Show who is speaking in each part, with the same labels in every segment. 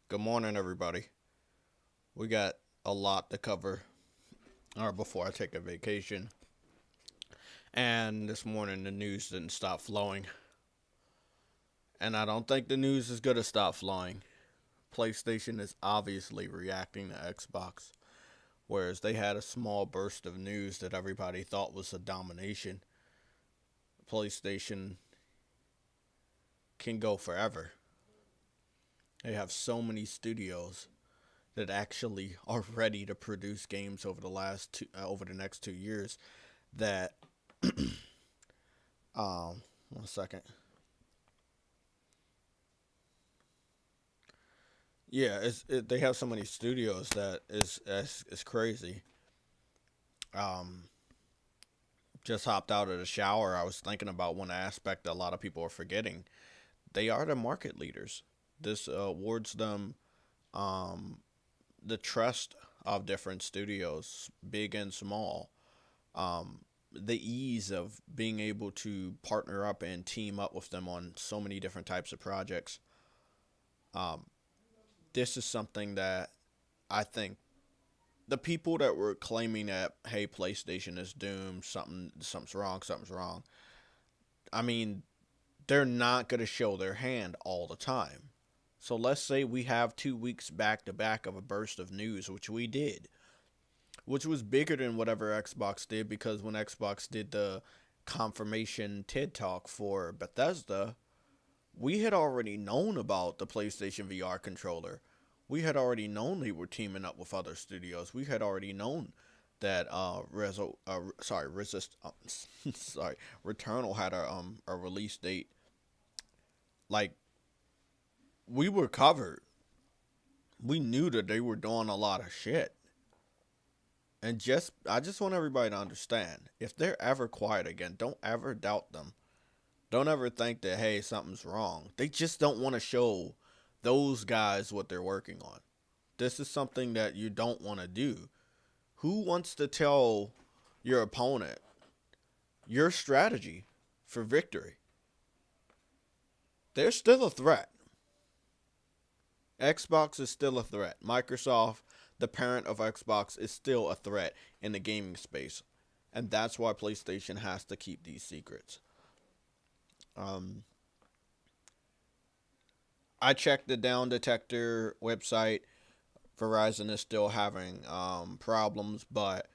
Speaker 1: Good morning, everybody. We got a lot to cover before I take a vacation. And this morning, the news didn't stop flowing. And I don't think the news is going to stop flowing. PlayStation is obviously reacting to Xbox, whereas they had a small burst of news that everybody thought was a domination. PlayStation can go forever. They have so many studios that actually are ready to produce games over the next 2 years. That, 1 second. Yeah, they have so many studios that is crazy. Um, just hopped out of the shower. I was thinking about one aspect that a lot of people are forgetting. They are the market leaders. This awards them um, the trust of different studios, big and small. The ease of being able to partner up and team up with them on so many different types of projects. Um, this is something that I think the people that were claiming that, hey, PlayStation is doomed, something's wrong, something's wrong. I mean, they're not going to show their hand all the time. So let's say we have 2 weeks back to back of a burst of news, which we did, which was bigger than whatever Xbox did, because when Xbox did the confirmation TED Talk for Bethesda, we had already known about the PlayStation VR controller. We had already known they were teaming up with other studios. We had already known that Returnal had a release date. Like, we were covered. We knew that they were doing a lot of shit. And I just want everybody to understand, if they're ever quiet again, don't ever doubt them. Don't ever think that, hey, something's wrong. They just don't want to show those guys what they're working on. This is something that you don't want to do. Who wants to tell your opponent your strategy for victory? They're still a threat. Xbox is still a threat. Microsoft, the parent of Xbox, is still a threat in the gaming space. And that's why PlayStation has to keep these secrets. I checked the Down Detector website. Verizon is still having problems, but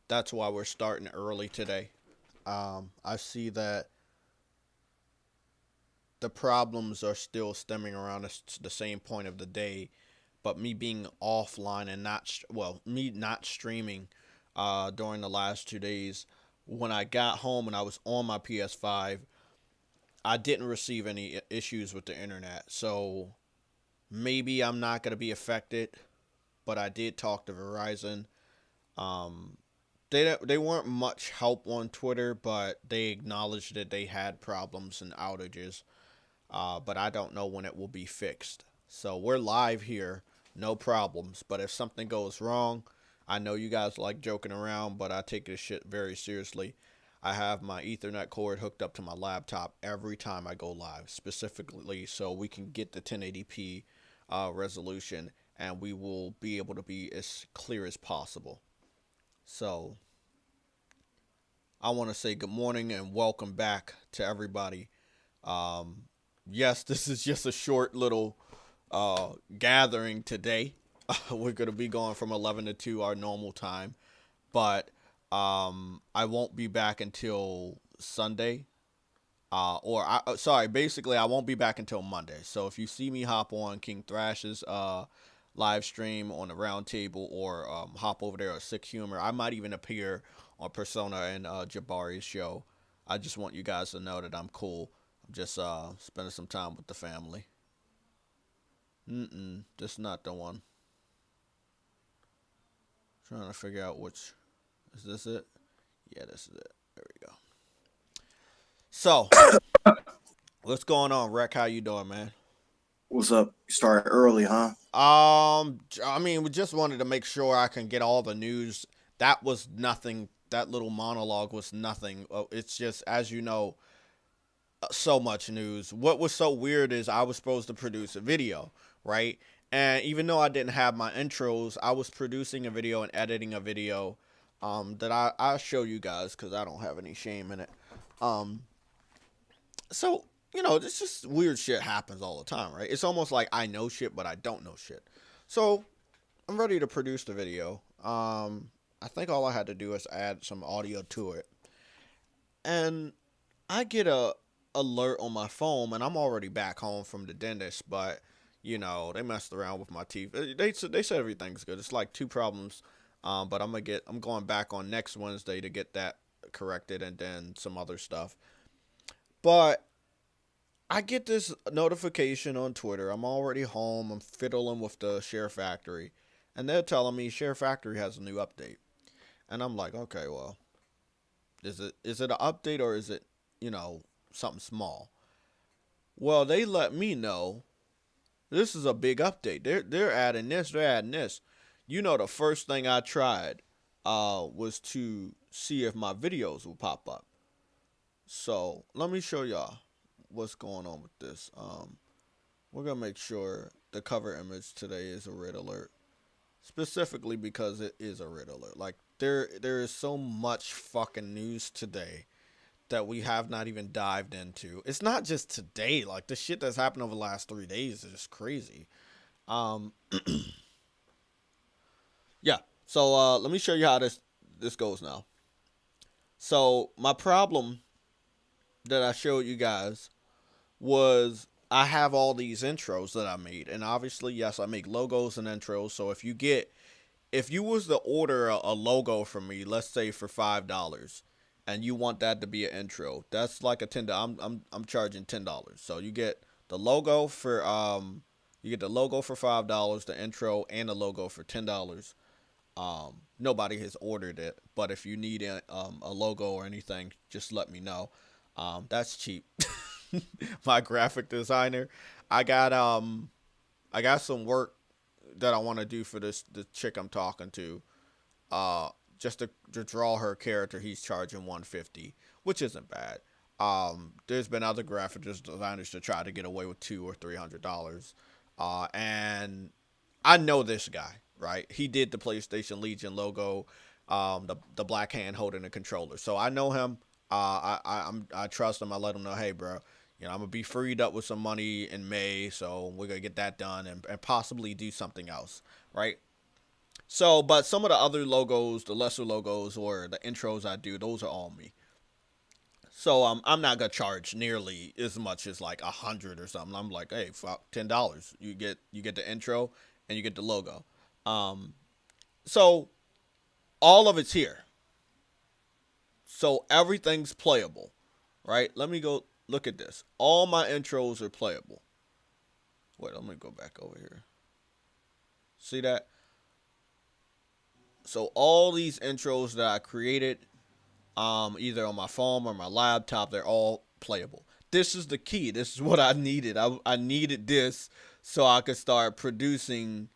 Speaker 1: that's why we're starting early today. I see that the problems are still stemming around the same point of the day, but me being offline and me not streaming during the last 2 days. When I got home and I was on my PS5, I didn't receive any issues with the internet, so maybe I'm not going to be affected. But I did talk to Verizon. They weren't much help on Twitter, but they acknowledged that they had problems and outages. But I don't know when it will be fixed. So we're live here, no problems. But if something goes wrong, I know you guys like joking around, but I take this shit very seriously. I have my Ethernet cord hooked up to my laptop every time I go live, specifically so we can get the 1080p resolution, and we will be able to be as clear as possible. So I want to say good morning and welcome back to everybody. Yes, this is just a short little gathering today. We're going to be going from 11 to 2, our normal time. But I won't be back until Sunday. Basically, I won't be back until Monday. So if you see me hop on King Thrash's live stream on the round table, or hop over there at Sick Humor, I might even appear on Persona and Jabari's show. I just want you guys to know that I'm cool. I'm just spending some time with the family. This is not the one. Trying to figure out which. Is this it? Yeah, this is it. There we go. So, what's going on, Rec? How you doing, man?
Speaker 2: What's up? You started early, huh?
Speaker 1: I mean, we just wanted to make sure I can get all the news. That was nothing. That little monologue was nothing. It's just, as you know, so much news. What was so weird is I was supposed to produce a video, right? And even though I didn't have my intros, I was producing a video and editing a video that I'll show you guys because I don't have any shame in it. Um, so, this just weird shit happens all the time, right? It's almost like I know shit, but I don't know shit. So, I'm ready to produce the video. I think all I had to do is add some audio to it. And I get a alert on my phone, and I'm already back home from the dentist, but they messed around with my teeth. They said everything's good. It's like two problems, but I'm going back on next Wednesday to get that corrected, and then some other stuff. But I get this notification on Twitter. I'm already home. I'm fiddling with the Share Factory, and they're telling me Share Factory has a new update, and I'm like, okay, well, is it an update or is it something small? Well, they let me know this is a big update. They're adding this. They're adding this. The first thing I tried was to see if my videos would pop up. So let me show y'all what's going on with this. We're gonna make sure the cover image today is a red alert, specifically because it is a red alert. Like there is so much fucking news today that we have not even dived into. It's not just today. Like the shit that's happened over the last 3 days is just crazy. Yeah. So let me show you how this goes now. So my problem that I showed you guys was I have all these intros that I made, and obviously, yes, I make logos and intros. So if you was to order a logo from me, let's say for $5, and you want that to be an intro, that's like a $10. I'm charging $10. So you get the logo for $5, the intro and the logo for $10. Nobody has ordered it, but if you need a logo or anything, just let me know. That's cheap. My graphic designer, I got some work that I want to do for the chick I'm talking to. Just to draw her character, he's charging $150, which isn't bad. There's been other graphic designers to try to get away with $200 or $300. And I know this guy, right? He did the PlayStation Legion logo, the black hand holding the controller. So I know him. I trust him. I let him know, hey, bro, I'm gonna be freed up with some money in May, so we're gonna get that done and possibly do something else, right? So, but some of the other logos, the lesser logos or the intros I do, those are all me. So I'm not gonna charge nearly as much as like 100 or something. I'm like, hey, fuck, $10. You get the intro and you get the logo. So all of it's here. So everything's playable, right? Let me go look at this. All my intros are playable. Wait, let me go back over here. See that? So all these intros that I created, either on my phone or my laptop, they're all playable. This is the key. This is what I needed. I needed this so I could start producing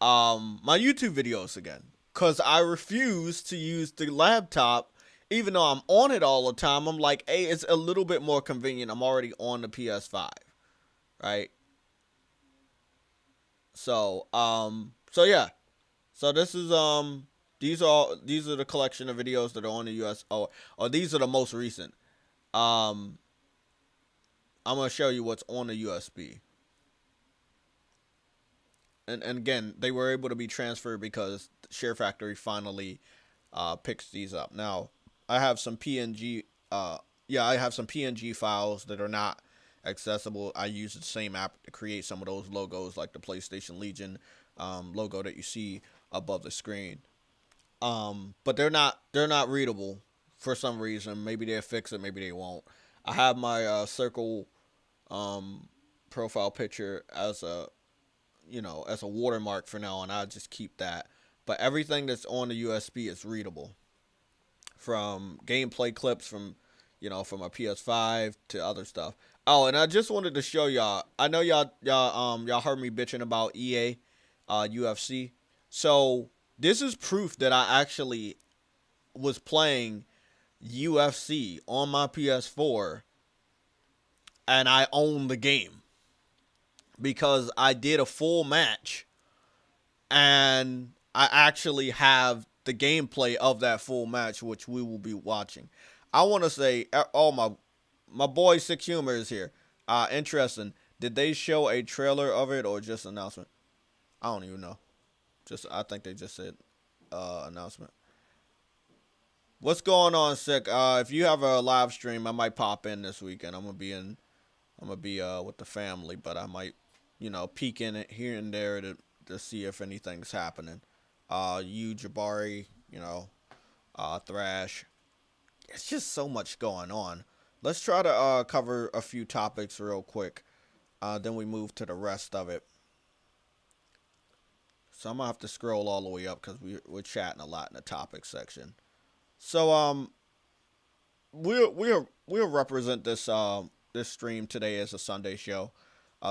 Speaker 1: my YouTube videos again. Because I refuse to use the laptop. Even though I'm on it all the time, I'm like, hey, it's a little bit more convenient. I'm already on the PS5, right? So yeah. So this is these are the collection of videos that are on the US. Or these are the most recent. I'm gonna show you what's on the USB. And again, they were able to be transferred because Share Factory finally picks these up. Now, I have some PNG. I have some PNG files that are not accessible. I use the same app to create some of those logos, like the PlayStation Legion logo that you see above the screen. But they're not readable for some reason. Maybe they'll fix it. Maybe they won't. I have my circle profile picture as a watermark for now, and I'll just keep that. But everything that's on the USB is readable. From gameplay clips from a PS5 to other stuff. Oh, and I just wanted to show y'all. I know y'all heard me bitching about EA, UFC. So this is proof that I actually was playing UFC on my PS4, and I own the game. because I did a full match and I actually have the gameplay of that full match, which we will be watching. I want to say, oh my boy Six Humor is here. Interesting. Did they show a trailer of it or just announcement? I don't even know. I think they just said announcement. What's going on, Sick? If you have a live stream, I might pop in this weekend. I'm gonna be with the family, but I might, peek in it here and there to see if anything's happening. You Jabari, Thrash. It's just so much going on. Let's try to cover a few topics real quick. Then we move to the rest of it. So I'm gonna have to scroll all the way up because we're chatting a lot in the topic section. So we'll represent this stream today as a Sunday show.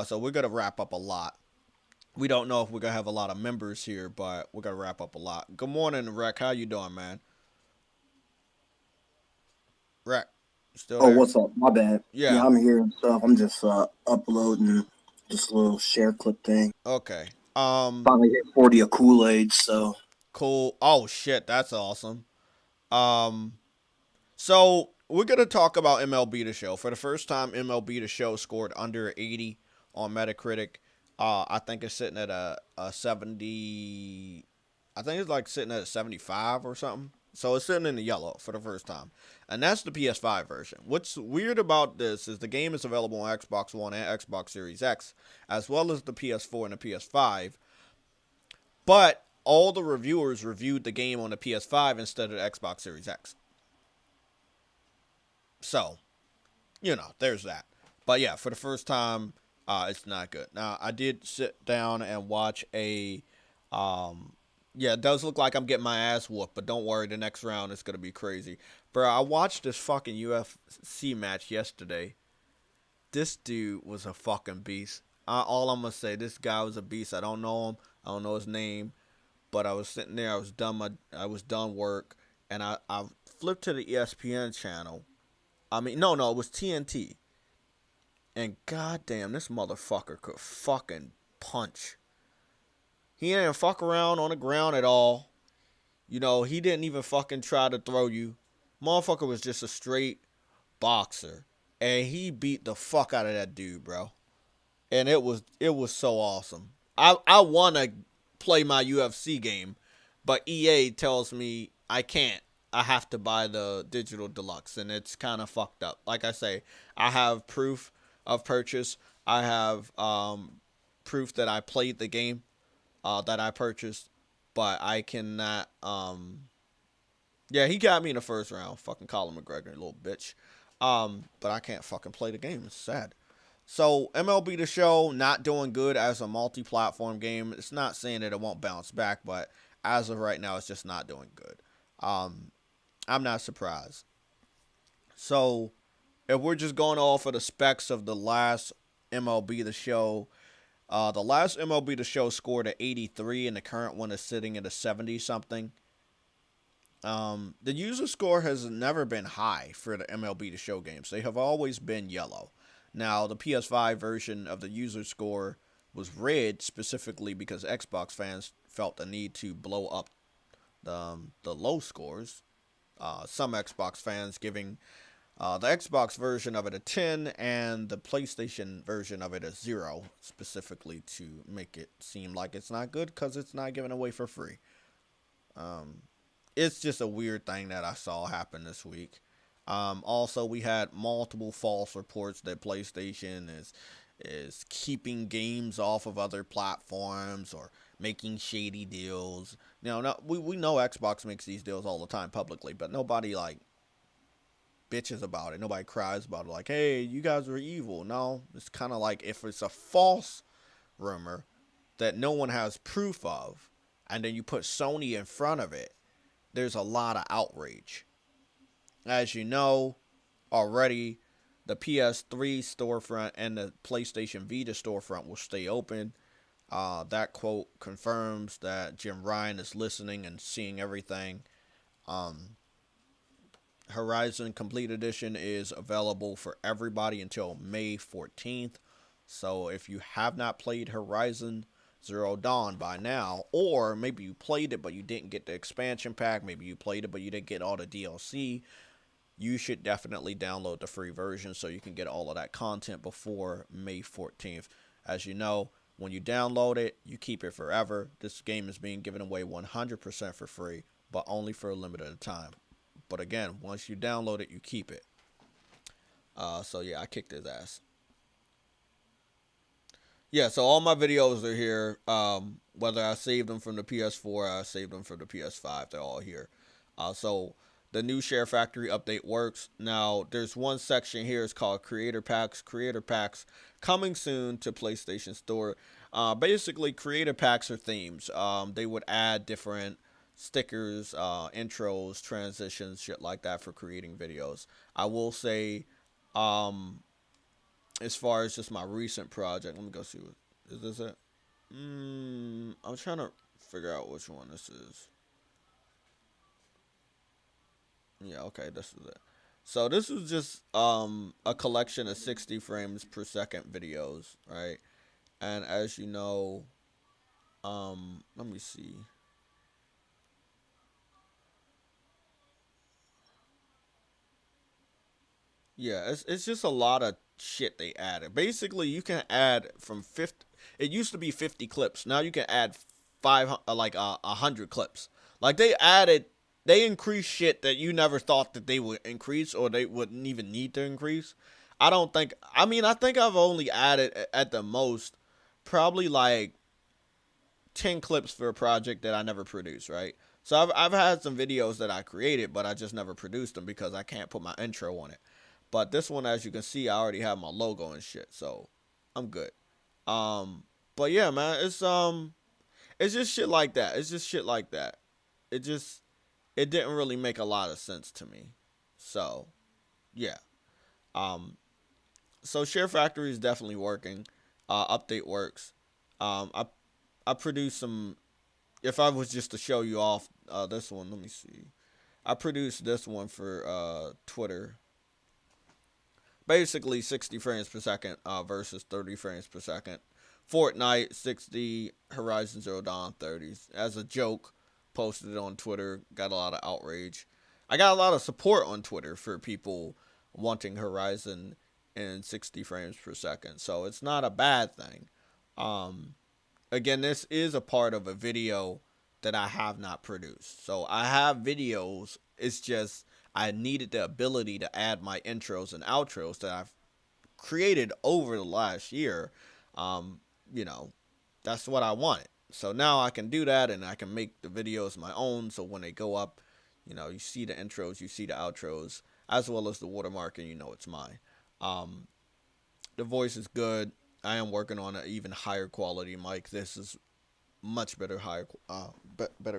Speaker 1: So we're gonna wrap up a lot. We don't know if we're gonna have a lot of members here, but we're gonna wrap up a lot. Good morning, Rec. How you doing, man? Rec, still
Speaker 2: Oh,
Speaker 1: there?
Speaker 2: what's up? My bad.
Speaker 1: Yeah.
Speaker 2: Yeah, I'm here and stuff. I'm just uploading this little share clip thing.
Speaker 1: Okay.
Speaker 2: Finally hit 40 of Kool-Aid, so
Speaker 1: Cool. Oh shit, that's awesome. Um, so we're gonna talk about MLB The Show. For the first time, MLB The Show scored under 80 on Metacritic. I think it's sitting at a 70. I think it's like sitting at a 75 or something. So it's sitting in the yellow for the first time. And that's the PS5 version. What's weird about this is the game is available on Xbox One and Xbox Series X, as well as the PS4 and the PS5. But all the reviewers reviewed the game on the PS5 instead of the Xbox Series X. So, there's that. But yeah, for the first time, it's not good. Now, I did sit down and watch yeah, it does look like I'm getting my ass whooped, but don't worry, the next round is going to be crazy. Bro, I watched this fucking UFC match yesterday. This dude was a fucking beast. All I'm going to say, this guy was a beast. I don't know him. I don't know his name. But I was sitting there, I was done work, and I flipped to the ESPN channel. I mean, no, it was TNT. And goddamn, this motherfucker could fucking punch. He didn't fuck around on the ground at all. He didn't even fucking try to throw you. Motherfucker was just a straight boxer. And he beat the fuck out of that dude, bro. And it was so awesome. I want to play my UFC game, but EA tells me I can't. I have to buy the digital deluxe, and it's kind of fucked up. Like I say, I have proof of purchase. I have proof that I played the game that I purchased, but I cannot. Yeah, he got me in the first round. Fucking Colin McGregor, little bitch. But I can't fucking play the game. It's sad. So MLB The Show not doing good as a multi-platform game. It's not saying that it won't bounce back, but as of right now, it's just not doing good. I'm not surprised. So if we're just going off of the specs of the last MLB The Show, the last MLB The Show scored an 83, and the current one is sitting at a 70 something. The user score has never been high for the MLB The Show games. They have always been yellow. Now, the PS5 version of the user score was red specifically because Xbox fans felt the need to blow up the low scores. Some Xbox fans giving the Xbox version of it a 10 and the PlayStation version of it a 0, specifically to make it seem like it's not good because it's not given away for free. It's just a weird thing that I saw happen this week. Also, we had multiple false reports that PlayStation is keeping games off of other platforms or making shady deals. We know Xbox makes these deals all the time publicly, but nobody bitches about it. Nobody cries about it like, hey, you guys were evil. No, it's kind of like if it's a false rumor that no one has proof of, and then you put Sony in front of it, there's a lot of outrage. As you know already, the PS3 storefront and the PlayStation Vita storefront will stay open. That quote confirms that Jim Ryan is listening and seeing everything. Horizon Complete Edition is available for everybody until May 14th. So if you have not played Horizon Zero Dawn by now, or maybe you played it but you didn't get the expansion pack, maybe you played it but you didn't get all the DLC, you should definitely download the free version so you can get all of that content before May 14th. As you know, when you download it, you keep it forever. This game is being given away 100% for free, but only for a limited time. But again, once you download it, you keep it. So yeah, I kicked his ass. Yeah, so all my videos are here. Whether I saved them from the PS4 or I saved them from the PS5, they're all here. So the new Share Factory update works. Now, there's one section here. It's called Creator Packs. Creator Packs coming soon to PlayStation Store. Basically, Creator Packs are themes. They would add different stickers, intros, transitions, shit like that for creating videos. I will say, as far as just my recent project, let me go see what is this it. I'm trying to figure out which one this is. Yeah, okay, this is it. So this is just a collection of 60 frames per second videos, right? And as you know, let me see. Yeah, it's just a lot of shit they added. Basically, you can add from 50. It used to be 50 clips. Now you can add 100 clips. Like they increased shit that you never thought that they would increase or they wouldn't even need to increase. I don't think. I mean, I think I've only added at the most probably like 10 clips for a project that I never produced, right? So I've had some videos that I created, but I just never produced them because I can't put my intro on it. But this one, as you can see, I already have my logo and shit, so I'm good. Um, but yeah, man, it's just shit like that. It's just shit like that. It just, it didn't really make a lot of sense to me. So yeah. Um, so Share Factory is definitely working. Update works. I produced some. If I was just to show you off this one, let me see. I produced this one for Twitter. Basically 60 frames per second versus 30 frames per second. Fortnite 60, Horizon Zero Dawn 30. As a joke, posted it on Twitter. Got a lot of outrage. I got a lot of support on Twitter for people wanting Horizon in 60 frames per second. So it's not a bad thing. Um, Again, this is a part of a video that I have not produced. So I have videos. It's just I needed the ability to add my intros and outros that I've created over the last year. Um, you know, that's what I wanted. So now I can do that and I can make the videos my own. So when they go up, you see the intros, you see the outros, as well as the watermark, and you know it's mine. Um, the voice is good. I am working on an even higher quality mic. This is much better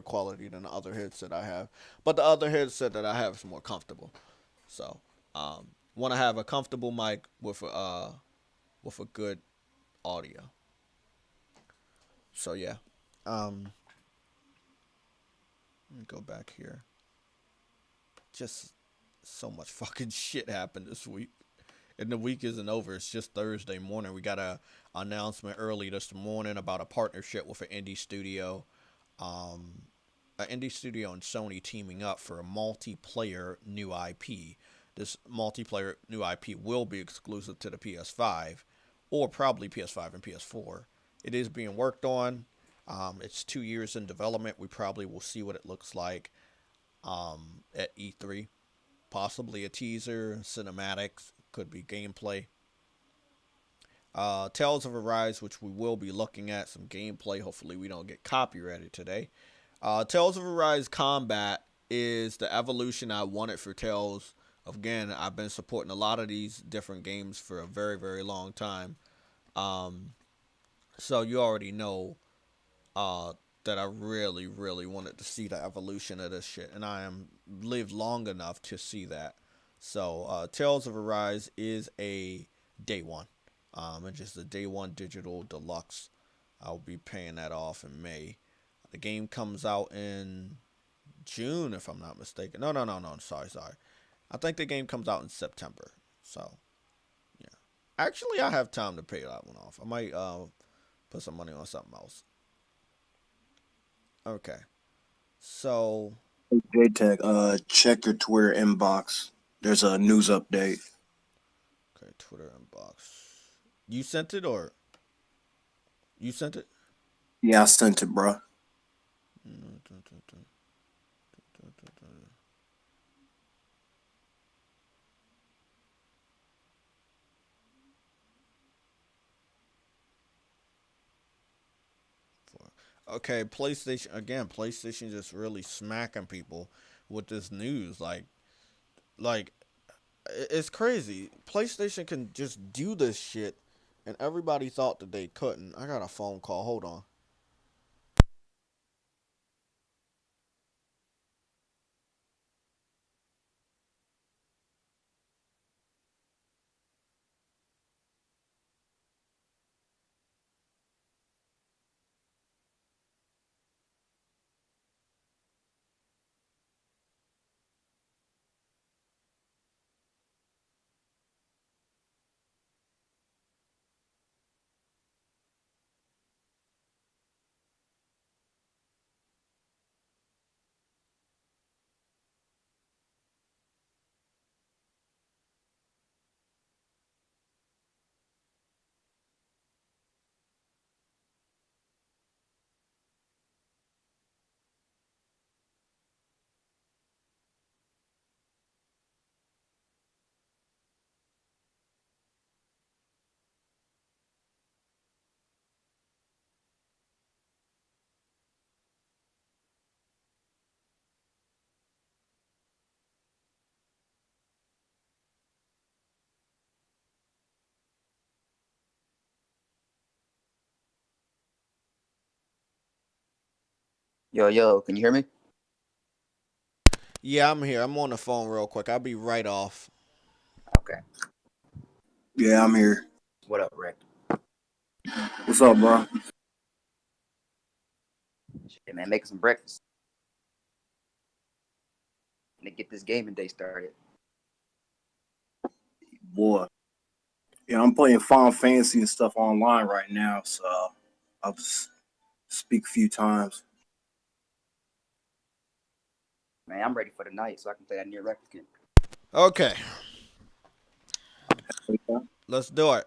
Speaker 1: quality than the other headset I have. But the other headset that I have is more comfortable. So, want to have a comfortable mic with a good audio. So yeah, let me go back here. Just so much fucking shit happened this week. And the week isn't over. It's just Thursday morning. We got a announcement early this morning about a partnership with an indie studio. Um, an indie studio and Sony teaming up for a multiplayer new IP. This multiplayer new IP will be exclusive to the PS5 or probably PS5 and PS4. It is being worked on. It's 2 years in development. We probably will see what it looks like at E3. Possibly a teaser, cinematics, could be gameplay. Tales of Arise, which we will be looking at some gameplay. Hopefully, we don't get copyrighted today. Tales of Arise Combat is the evolution I wanted for Tales. Again, I've been supporting a lot of these different games for a very, very long time. Um, so you already know uh, that I really, really wanted to see the evolution of this shit, and I am lived long enough to see that. So, Tales of Arise is a day one. It's just a day one digital deluxe. I'll be paying that off in May. The game comes out in June, if I'm not mistaken. No. Sorry. I think the game comes out in September. So, yeah. Actually, I have time to pay that one off. I might put some money on something else. Okay. So,
Speaker 2: JTech, check your Twitter inbox. There's a news update.
Speaker 1: okay, Twitter inbox. You sent it or you sent it?
Speaker 2: Yeah, I sent it, bro.
Speaker 1: Okay, PlayStation again. PlayStation just really smacking people with this news. Like it's crazy. PlayStation can just do this shit, and everybody thought that they couldn't. I got a phone call. Hold on.
Speaker 3: Yo, can you hear me?
Speaker 1: Yeah, I'm here. I'm on the phone real quick. I'll be right off.
Speaker 3: Okay.
Speaker 2: Yeah, I'm here.
Speaker 3: What up, Rick?
Speaker 2: What's up, bro?
Speaker 3: Shit, man, making some breakfast. And to get this gaming day started.
Speaker 2: Boy. Yeah, I'm playing Final Fantasy and stuff online right now, so I'll just speak a few times.
Speaker 3: Man, I'm ready for the night so I can play that near replicant.
Speaker 1: Okay,
Speaker 2: Okay.
Speaker 1: let's do it.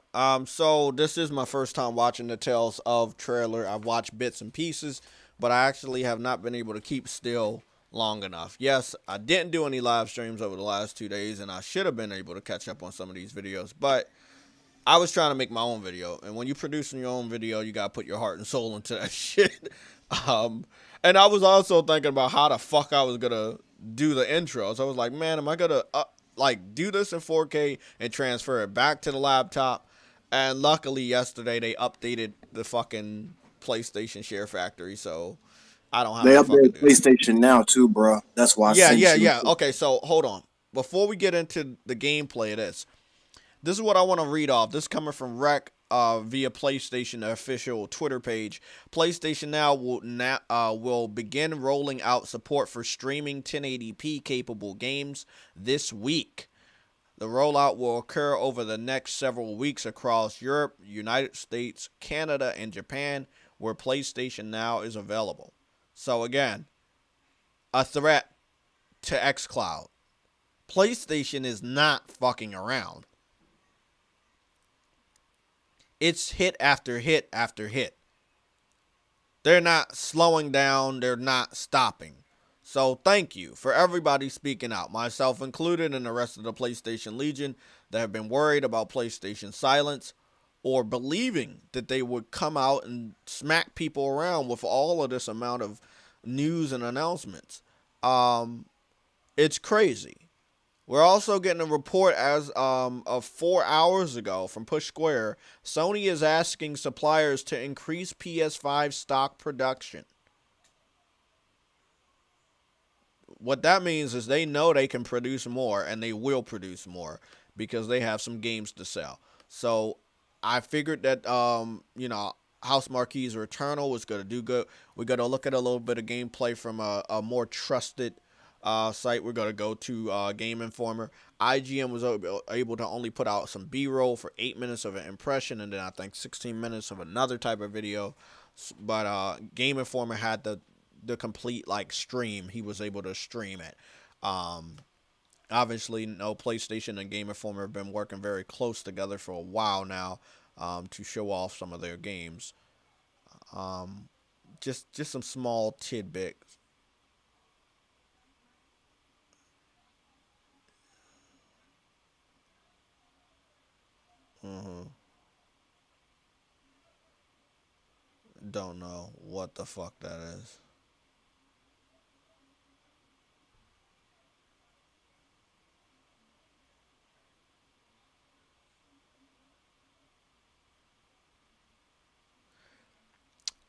Speaker 1: So this is my first time watching the Tales of trailer. I've watched bits and pieces, but I actually have not been able to keep still long enough. Yes, I didn't do any live streams over the last 2 days, and I should have been able to catch up on some of these videos, but I was trying to make my own video, and when you're producing your own video, you gotta put your heart and soul into that shit. Um, and I was also thinking about how the fuck I was gonna do the intro. So I was like, man, am I gonna like do this in 4K and transfer it back to the laptop? And luckily, yesterday they updated the fucking PlayStation Share Factory, so I don't have
Speaker 2: They
Speaker 1: to fucking
Speaker 2: updated
Speaker 1: do that.
Speaker 2: PlayStation Now too, bro. That's why I
Speaker 1: Yeah,
Speaker 2: sent
Speaker 1: yeah,
Speaker 2: you.
Speaker 1: yeah. Okay, so hold on. Before we get into the gameplay of this is what I want to read off. This is coming from Rec via PlayStation official Twitter page. PlayStation Now will begin rolling out support for streaming 1080p capable games this week. The rollout will occur over the next several weeks across Europe, United States, Canada, and Japan, where PlayStation Now is available. So again, a threat to xCloud. PlayStation is not fucking around. It's hit after hit after hit. They're not slowing down, they're not stopping. So thank you for everybody speaking out, myself included and the rest of the PlayStation Legion that have been worried about PlayStation silence or believing that they would come out and smack people around with all of this amount of news and announcements. It's crazy. We're also getting a report as of 4 hours ago from Push Square. Sony is asking suppliers to increase PS5 stock production. What that means is they know they can produce more and they will produce more because they have some games to sell. So I figured that House Marquee's Returnal was going to do good. We're going to look at a little bit of gameplay from a more trusted site. We're going to go to Game Informer. IGN was able to only put out some B-roll for 8 minutes of an impression, and then I think 16 minutes of another type of video. But Game Informer had the complete like stream. He was able to stream it. Obviously, no, PlayStation and Game Informer have been working very close together for a while now to show off some of their games. Just some small tidbits. Don't know what the fuck that is.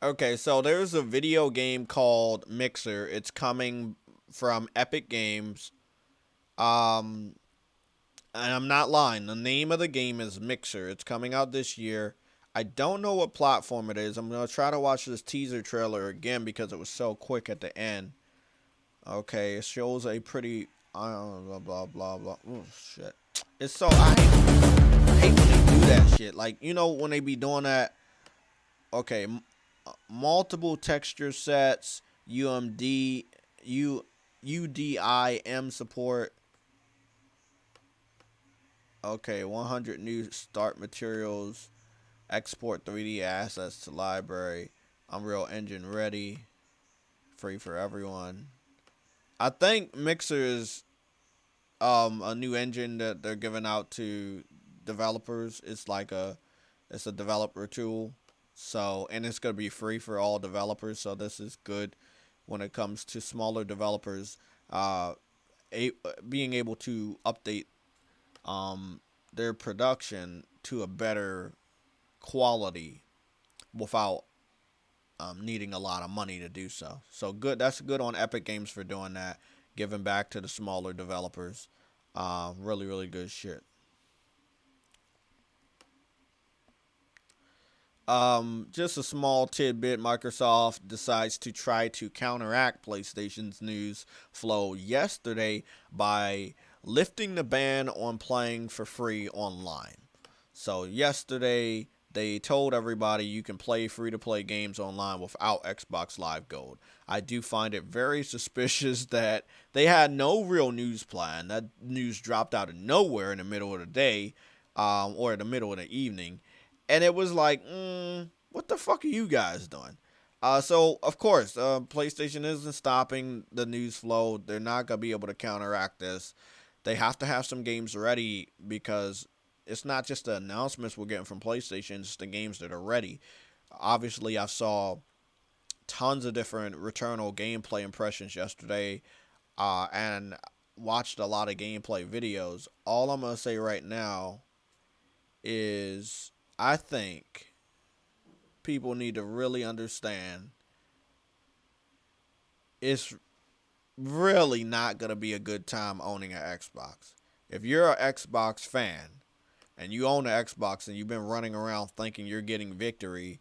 Speaker 1: Okay, so there's a video game called Mixer. It's coming from Epic Games. And I'm not lying. The name of the game is Mixer. It's coming out this year. I don't know what platform it is. I'm going to try to watch this teaser trailer again because it was so quick at the end. Okay, it shows a pretty... blah, blah, blah, blah. Oh, shit. It's so... I hate when they do that shit. Like, you know, when they be doing that... Okay, multiple texture sets, UDIM support. Okay, 100 new start materials, export 3D assets to library, Unreal Engine ready, free for everyone. I think Mixer is a new engine that they're giving out to developers. It's a developer tool. So, and it's going to be free for all developers. So this is good when it comes to smaller developers being able to update their production to a better quality without needing a lot of money to do so. So good. That's good on Epic Games for doing that, giving back to the smaller developers. Really, really good shit. Just a small tidbit. Microsoft decides to try to counteract PlayStation's news flow yesterday by lifting the ban on playing for free online. So yesterday they told everybody you can play free-to-play games online without Xbox Live Gold. I do find it very suspicious that they had no real news plan. That news dropped out of nowhere in the middle of the day, or in the middle of the evening. And it was like, what the fuck are you guys doing? So, of course, PlayStation isn't stopping the news flow. They're not going to be able to counteract this. They have to have some games ready because it's not just the announcements we're getting from PlayStation. It's the games that are ready. Obviously, I saw tons of different Returnal gameplay impressions yesterday and watched a lot of gameplay videos. All I'm going to say right now is... I think people need to really understand it's really not going to be a good time owning an Xbox. If you're an Xbox fan and you own an Xbox and you've been running around thinking you're getting victory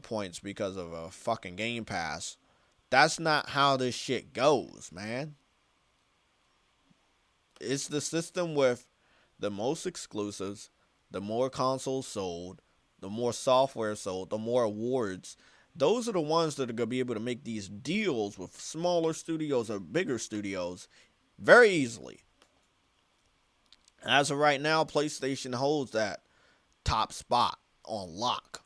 Speaker 1: points because of a fucking Game Pass, that's not how this shit goes, man. It's the system with the most exclusives, the more consoles sold, the more software sold, the more awards. Those are the ones that are going to be able to make these deals with smaller studios or bigger studios very easily. As of right now, PlayStation holds that top spot on lock.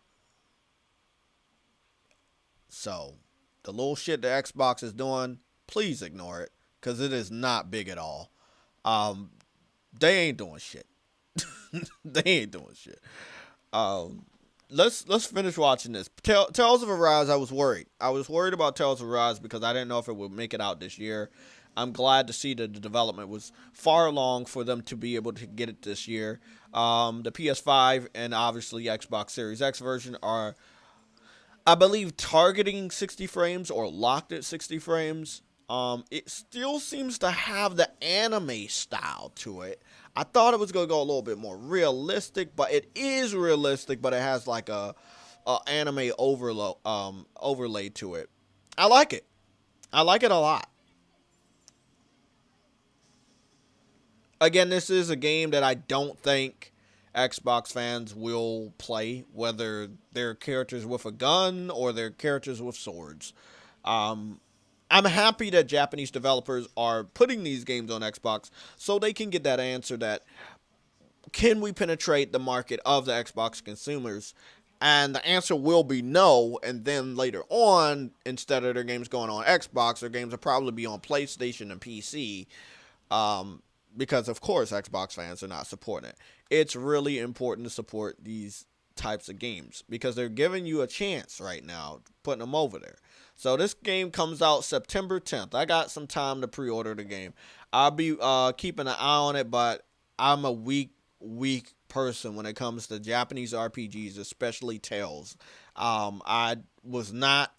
Speaker 1: So, the little shit that Xbox is doing, please ignore it, because it is not big at all. They ain't doing shit. They ain't doing shit. Let's finish watching this. Tales of Arise, I was worried. I was worried about Tales of Arise because I didn't know if it would make it out this year. I'm glad to see that the development was far along for them to be able to get it this year. The PS5 and obviously Xbox Series X version are, I believe, targeting 60 frames or locked at 60 frames. It still seems to have the anime style to it. I thought it was going to go a little bit more realistic, but it is realistic, but it has like a anime overlay to it. I like it. I like it a lot. Again, this is a game that I don't think Xbox fans will play, whether they're characters with a gun or they're characters with swords. Um, I'm happy that Japanese developers are putting these games on Xbox so they can get that answer that can we penetrate the market of the Xbox consumers? And the answer will be no. And then later on, instead of their games going on Xbox, their games will probably be on PlayStation and PC. Because of course Xbox fans are not supporting it. It's really important to support these types of games because they're giving you a chance right now, putting them over there. So this game comes out September 10th. I got some time to pre-order the game. I'll be keeping an eye on it, but I'm a weak person when it comes to Japanese RPGs, especially Tales. I was not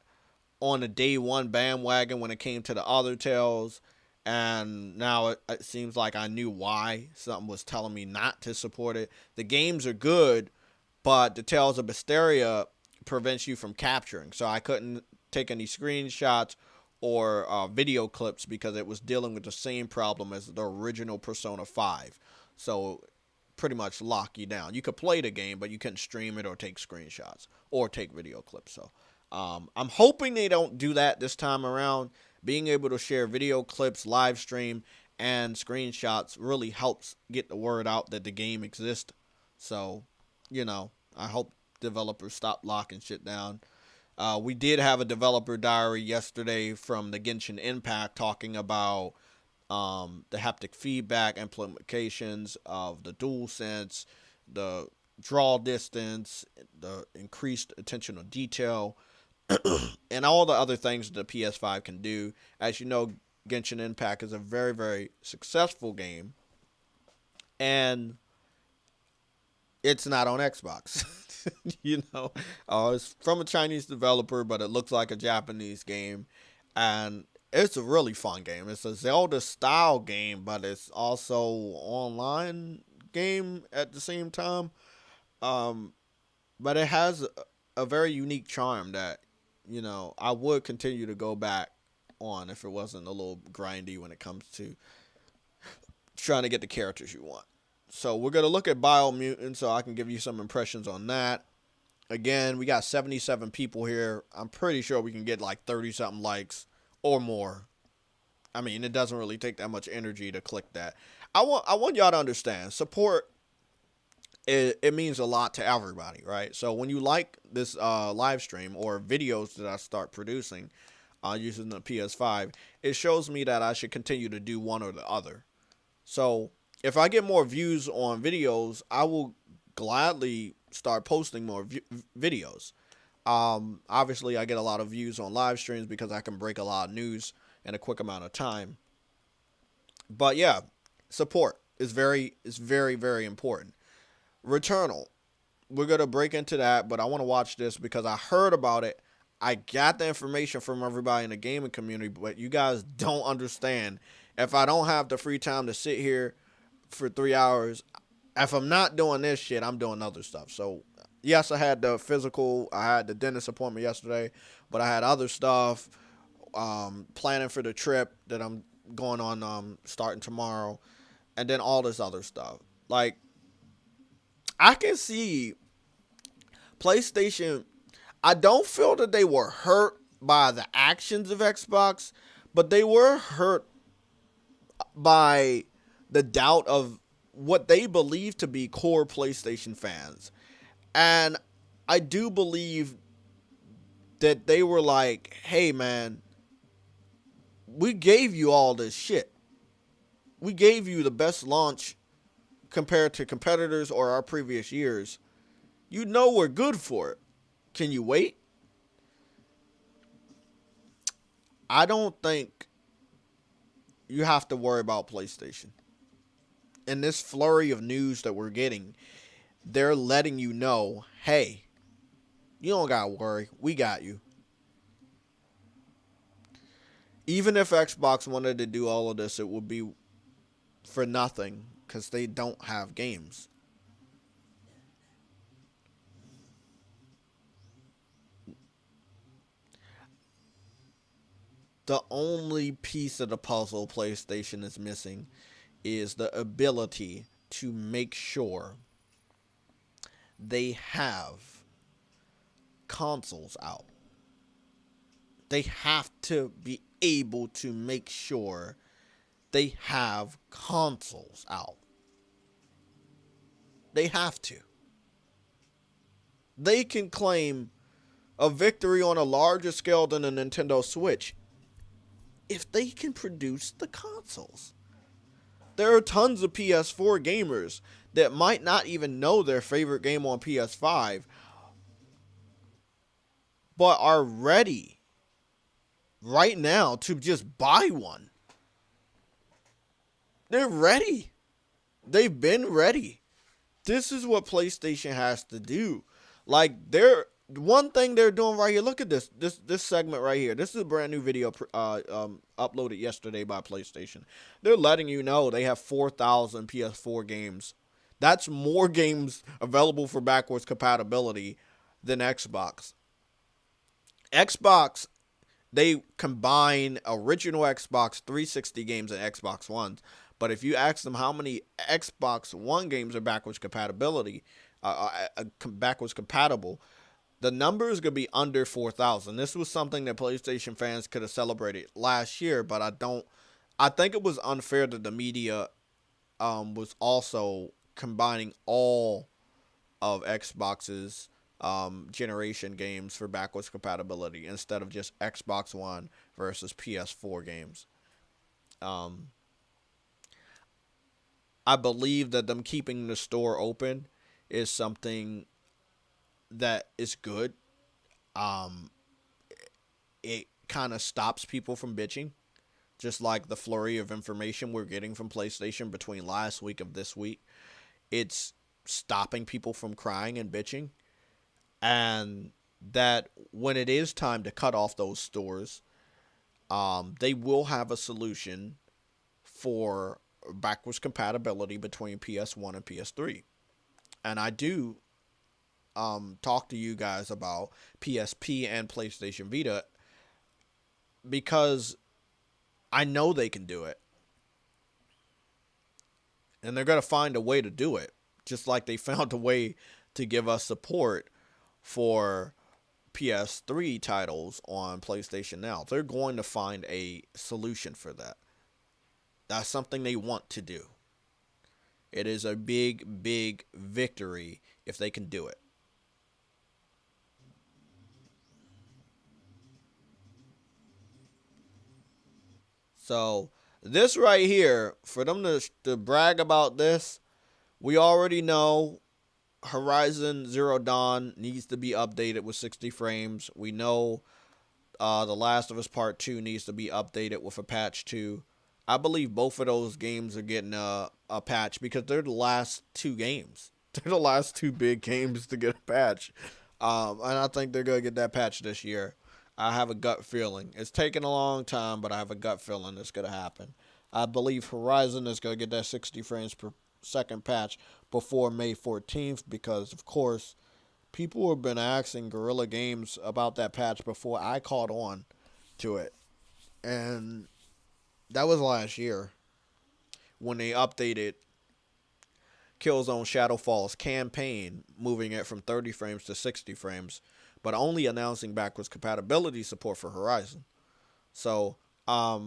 Speaker 1: on the day one bandwagon when it came to the other Tales, and now it seems like I knew why. Something was telling me not to support it. The games are good, but the Tales of Mysteria prevents you from capturing, so I couldn't take any screenshots or video clips because it was dealing with the same problem as the original Persona 5. So pretty much lock you down. You could play the game, but you couldn't stream it or take screenshots or take video clips. So I'm hoping they don't do that this time around. Being able to share video clips, live stream, and screenshots really helps get the word out that the game exists. So, I hope developers stop locking shit down. We did have a developer diary yesterday from the Genshin Impact talking about the haptic feedback implications of the DualSense, the draw distance, the increased attention to detail, and all the other things the PS5 can do. As you know, Genshin Impact is a very, very successful game, and it's not on Xbox. It's from a Chinese developer, but it looks like a Japanese game, and it's a really fun game. It's a Zelda style game, but it's also online game at the same time. But it has a very unique charm that I would continue to go back on if it wasn't a little grindy when it comes to trying to get the characters you want. So we're going to look at Biomutant so I can give you some impressions on that. Again, we got 77 people here. I'm pretty sure we can get like 30-something likes or more. I mean, it doesn't really take that much energy to click that. I want y'all to understand, support, it means a lot to everybody, right? So when you like this live stream or videos that I start producing using the PS5, it shows me that I should continue to do one or the other. So if I get more views on videos, I will gladly start posting more videos. Obviously, I get a lot of views on live streams because I can break a lot of news in a quick amount of time. But yeah, support is very, very important. Returnal, we're going to break into that, but I want to watch this because I heard about it. I got the information from everybody in the gaming community, but you guys don't understand. If I don't have the free time to sit here for 3 hours, if I'm not doing this shit, I'm doing other stuff. So, yes, I had the dentist appointment yesterday, but I had other stuff, planning for the trip that I'm going on starting tomorrow, and then all this other stuff. Like, I can see PlayStation, I don't feel that they were hurt by the actions of Xbox, but they were hurt by the doubt of what they believe to be core PlayStation fans. And I do believe that they were like, hey man, we gave you all this shit. We gave you the best launch compared to competitors or our previous years. You know we're good for it. Can you wait? I don't think you have to worry about PlayStation. In this flurry of news that we're getting, they're letting you know, hey, you don't gotta worry. We got you. Even if Xbox wanted to do all of this, it would be for nothing because they don't have games. The only piece of the puzzle PlayStation is missing is the ability to make sure they have consoles out. They have to be able to make sure they have consoles out. They have to. They can claim a victory on a larger scale than a Nintendo Switch if they can produce the consoles. There are tons of PS4 gamers that might not even know their favorite game on PS5, but are ready right now to just buy one. They're ready. They've been ready. This is what PlayStation has to do. Like, one thing they're doing right here. Look at this segment right here. This is a brand new video uploaded yesterday by PlayStation. They're letting you know they have 4,000 PS4 games. That's more games available for backwards compatibility than Xbox. Xbox, they combine original Xbox 360 games and Xbox Ones. But if you ask them how many Xbox One games are backwards compatible, the number is going to be under 4,000. This was something that PlayStation fans could have celebrated last year, but I think it was unfair that the media was also combining all of Xbox's generation games for backwards compatibility instead of just Xbox One versus PS4 games. I believe that them keeping the store open is something that is good. It kind of stops people from bitching, just like the flurry of information we're getting from PlayStation between last week and this week. It's stopping people from crying and bitching, and that when it is time to cut off those stores, they will have a solution for backwards compatibility between PS1 and PS3. And I do talk to you guys about PSP and PlayStation Vita because I know they can do it. And they're going to find a way to do it, just like they found a way to give us support for PS3 titles on PlayStation Now. They're going to find a solution for that. That's something they want to do. It is a big, big victory if they can do it. So, this right here, for them to brag about this, we already know Horizon Zero Dawn needs to be updated with 60 frames. We know The Last of Us Part 2 needs to be updated with a patch 2. I believe both of those games are getting a patch because they're the last two games. They're the last two big games to get a patch. And I think they're going to get that patch this year. I have a gut feeling. It's taken a long time, but I have a gut feeling it's going to happen. I believe Horizon is going to get that 60 frames per second patch before May 14th because, of course, people have been asking Guerrilla Games about that patch before I caught on to it. And that was last year when they updated Killzone Shadowfall's campaign, moving it from 30 frames to 60 frames, but only announcing backwards compatibility support for Horizon. So, I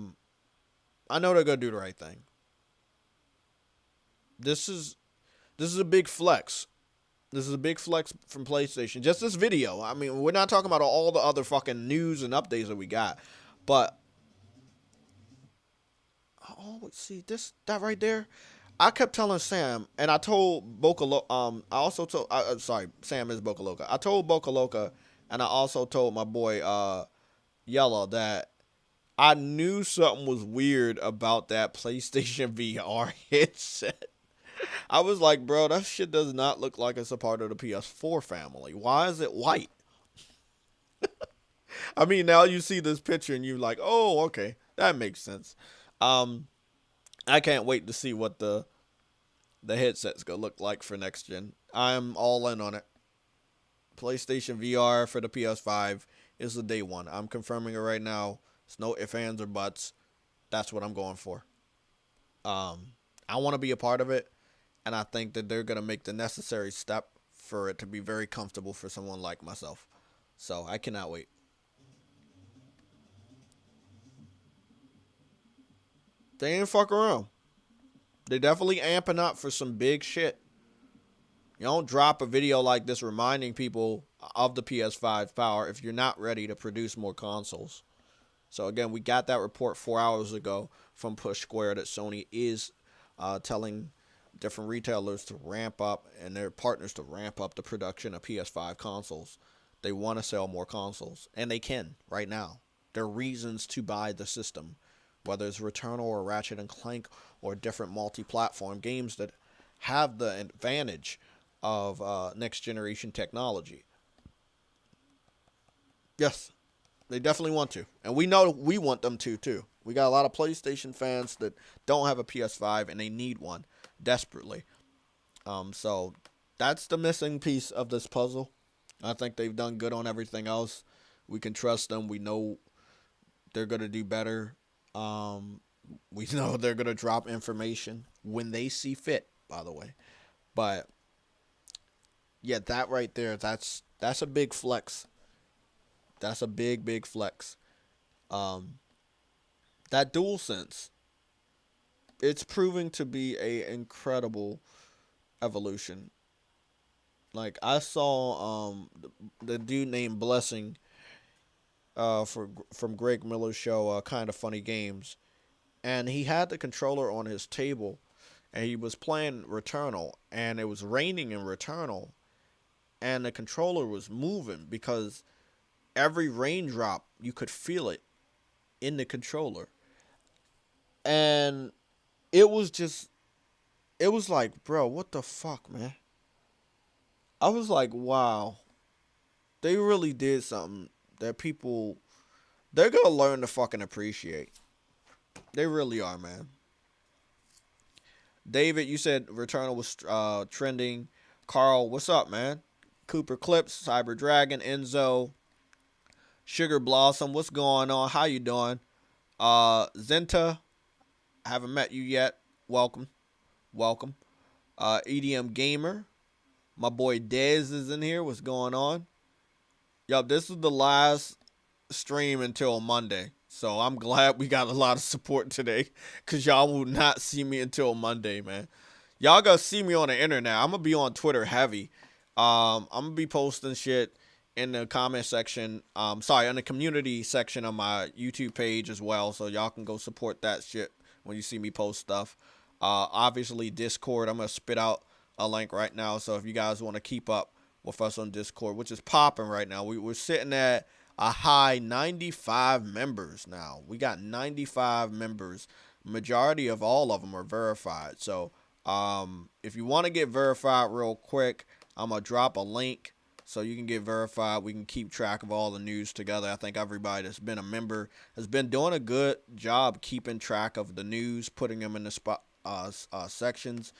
Speaker 1: know they're going to do the right thing. This is a big flex. This is a big flex from PlayStation. Just this video. I mean, we're not talking about all the other fucking news and updates that we got. But, oh, see, that right there. I kept telling Sam, and I told Boca Loca, I also told, sorry, Sam is Boca Loca. I told Boca Loca, and I also told my boy, Yellow, that I knew something was weird about that PlayStation VR headset. I was like, bro, that shit does not look like it's a part of the PS4 family. Why is it white? I mean, now you see this picture and you're like, oh, okay, that makes sense. I can't wait to see what the headset's gonna look like for next gen. I'm all in on it. PlayStation VR for the PS5 is the day one. I'm confirming it right now. It's no ifs, ands, or buts. That's what I'm going for. I'm I want to be a part of it, and I think that they're going to make the necessary step for it to be very comfortable for someone like myself. So I cannot wait. They ain't fuck around. They definitely amping up for some big shit. You don't drop a video like this reminding people of the PS5 power if you're not ready to produce more consoles. So again, we got that report 4 hours ago from Push Square that Sony is telling different retailers to ramp up and their partners to ramp up the production of PS5 consoles. They want to sell more consoles, and they can right now. There are reasons to buy the system, whether it's Returnal or Ratchet and Clank or different multi-platform games that have the advantage of next generation technology. Yes, they definitely want to. And we know we want them to, too. We got a lot of PlayStation fans that don't have a PS5 and they need one desperately. So that's the missing piece of this puzzle. I think they've done good on everything else. We can trust them. We know they're going to do better. We know they're going to drop information when they see fit, by the way. But yeah, that right there, that's a big flex. That's a big flex. That DualSense, it's proving to be a incredible evolution. Like I saw the dude named Blessing from Greg Miller's show Kind of Funny Games, and he had the controller on his table and he was playing Returnal, and it was raining in Returnal, and the controller was moving because every raindrop you could feel it in the controller. And it was like, bro, what the fuck, man? I was like, wow, they really did something that they're gonna learn to fucking appreciate. They really are, man. David, you said Returnal was trending. Carl, what's up, man? Cooper Clips, Cyber Dragon, Enzo, Sugar Blossom, what's going on? How you doing? Zenta, I haven't met you yet. Welcome. EDM Gamer, my boy Dez is in here. What's going on? Yup, this is the last stream until Monday. So I'm glad we got a lot of support today, because y'all will not see me until Monday, man. Y'all gonna see me on the internet. I'm gonna be on Twitter heavy. I'm gonna be posting shit in the comment section. In the community section of my YouTube page as well. So y'all can go support that shit when you see me post stuff. Obviously Discord, I'm gonna spit out a link right now. So if you guys want to keep up with us on Discord, which is popping right now, we're sitting at a high 95 members now. We got 95 members. Majority of all of them are verified. So if you want to get verified real quick, I'm going to drop a link so you can get verified. We can keep track of all the news together. I think everybody that's been a member has been doing a good job keeping track of the news, putting them in the sections.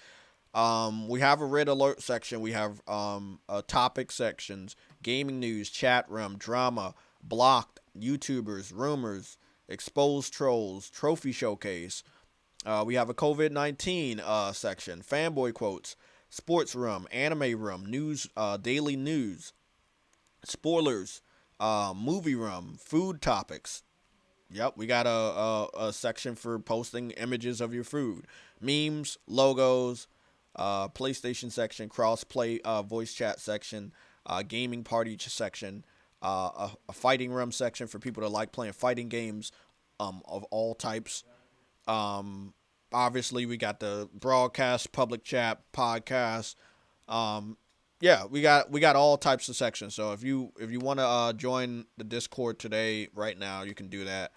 Speaker 1: We have a red alert section. We have topic sections, gaming news, chat room, drama, blocked, YouTubers, rumors, exposed trolls, trophy showcase. We have a COVID-19 section, fanboy quotes, sports room, anime room, news, daily news, spoilers, movie room, food topics. Yep, we got a section for posting images of your food, memes, logos, PlayStation section, cross-play voice chat section, gaming party section, a fighting room section for people that like playing fighting games of all types. Obviously, we got the broadcast, public chat, podcast. Yeah, we got all types of sections. So if you want to join the Discord today, right now, you can do that.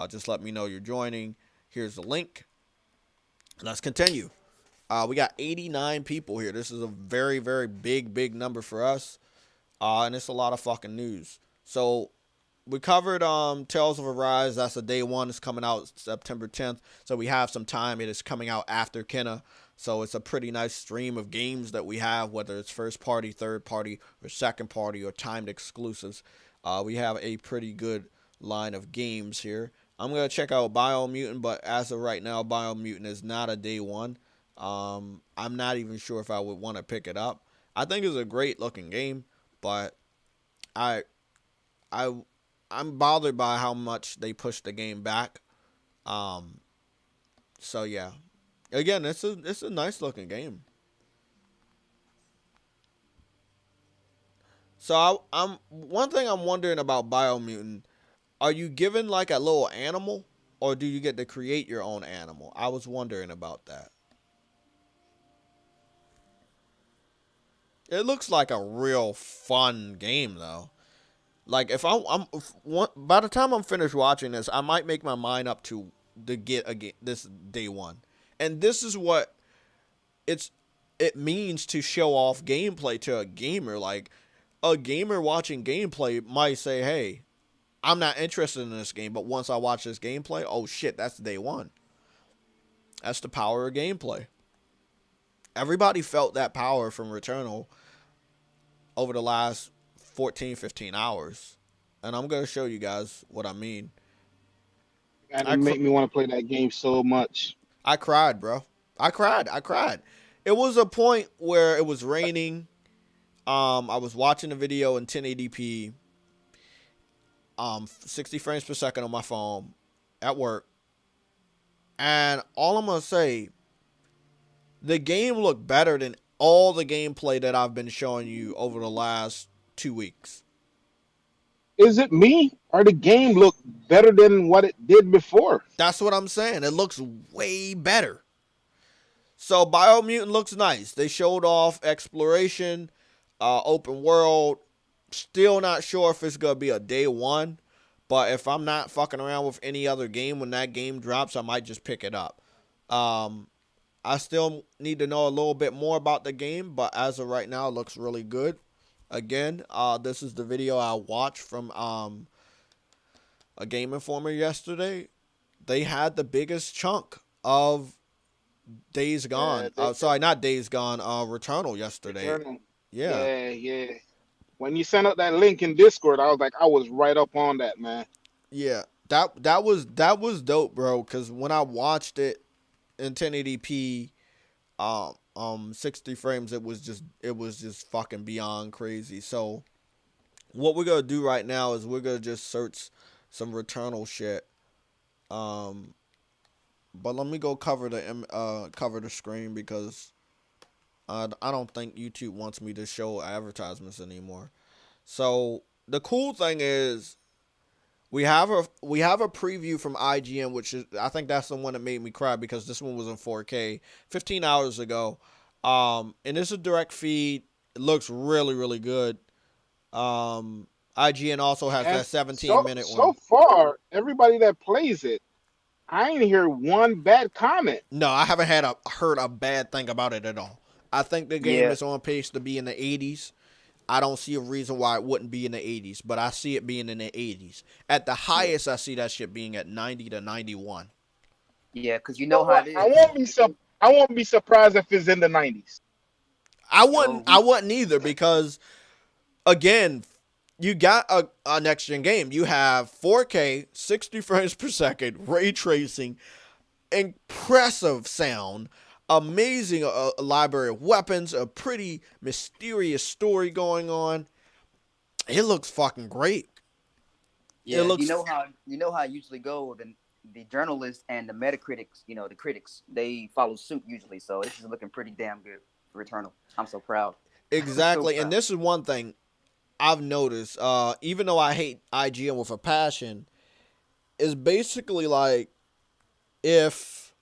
Speaker 1: Just let me know you're joining. Here's the link. Let's continue. We got 89 people here. This is a very, very big number for us. And it's a lot of fucking news. So we covered Tales of Arise. That's a day one. It's coming out September 10th. So we have some time. It is coming out after Kenna. So it's a pretty nice stream of games that we have, whether it's first party, third party, or second party, or timed exclusives. We have a pretty good line of games here. I'm going to check out Biomutant, but as of right now, Biomutant is not a day one. I'm not even sure if I would want to pick it up. I think it's a great looking game, but I I I'm bothered by how much they pushed the game back. Um, so yeah, again, it's a nice looking game. So I'm one thing I'm wondering about Biomutant. Are you given like a little animal, or do you get to create your own animal? I was wondering about that. It looks like a real fun game though. Like if by the time I'm finished watching this, I might make my mind up to get a game this day one. And this is what it's it means to show off gameplay to a gamer. Like a gamer watching gameplay might say, "Hey, I'm not interested in this game, but once I watch this gameplay, oh shit, that's day one." That's the power of gameplay. Everybody felt that power from Returnal over the last 14, 15 hours. And I'm going to show you guys what I mean.
Speaker 4: And it make me want to play that game so much.
Speaker 1: I cried, bro. I cried. It was a point where it was raining. I was watching the video in 1080p, 60 frames per second on my phone at work. And all I'm going to say, the game looked better than all the gameplay that I've been showing you over the last 2 weeks.
Speaker 4: Is it me or the game look better than what it did before?
Speaker 1: That's what I'm saying. It looks way better. So Biomutant looks nice. They showed off exploration, open world. Still not sure if it's going to be a day one. But if I'm not fucking around with any other game when that game drops, I might just pick it up. I still need to know a little bit more about the game. But as of right now, it looks really good. Again, this is the video I watched from a Game Informer yesterday. They had the biggest chunk of Days Gone. Sorry, not Days Gone. Returnal yesterday.
Speaker 4: Returnal.
Speaker 1: Yeah.
Speaker 4: Yeah. When you sent out that link in Discord, I was right up on that, man.
Speaker 1: Yeah, that was dope, bro. Because when I watched it in 1080p, 60 frames, it was just fucking beyond crazy. So what we're gonna do right now is we're gonna just search some Returnal shit. But let me go cover the screen because I don't think YouTube wants me to show advertisements anymore. So the cool thing is we have a preview from IGN, which is I think that's the one that made me cry because this one was in 4K 15 hours ago. And it's a direct feed. It looks really, really good. IGN also has that 17-minute one.
Speaker 4: So far, everybody that plays it, I ain't hear one bad comment.
Speaker 1: No, I haven't heard a bad thing about it at all. I think the game is on pace to be in the 80s. I don't see a reason why it wouldn't be in the 80s, but I see it being in the 80s. At the highest, I see that shit being at 90 to 91.
Speaker 3: Yeah, because you know how it is.
Speaker 4: I won't be surprised if it's in the 90s.
Speaker 1: I wouldn't either because, again, you got a next-gen game. You have 4K, 60 frames per second, ray tracing, impressive sound, amazing library of weapons, a pretty mysterious story going on. It looks fucking great.
Speaker 3: Yeah, you know how I usually go. The journalists and the Metacritics, the critics, they follow suit usually. So this is looking pretty damn good for Returnal. I'm so proud.
Speaker 1: Exactly, and this is one thing I've noticed. Even though I hate IGN with a passion, is basically like if.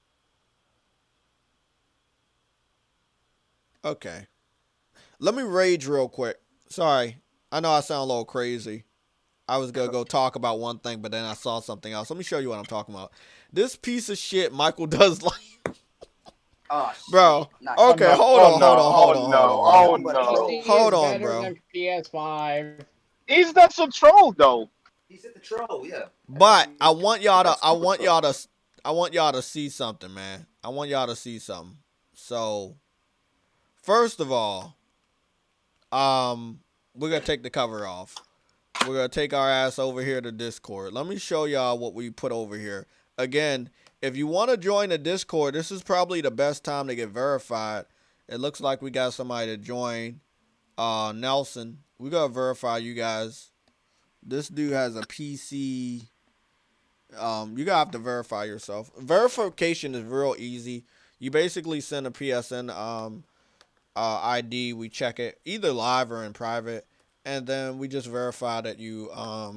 Speaker 1: Okay. Let me rage real quick. Sorry. I know I sound a little crazy. I was going to go talk about one thing, but then I saw something else. Let me show you what I'm talking about. This piece of shit Michael does like.
Speaker 3: Oh,
Speaker 1: bro. Okay, hold on, bro.
Speaker 5: PS5.
Speaker 4: He's not so troll though.
Speaker 3: He's at the troll, yeah.
Speaker 1: But I want y'all to see something, man. I want y'all to see something. So, first of all, we're gonna take the cover off. We're gonna take our ass over here to Discord. Let me show y'all what we put over here. Again, If you want to join the Discord, this is probably the best time to get verified. It looks like we got somebody to join. Nelson, we gotta verify you guys. This dude has a PC. You gotta have to verify yourself. Verification is real easy. You basically send a PSN ID. We check it either live or in private, and then we just verify that you're a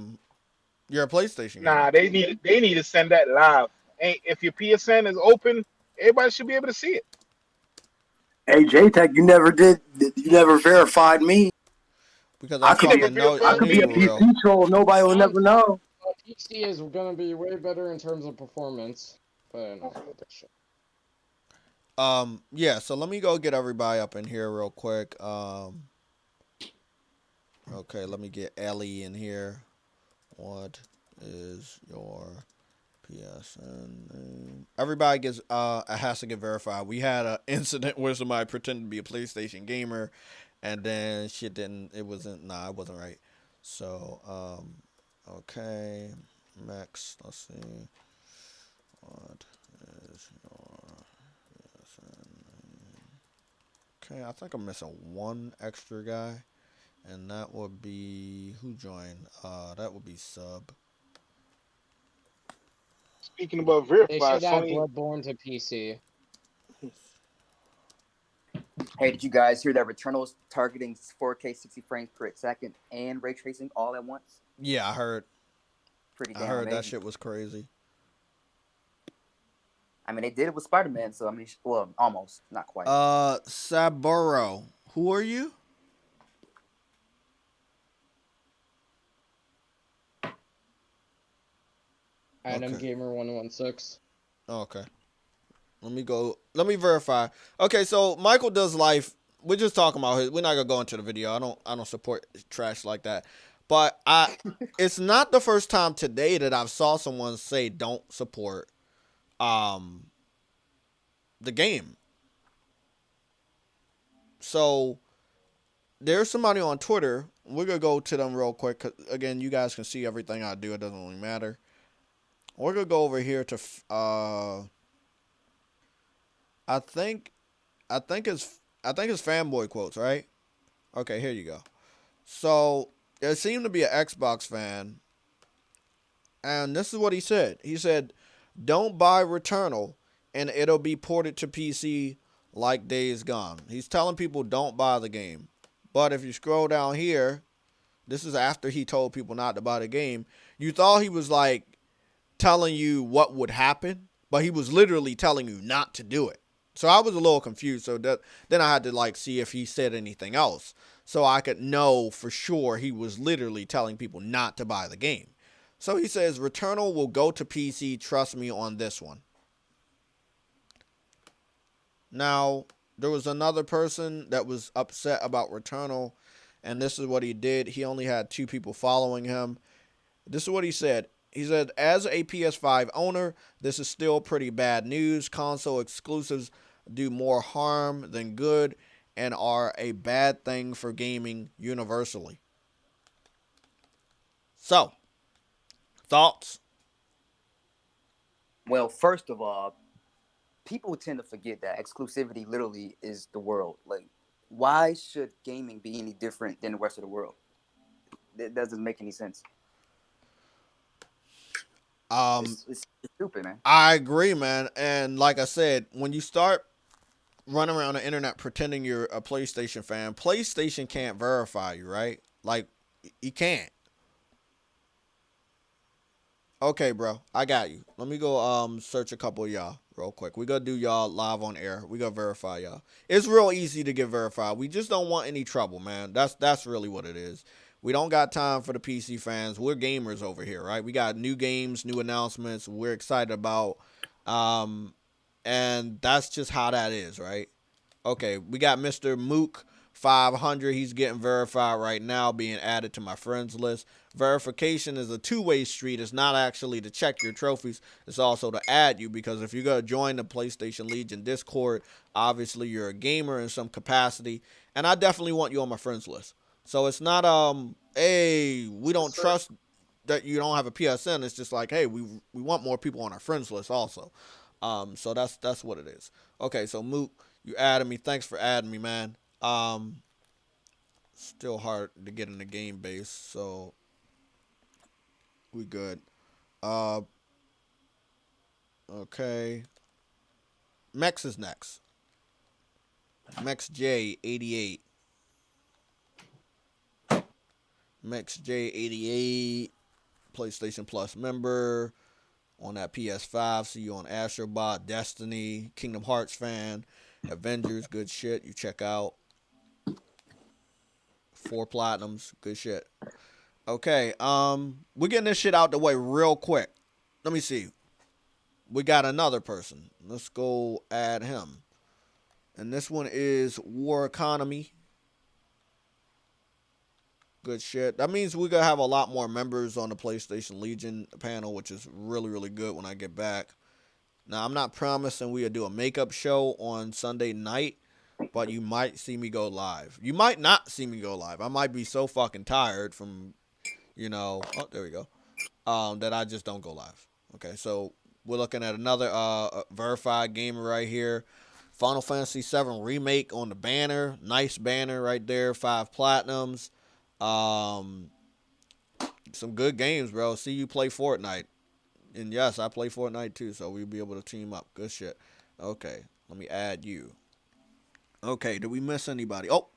Speaker 1: PlayStation gamer.
Speaker 4: Nah, they need to send that live. If your PSN is open, everybody should be able to see it.
Speaker 2: Hey, JayTech, you never verified me.
Speaker 1: Because I fucking know
Speaker 2: I could be a PC troll. Nobody will never know.
Speaker 5: PC is gonna be way better in terms of performance, but no,
Speaker 1: yeah, so let me go get everybody up in here real quick. Okay, let me get Ellie in here. What is your PSN name? Everybody gets has to get verified. We had an incident where somebody pretended to be a PlayStation gamer, and then shit didn't. It wasn't right. So okay, next. Let's see. What is your PSN name? Okay, I think I'm missing one extra guy, and that would be who joined. That would be Sub.
Speaker 4: Speaking about verified,
Speaker 5: they should add
Speaker 4: Sony...
Speaker 5: Bloodborne to PC.
Speaker 3: Hey, did you guys hear that Returnal is targeting 4K 60 frames per second and ray tracing all at once?
Speaker 1: Yeah, I heard.
Speaker 3: Pretty damn
Speaker 1: I heard
Speaker 3: amazing.
Speaker 1: that shit was crazy.
Speaker 3: I mean, they did it with Spider-Man, so I mean, well, almost, not quite.
Speaker 1: Saburo, who are you?
Speaker 5: Adam Gamer 116.
Speaker 1: Okay. Let me verify. Okay, so Michael does life. We're just talking about his. We're not gonna go into the video. I don't support trash like that. But it's not the first time today that I've saw someone say don't support the game. So there's somebody on Twitter. We're gonna go to them real quick. 'Cause, again, you guys can see everything I do. It doesn't really matter. We're gonna go over here to I think it's fanboy quotes, right? Okay, here you go. So there seemed to be an Xbox fan, and this is what he said. He said, "Don't buy Returnal, and it'll be ported to PC like Days Gone." He's telling people don't buy the game. But if you scroll down here, this is after he told people not to buy the game. You thought he was like telling you what would happen, but he was literally telling you not to do it. So I was a little confused. So then I had to like see if he said anything else, so I could know for sure he was literally telling people not to buy the game. So he says, Returnal will go to PC, trust me on this one. Now, there was another person that was upset about Returnal, and this is what he did. He only had 2 people following him. This is what he said. He said, as a PS5 owner, this is still pretty bad news. Console exclusives do more harm than good and are a bad thing for gaming universally. So, thoughts?
Speaker 3: Well, first of all, people tend to forget that exclusivity literally is the world. Like, why should gaming be any different than the rest of the world? That doesn't make any sense. It's stupid, man.
Speaker 1: I agree, man. And like I said, when you start running around the internet pretending you're a PlayStation fan, PlayStation can't verify you, right? Like, you can't. Okay, bro, I got you. Let me go search a couple of y'all real quick. We gonna do y'all live on air. We gonna verify y'all. It's real easy to get verified. We just don't want any trouble, man. That's really what it is. We don't got time for the PC fans. We're gamers over here, right? We got new games, new announcements we're excited about. And that's just how that is, right? Okay, we got Mr. Mook 500. He's getting verified right now, being added to my friends list. Verification is a two-way street. It's not actually to check your trophies. It's also to add you, because if you're going to join the PlayStation Legion Discord, obviously you're a gamer in some capacity. And I definitely want you on my friends list. So it's not, hey, we don't trust. that you don't have a PSN. It's just like, hey, we want more people on our friends list also. So that's what it is. Okay, so Moot, you added me. Thanks for adding me, man. Still hard to get in the game base, so we good. Okay. Mex is next. Mex J88. Mex J88, PlayStation Plus member on that PS5. See you on Astrobot, Destiny, Kingdom Hearts fan, Avengers, good shit. You check out. 4 platinums, good shit. Okay, we're getting this shit out the way real quick. Let me see. We got another person. Let's go add him. And this one is War Economy. Good shit. That means we're going to have a lot more members on the PlayStation Legion panel, which is really, really good when I get back. Now, I'm not promising we'll do a makeup show on Sunday night, but you might see me go live. You might not see me go live. I might be so fucking tired from, oh, there we go, that I just don't go live. Okay, so we're looking at another verified gamer right here. Final Fantasy VII Remake on the banner. Nice banner right there. 5 platinums. Some good games, bro. See you play Fortnite. And yes, I play Fortnite too, so we'll be able to team up. Good shit. Okay, let me add you. Okay, did we miss anybody? Oh,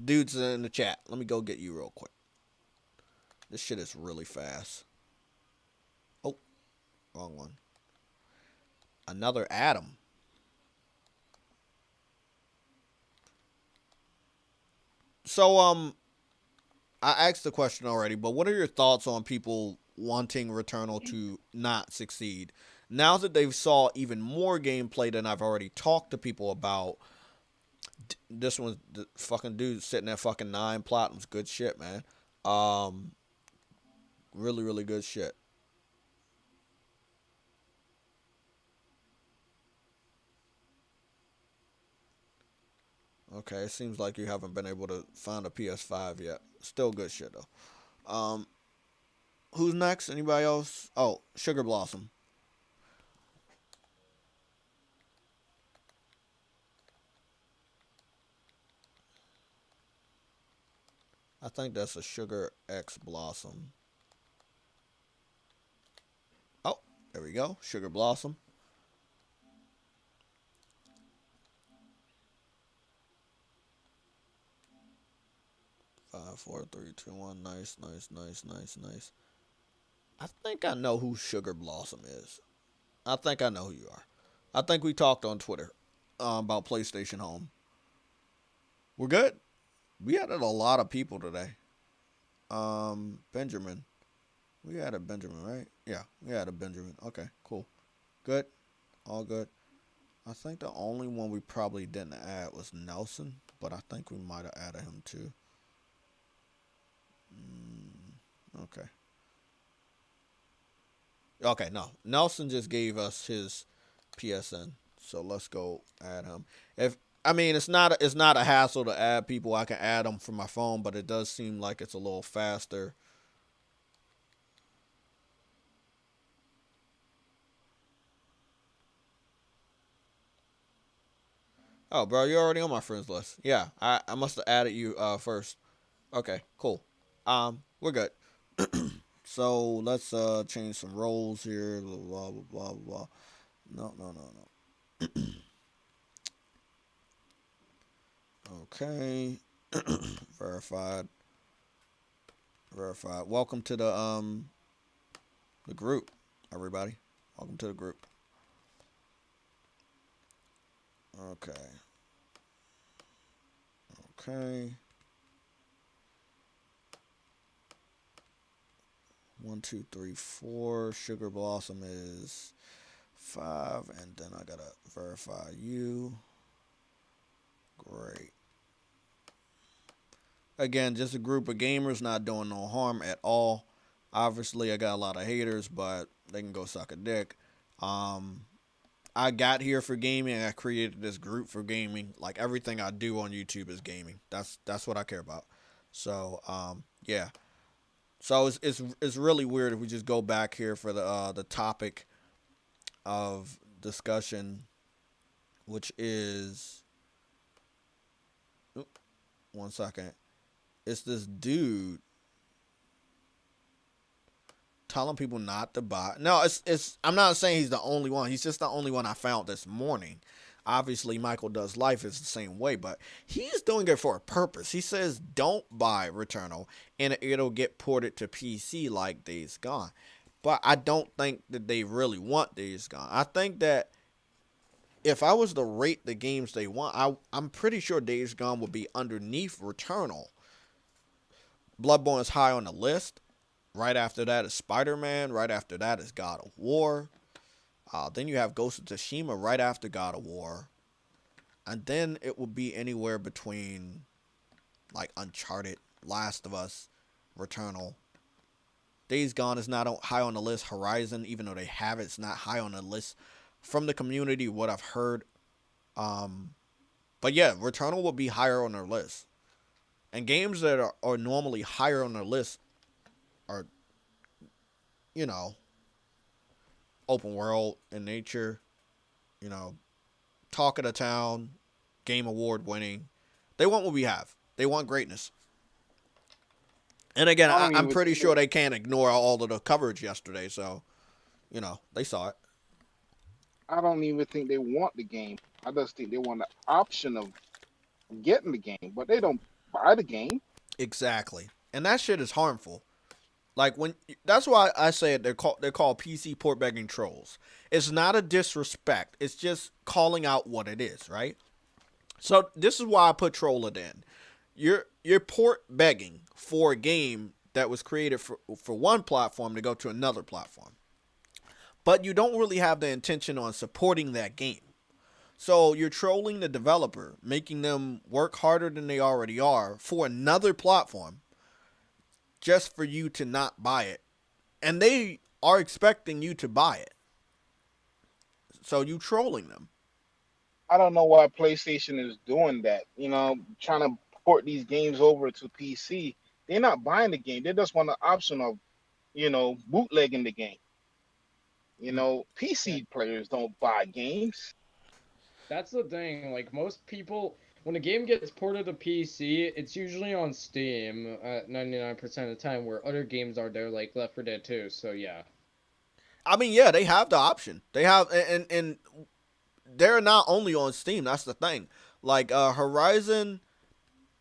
Speaker 1: dude's in the chat. Let me go get you real quick. This shit is really fast. Oh, wrong one. Another Adam. So, I asked the question already, but what are your thoughts on people wanting Returnal to not succeed? Now that they've saw even more gameplay than I've already talked to people about, this one's the fucking dude sitting at fucking 9 platinums. Good shit, man. Really, really good shit. Okay, it seems like you haven't been able to find a PS5 yet. Still good shit, though. Who's next? Anybody else? Oh, Sugar Blossom. I think that's a Sugar X Blossom. Oh, there we go. Sugar Blossom. Five, 4, 3, 2, 1. Nice, nice, nice, nice, nice. I think I know who Sugar Blossom is. I think I know who you are. I think we talked on Twitter about PlayStation Home. We're good. We added a lot of people today. Benjamin. We added Benjamin, right? Yeah, we added Benjamin. Okay, cool. Good. All good. I think the only one we probably didn't add was Nelson, but I think we might have added him too. Okay. Okay, no. Nelson just gave us his PSN, so let's go add him. It's not a hassle to add people. I can add them from my phone, but it does seem like it's a little faster. Oh, bro, you're already on my friends list. Yeah, I must have added you first. Okay, cool. We're good. So let's change some roles here. Blah blah blah blah. No. Okay. Verified. Welcome to the group, everybody. Welcome to the group. Okay. 1, 2, 3, 4. Sugar Blossom is 5, and then I gotta verify you. Great. Again, just a group of gamers, not doing no harm at all. Obviously, I got a lot of haters, but they can go suck a dick. I got here for gaming. I created this group for gaming. Like, everything I do on YouTube is gaming. That's what I care about. So, yeah. So it's really weird if we just go back here for the topic of discussion, which is, oop, 1 second. It's this dude telling people not to buy. No, it's. I'm not saying he's the only one. He's just the only one I found this morning. Obviously, Michael Does Life is the same way, but he's doing it for a purpose. He says, don't buy Returnal, and it'll get ported to PC like Days Gone. But I don't think that they really want Days Gone. I think that if I was to rate the games they want, I'm pretty sure Days Gone would be underneath Returnal. Bloodborne is high on the list. Right after that is Spider-Man. Right after that is God of War. Then you have Ghost of Tsushima right after God of War. And then it will be anywhere between like Uncharted, Last of Us, Returnal. Days Gone is not high on the list. Horizon, even though they have it, it's not high on the list from the community, what I've heard. But yeah, Returnal will be higher on their list. And games that are normally higher on their list are, you know, open world in nature, you know, talk of the town, game award winning. They want what we have. They want greatness. And again, I'm pretty sure they can't ignore all of the coverage yesterday, so, you know, they saw it.
Speaker 4: I don't even think they want the game. I just think they want the option of getting the game, but they don't buy the game.
Speaker 1: Exactly. And that shit is harmful. Like that's why I say they're called PC port begging trolls. It's not a disrespect. It's just calling out what it is, right? So this is why I put troll it in. You're port begging for a game that was created for one platform to go to another platform. But you don't really have the intention on supporting that game. So you're trolling the developer, making them work harder than they already are for another platform just for you to not buy it. And they are expecting you to buy it. So you trolling them.
Speaker 4: I don't know why PlayStation is doing that. You know, trying to port these games over to PC. They're not buying the game. They just want the option of, you know, bootlegging the game. You know, PC players don't buy games.
Speaker 5: That's the thing. Like, most people, when a game gets ported to PC, it's usually on Steam at 99% of the time, where other games are there, like Left 4 Dead 2. So yeah.
Speaker 1: I mean, yeah, they have the option. They have, and they're not only on Steam. That's the thing. Like Horizon,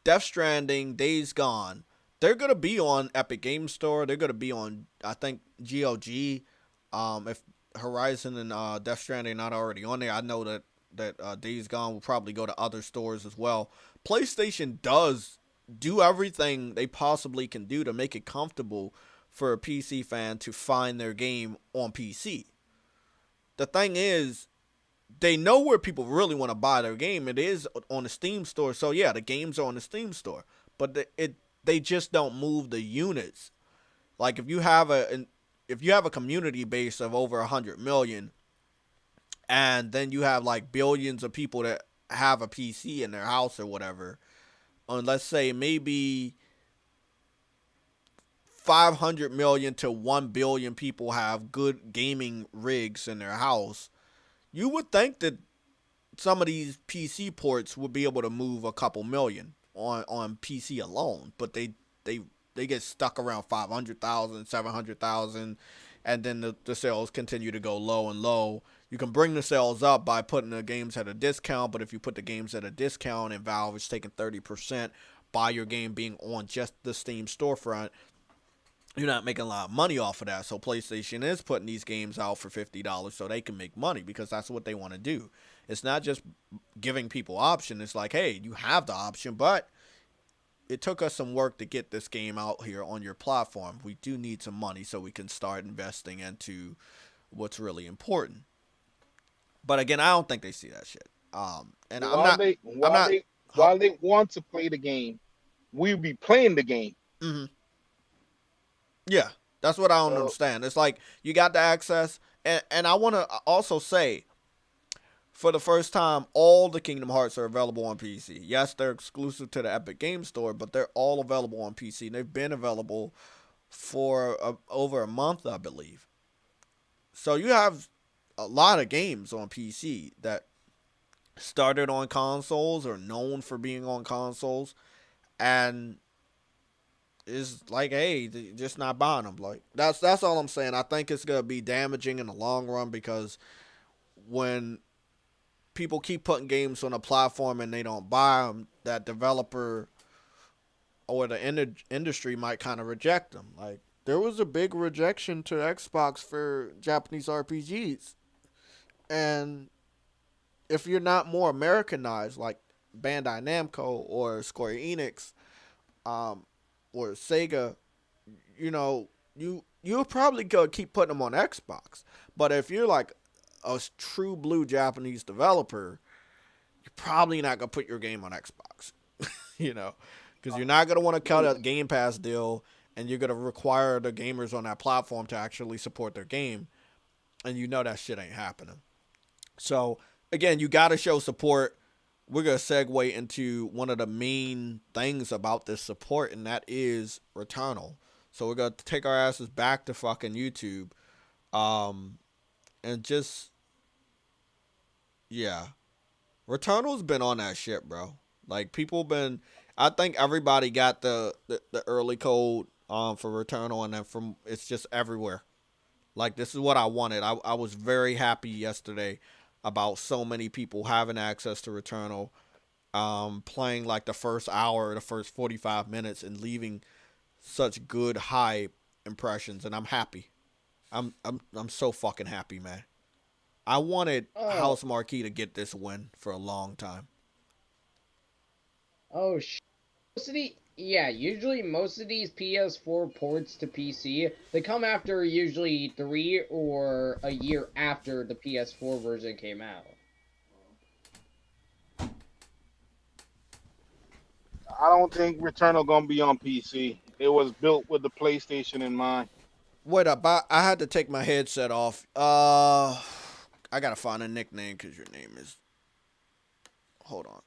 Speaker 1: Death Stranding, Days Gone, they're gonna be on Epic Games Store. They're gonna be on, I think, GOG. If Horizon and Death Stranding not already on there, I know that Days Gone will probably go to other stores as well. PlayStation does do everything they possibly can do to make it comfortable for a PC fan to find their game on PC. The thing is, they know where people really want to buy their game. It is on the Steam store. So yeah, the games are on the Steam store, but they just don't move the units. Like if you have a community base of over 100 million, and then you have like billions of people that have a PC in their house or whatever, and let's say maybe 500 million to 1 billion people have good gaming rigs in their house, you would think that some of these PC ports would be able to move a couple million on PC alone, but they get stuck around 500,000, 700,000, and then the sales continue to go low and low. You can bring the sales up by putting the games at a discount, but if you put the games at a discount and Valve is taking 30% by your game being on just the Steam storefront, you're not making a lot of money off of that. So PlayStation is putting these games out for $50 so they can make money, because that's what they want to do. It's not just giving people option. It's like, hey, you have the option, but it took us some work to get this game out here on your platform. We do need some money so we can start investing into what's really important. But again, I don't think they see that shit. And
Speaker 4: while they want to play the game, we'll be playing the game.
Speaker 1: Mm-hmm. Yeah, that's what I don't understand. It's like you got the access, and I want to also say, for the first time, all the Kingdom Hearts are available on PC. Yes, they're exclusive to the Epic Games Store, but they're all available on PC. They've been available for over a month, I believe. So you have a lot of games on PC that started on consoles or known for being on consoles, and is like, hey, just not buying them. Like that's all I'm saying. I think it's gonna be damaging in the long run, because when people keep putting games on a platform and they don't buy them, that developer or the industry might kind of reject them. Like there was a big rejection to Xbox for Japanese RPGs, and if you're not more Americanized, like Bandai Namco or Square Enix, or Sega, you know, you'll probably go keep putting them on Xbox. But if you're like a true blue Japanese developer, you're probably not gonna put your game on Xbox, you know, because you're not gonna want to cut a Game Pass deal, and you're gonna require the gamers on that platform to actually support their game, and you know that shit ain't happening. So again, you gotta show support. We're going to segue into one of the main things about this support, and that is Returnal. So we're going to take our asses back to fucking YouTube. And just, yeah. Returnal's been on that shit, bro. Like, people been, I think everybody got the early code for Returnal, and then it's just everywhere. Like, this is what I wanted. I was very happy yesterday about so many people having access to Returnal, playing like the first hour, the first 45 minutes, and leaving such good high impressions, and I'm happy. I'm so fucking happy, man. I wanted House Marquee to get this win for a long time.
Speaker 5: Oh, usually most of these PS4 ports to PC, they come after usually 3 or a year after the PS4 version came out.
Speaker 4: I don't think Returnal gonna be on PC. It was built with the PlayStation in mind.
Speaker 1: Wait up, I had to take my headset off. I gotta find a nickname because your name is. Hold on,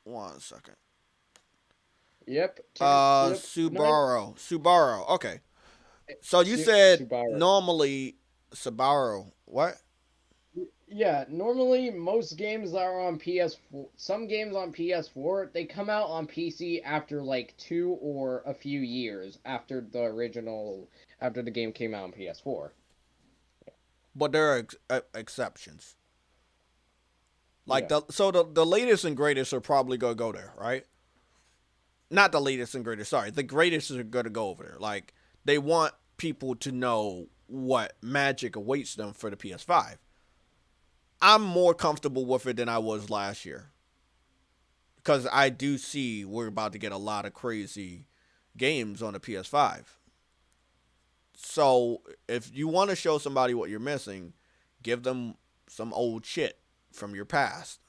Speaker 1: 1 second.
Speaker 5: Yep.
Speaker 1: Subaru. Subaru. Okay. So you said Subaru. Normally Subaru. What?
Speaker 5: Yeah, normally most games that are on PS4, some games on PS4, they come out on PC after like 2 or a few years after after the game came out on PS4.
Speaker 1: But there are exceptions. Like the latest and greatest are probably gonna go there, right? Not the latest and greatest. Sorry, the greatest are gonna go over there. Like they want people to know what magic awaits them for the PS5. I'm more comfortable with it than I was last year, because I do see we're about to get a lot of crazy games on the PS5. So if you want to show somebody what you're missing, give them some old shit from your past.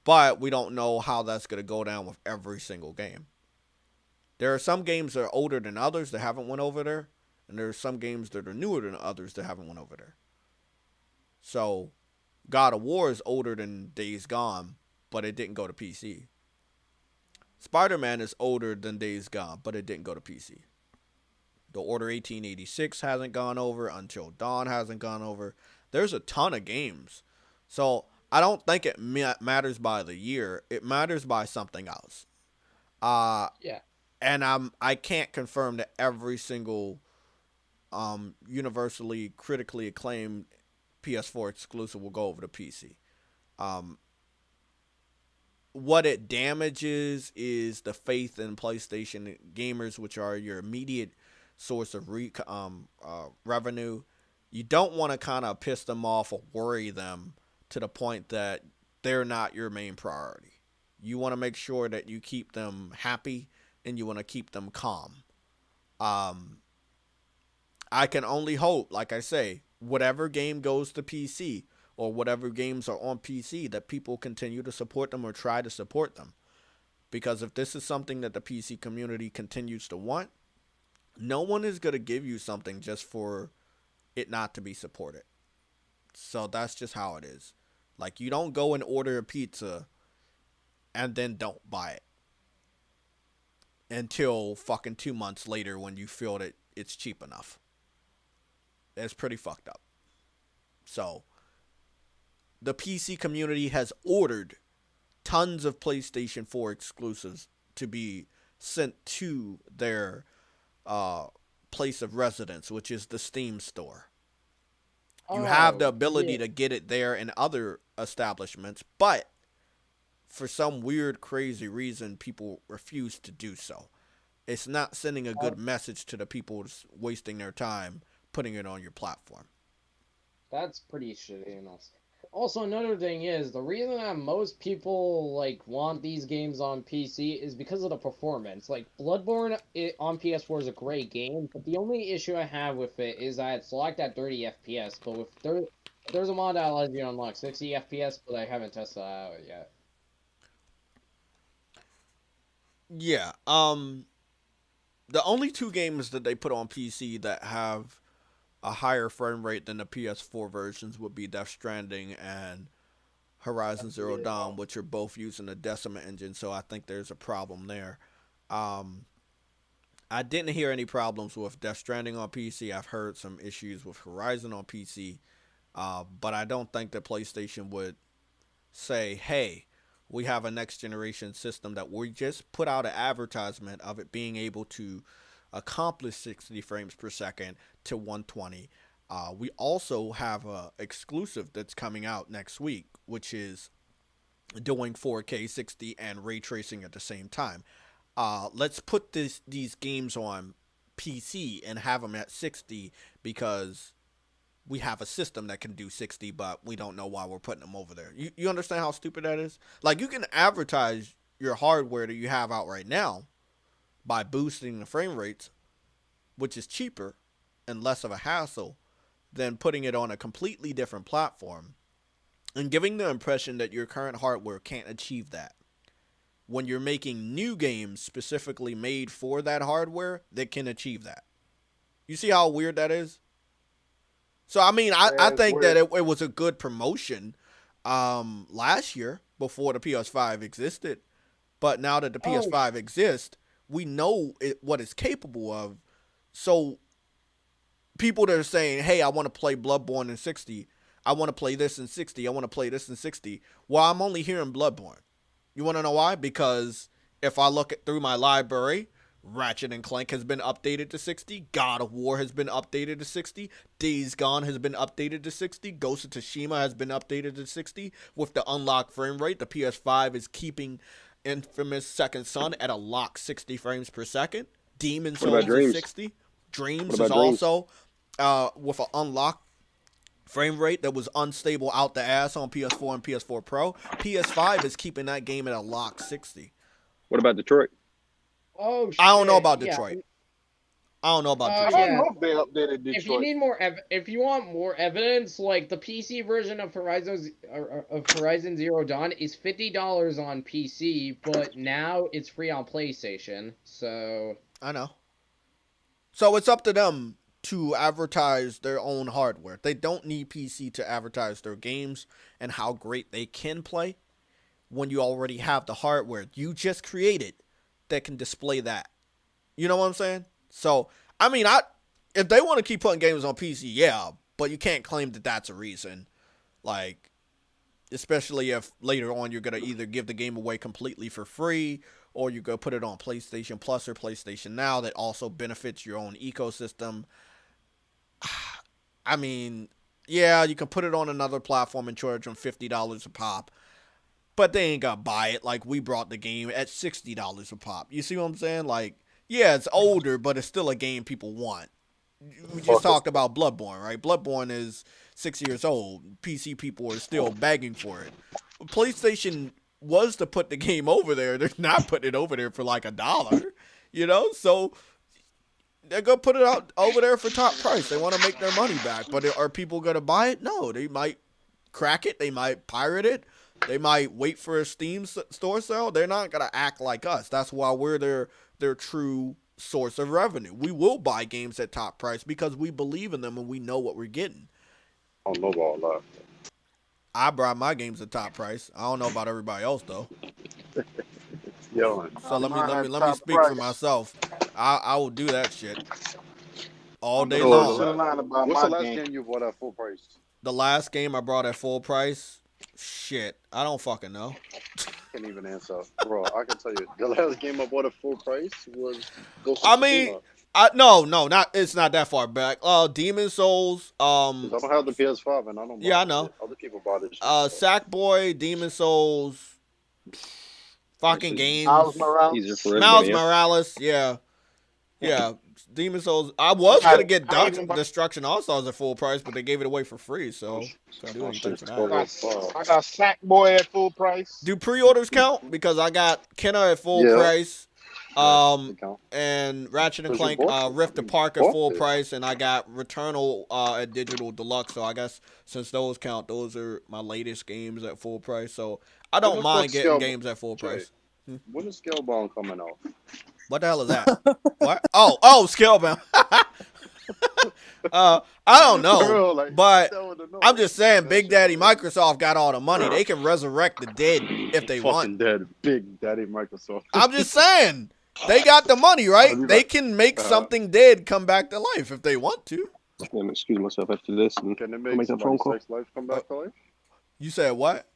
Speaker 1: But we don't know how that's going to go down with every single game. There are some games that are older than others that haven't went over there, and there are some games that are newer than others that haven't went over there. So God of War is older than Days Gone, but it didn't go to PC. Spider-Man is older than Days Gone, but it didn't go to PC. The Order 1886 hasn't gone over. Until Dawn hasn't gone over. There's a ton of games. So I don't think it matters by the year. It matters by something else.
Speaker 5: Yeah.
Speaker 1: And I can't confirm that every single universally critically acclaimed PS4 exclusive will go over to PC. What it damages is the faith in PlayStation gamers, which are your immediate source of revenue. You don't want to kind of piss them off or worry them to the point that they're not your main priority. You want to make sure that you keep them happy and you want to keep them calm. I can only hope, like I say, whatever game goes to PC or whatever games are on PC, that people continue to support them or try to support them. Because if this is something that the PC community continues to want, no one is going to give you something just for it not to be supported. So that's just how it is. Like, you don't go and order a pizza and then don't buy it. until fucking 2 months later when you feel that it's cheap enough. It's pretty fucked up. So, the PC community has ordered tons of PlayStation 4 exclusives to be sent to their place of residence, which is the Steam store. You have the ability to get it there in other establishments, but for some weird, crazy reason, people refuse to do so. It's not sending a good message to the people wasting their time putting it on your platform.
Speaker 5: That's pretty shitty enough. Also, another thing is, the reason that most people, like, want these games on PC is because of the performance. Like, Bloodborne on PS4 is a great game, but the only issue I have with it is that it's locked at 30 FPS, but there's a mod that allows you to unlock 60 FPS, but I haven't tested that out yet.
Speaker 1: Yeah, the only two games that they put on PC that have a higher frame rate than the PS4 versions would be Death Stranding and Horizon Zero Dawn, which are both using the Decima engine, so I think there's a problem there. I didn't hear any problems with Death Stranding on PC. I've heard some issues with Horizon on PC, but I don't think that PlayStation would say, hey, we have a next generation system that we just put out an advertisement of it being able to accomplish 60 frames per second to 120. We also have a exclusive that's coming out next week, which is doing 4K 60 and ray tracing at the same time. Let's put these games on PC and have them at 60 because we have a system that can do 60, but we don't know why we're putting them over there. You understand how stupid that is? Like, you can advertise your hardware that you have out right now by boosting the frame rates, which is cheaper and less of a hassle than putting it on a completely different platform and giving the impression that your current hardware can't achieve that. When you're making new games specifically made for that hardware that can achieve that. You see how weird that is? So, I mean, I think that it was a good promotion last year before the PS5 existed. But now that the PS5 exists, we know what it's capable of. So, people that are saying, hey, I want to play Bloodborne in 60. I want to play this in 60. I want to play this in 60. Well, I'm only hearing Bloodborne. You want to know why? Because if I look through my library, Ratchet & Clank has been updated to 60. God of War has been updated to 60. Days Gone has been updated to 60. Ghost of Tsushima has been updated to 60. With the unlocked frame rate, the PS5 is keeping Infamous Second Son at a locked 60 frames per second. Demon's Souls is 60. Dreams is also with an unlocked frame rate that was unstable out the ass on PS4 and PS4 Pro. PS5 is keeping that game at a locked 60.
Speaker 6: What about Detroit?
Speaker 5: Oh, shit.
Speaker 1: I don't know about Detroit. I don't know about Detroit.
Speaker 4: I don't know if they updated Detroit.
Speaker 5: If you need more, if you want more evidence, like the PC version of Horizon Zero Dawn is $50 on PC, but now it's free on PlayStation. So
Speaker 1: I know. So it's up to them to advertise their own hardware. They don't need PC to advertise their games and how great they can play when you already have the hardware you just created that can display that. You know what I'm saying? So, I mean, if they want to keep putting games on PC, yeah, but you can't claim that that's a reason. Like, especially if later on you're going to either give the game away completely for free or you go put it on PlayStation Plus or PlayStation Now that also benefits your own ecosystem. I mean, yeah, you can put it on another platform and charge them $50 a pop. But they ain't gonna buy it. Like, we brought the game at $60 a pop. You see what I'm saying? Like, yeah, it's older, but it's still a game people want. We just talked about Bloodborne, right? Bloodborne is 6 years old. PC people are still begging for it. PlayStation was to put the game over there. They're not putting it over there for like $1, you know? So they're gonna put it out over there for top price. They want to make their money back. But are people gonna buy it? No, they might crack it. They might pirate it. They might wait for a Steam store sale. They're not going to act like us. That's why we're their true source of revenue. We will buy games at top price because we believe in them and we know what we're getting.
Speaker 6: I don't know about all that.
Speaker 1: I buy my games at top price. I don't know about everybody else, though.
Speaker 6: Yo,
Speaker 1: So let
Speaker 4: Mine at
Speaker 1: me
Speaker 4: top
Speaker 1: speak for
Speaker 4: price.
Speaker 1: myself. I will do that shit all
Speaker 4: I'm
Speaker 1: day
Speaker 4: the
Speaker 1: long.
Speaker 4: first in line about
Speaker 6: what's
Speaker 4: my
Speaker 6: the last
Speaker 4: game.
Speaker 6: game you bought at full price?
Speaker 1: The last game I brought at full price, shit, I don't fucking know.
Speaker 6: Can't even answer, bro. I can tell you, the last game I bought at full price was Ghost
Speaker 1: I
Speaker 6: of
Speaker 1: mean,
Speaker 6: Tsushima.
Speaker 1: it's not that far back. Demon Souls.
Speaker 6: 'Cause I don't have the PS5 and I don't buy
Speaker 1: Yeah, I
Speaker 6: this
Speaker 1: know.
Speaker 6: shit. Other people buy this shit. So.
Speaker 1: Sackboy, Demon Souls, fucking
Speaker 4: Miles
Speaker 1: games.
Speaker 4: Morales.
Speaker 7: Easier for
Speaker 1: Miles
Speaker 7: everybody. Yeah.
Speaker 1: Morales, yeah. Demon Souls. I was gonna get
Speaker 4: I even bought-
Speaker 1: Destruction All Stars at full price, but they gave it away for free, so couldn't do
Speaker 6: Oh,
Speaker 1: anything
Speaker 6: shit,
Speaker 1: for
Speaker 4: I
Speaker 1: that.
Speaker 4: got Sackboy at full price.
Speaker 1: Do pre-orders count? Because I got Kenna at full
Speaker 6: Yeah.
Speaker 1: price,
Speaker 6: They count.
Speaker 1: and Ratchet and
Speaker 6: 'Cause you
Speaker 1: Clank
Speaker 6: bought it.
Speaker 1: Rift
Speaker 6: You
Speaker 1: Apart at
Speaker 6: bought
Speaker 1: full
Speaker 6: it.
Speaker 1: price, and I got Returnal at Digital Deluxe. So I guess since those count, those are my latest games at full price. So I don't
Speaker 6: When the
Speaker 1: mind
Speaker 6: fuck
Speaker 1: getting
Speaker 6: Scale-
Speaker 1: games at full
Speaker 6: Jay,
Speaker 1: price.
Speaker 6: When is Scalebound coming out?
Speaker 1: What the hell is that? What? Oh, Scalebound. I don't know,
Speaker 6: Bro, like,
Speaker 1: but
Speaker 6: that would've known.
Speaker 1: I'm just saying,
Speaker 6: That
Speaker 1: Big
Speaker 6: shit
Speaker 1: Daddy
Speaker 6: was-
Speaker 1: Microsoft got all the money. They can resurrect the dead if they want.
Speaker 6: Fucking dead, Big Daddy Microsoft.
Speaker 1: I'm just saying, they got the money, right?
Speaker 6: I'll be
Speaker 1: They
Speaker 6: back.
Speaker 1: can make something dead come back to life if they want to.
Speaker 7: Let me excuse myself after this. And
Speaker 6: Can it
Speaker 7: make
Speaker 6: make
Speaker 7: that phone
Speaker 6: somebody's
Speaker 7: call.
Speaker 6: sex life come back to life?
Speaker 1: You said what?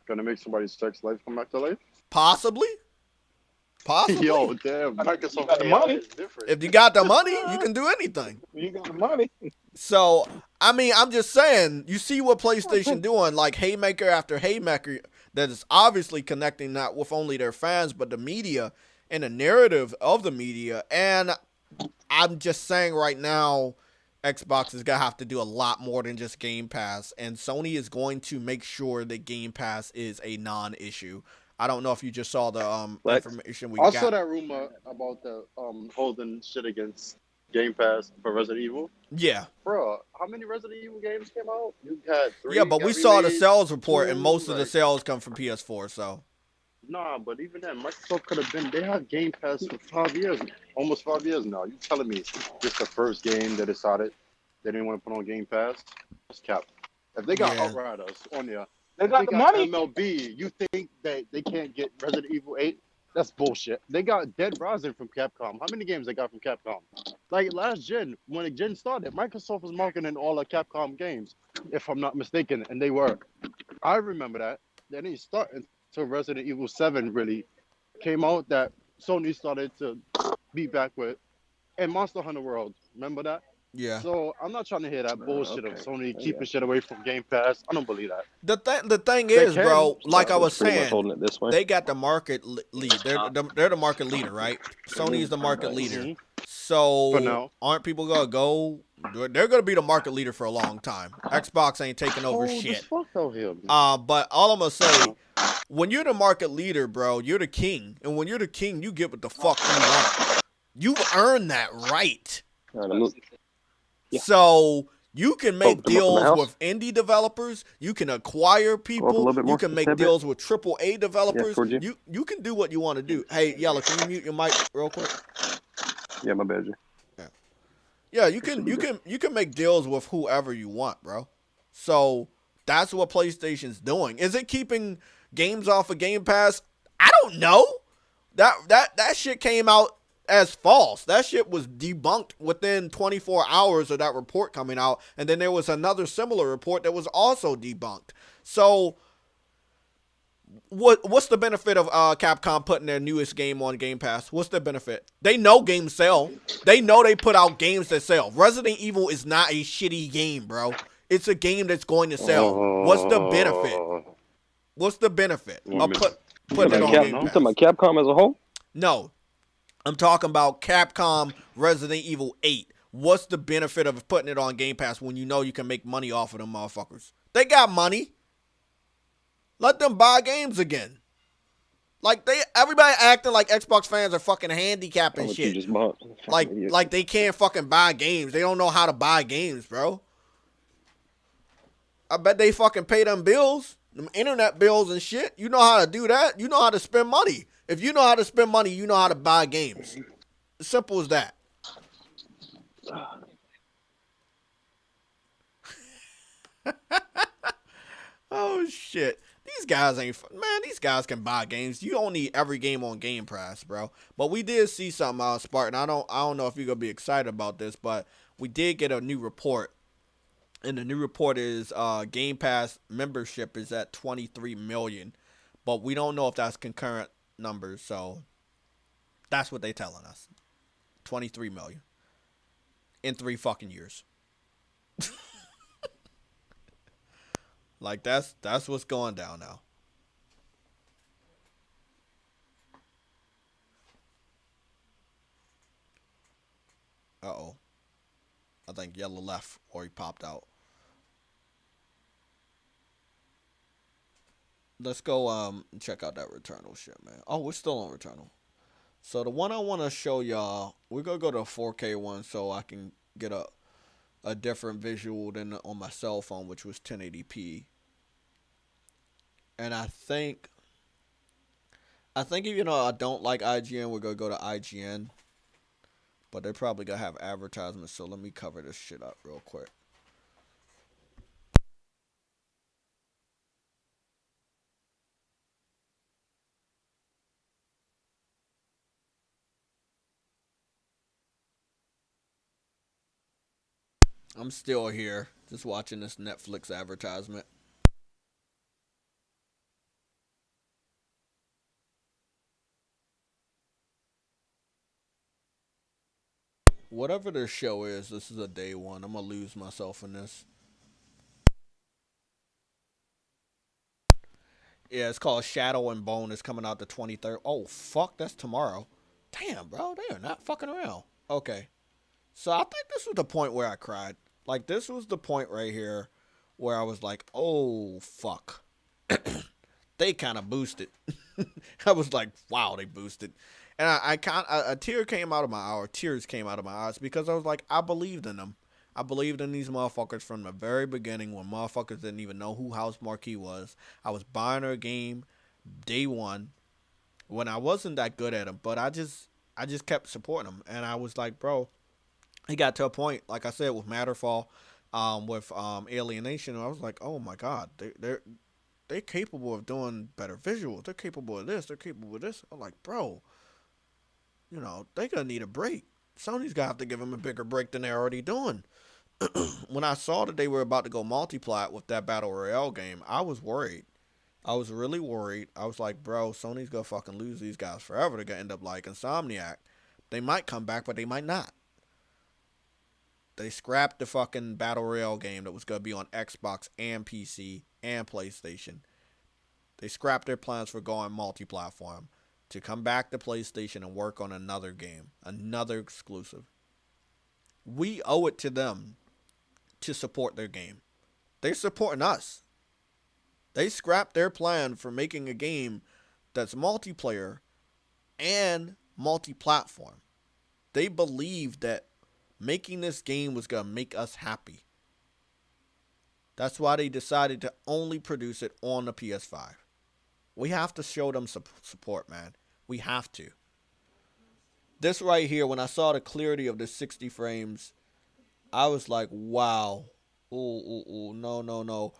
Speaker 6: Can it make somebody's sex life come back to life?
Speaker 1: Possibly.
Speaker 6: Yo, damn, Microsoft
Speaker 4: got the
Speaker 6: AI
Speaker 4: money.
Speaker 6: is different.
Speaker 1: If you got the money, you can do anything.
Speaker 4: You got the money.
Speaker 1: So, I mean, I'm just saying, you see what PlayStation doing, like Haymaker after Haymaker, that is obviously connecting not with only their fans, but the media and the narrative of the media. And I'm just saying right now, Xbox is going to have to do a lot more than just Game Pass. And Sony is going to make sure that Game Pass is a non-issue. I don't know if you just saw the information we
Speaker 6: I
Speaker 1: got.
Speaker 6: saw that rumor about the holding shit against Game Pass for Resident Evil.
Speaker 1: Yeah.
Speaker 6: Bro, how many Resident Evil games came out? You had 3.
Speaker 1: Yeah, but we
Speaker 6: got
Speaker 1: saw the
Speaker 6: remade,
Speaker 1: sales report, and
Speaker 6: 2,
Speaker 1: most of the
Speaker 6: like-
Speaker 1: sales come from PS4, so.
Speaker 6: Nah, but even then, Microsoft could have been. They had Game Pass for 5 years, almost 5 years now. You telling me this the first game they decided they didn't want to put on Game Pass? That's cap. If they got
Speaker 1: Yeah.
Speaker 6: Outriders on there,
Speaker 4: They
Speaker 6: if
Speaker 4: got the money.
Speaker 6: MLB. You think that they can't get Resident Evil 8? That's bullshit. They got Dead Rising from Capcom. How many games they got from Capcom? Like last gen, when the gen started, Microsoft was marketing all the Capcom games, if I'm not mistaken, and they were. I remember that. They didn't start until Resident Evil 7 really came out that Sony started to be back with. And Monster Hunter World, remember that?
Speaker 1: Yeah.
Speaker 6: So I'm not trying to hear that bullshit of
Speaker 7: okay.
Speaker 6: Sony keeping shit away from Game Pass. I don't believe that.
Speaker 1: The thing
Speaker 6: They
Speaker 1: is,
Speaker 6: can.
Speaker 1: bro, like I was
Speaker 7: Pretty much
Speaker 1: saying,
Speaker 7: holding it this way.
Speaker 1: they got the market lead. They're the market leader, right? Sony's the market leader.
Speaker 6: Mhm.
Speaker 1: So
Speaker 6: For now.
Speaker 1: aren't people gonna go? They're gonna be the market leader for a long time. Xbox ain't taking over
Speaker 6: Cold as
Speaker 1: shit.
Speaker 6: fuck out here, man.
Speaker 1: But all I'm gonna say, when you're the market leader, bro, you're the king, and when you're the king, you get what the fuck you want. You've earned that right.
Speaker 7: All right, I'm look- Yeah.
Speaker 1: So you can make
Speaker 7: Open them up in the
Speaker 1: deals
Speaker 7: house.
Speaker 1: with indie developers. You can acquire
Speaker 7: a
Speaker 1: people.
Speaker 7: little bit
Speaker 1: You
Speaker 7: more,
Speaker 1: can
Speaker 7: just
Speaker 1: make
Speaker 7: a bit.
Speaker 1: deals with AAA developers.
Speaker 7: towards you.
Speaker 1: You can do what you want to do. Hey, Yellow, can you mute your mic real quick?
Speaker 7: Yeah, my bad. Jay.
Speaker 1: Yeah, you can make deals with whoever you want, bro. So that's what PlayStation's doing. Is it keeping games off of Game Pass? I don't know. That shit came out as false. That shit was debunked within 24 hours of that report coming out, and then there was another similar report that was also debunked. So what's the benefit of Capcom putting their newest game on Game Pass? What's the benefit? They know games sell. They know they put out games that sell. Resident Evil is not a shitty game, bro. It's a game that's going to sell. What's the benefit? What's the benefit of putting it on Game
Speaker 7: You
Speaker 1: Pass?
Speaker 7: talking about Capcom as a whole?
Speaker 1: No. I'm talking about Capcom Resident Evil 8. What's the benefit of putting it on Game Pass when you know you can make money off of them motherfuckers? They got money. Let them buy games again. Like everybody acting like Xbox fans are fucking handicapped and
Speaker 7: What you
Speaker 1: shit.
Speaker 7: just bought.
Speaker 1: Like they can't fucking buy games. They don't know how to buy games, bro. I bet they fucking pay them bills, them internet bills and shit. You know how to do that. You know how to spend money. If you know how to spend money, you know how to buy games. As simple as that. Oh shit. These guys ain't man. These guys can buy games. You don't need every game on Game Pass, bro. But we did see something out of Spartan. I don't know if you're gonna be excited about this, but we did get a new report, and the new report is Game Pass membership is at 23 million, but we don't know if that's concurrent numbers. So that's what they telling us. 23 million in 3 fucking years. Like that's what's going down now. Uh-oh. I think yellow left or he popped out. Let's go check out that Returnal shit, man. Oh, we're still on Returnal. So the one I want to show y'all, we're going to go to a 4K one so I can get a different visual than on my cell phone, which was 1080p. And I think even though I don't like IGN, we're going to go to IGN. But they're probably going to have advertisements, so let me cover this shit up real quick. I'm still here, just watching this Netflix advertisement. Whatever their show is, this is a day one. I'm going to lose myself in this. Yeah, it's called Shadow and Bone. It's coming out the 23rd. Oh, fuck, that's tomorrow. Damn, bro, they are not fucking around. Okay. So I think this was the point where I cried. Like, this was the point right here where I was like, oh, fuck. They kind of boosted. I was like, wow, they boosted. And a tear came out of my eye, or tears came out of my eyes, because I was like, I believed in them. I believed in these motherfuckers from the very beginning when motherfuckers didn't even know who House Marquee was. I was buying their game day one when I wasn't that good at them, but I just kept supporting them. And I was like, bro, it got to a point, like I said, with Matterfall, with Alienation, I was like, oh my God, they're capable of doing better visuals. They're capable of this. They're capable of this. I'm like, bro, you know, they gonna need a break. Sony's gonna have to give them a bigger break than they're already doing. When I saw that they were about to go multi-plat with that Battle Royale game, I was worried. I was really worried. I was like, bro, Sony's gonna fucking lose these guys forever. They're gonna end up like Insomniac. They might come back, but they might not. They scrapped the fucking Battle Royale game that was gonna be on Xbox and PC and PlayStation. They scrapped their plans for going multi-platform to come back to PlayStation and work on another game, another exclusive. We owe it to them to support their game. They're supporting us. They scrapped their plan for making a game that's multiplayer and multi-platform. They believed that making this game was going to make us happy. That's why they decided to only produce it on the PS5. We have to show them support, man. We have to. This right here, when I saw the clarity of the 60 frames, I was like, wow. Ooh, no.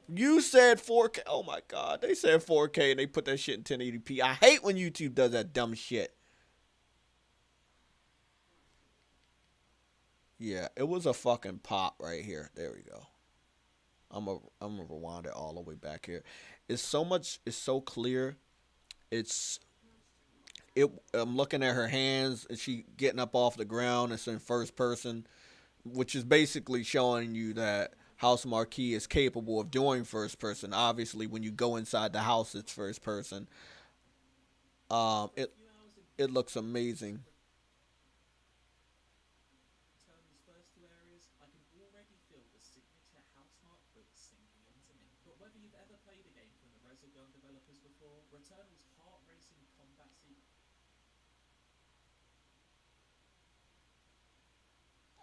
Speaker 1: You said 4K. Oh my God. They said 4K and they put that shit in 1080p. I hate when YouTube does that dumb shit. Yeah, it was a fucking pop right here. There we go. I'm gonna rewind it all the way back here. It's so clear. I'm looking at her hands and she getting up off the ground. It's in first person, which is basically showing you that House Marquee is capable of doing first person. Obviously, when you go inside the house, it's first person. It looks amazing.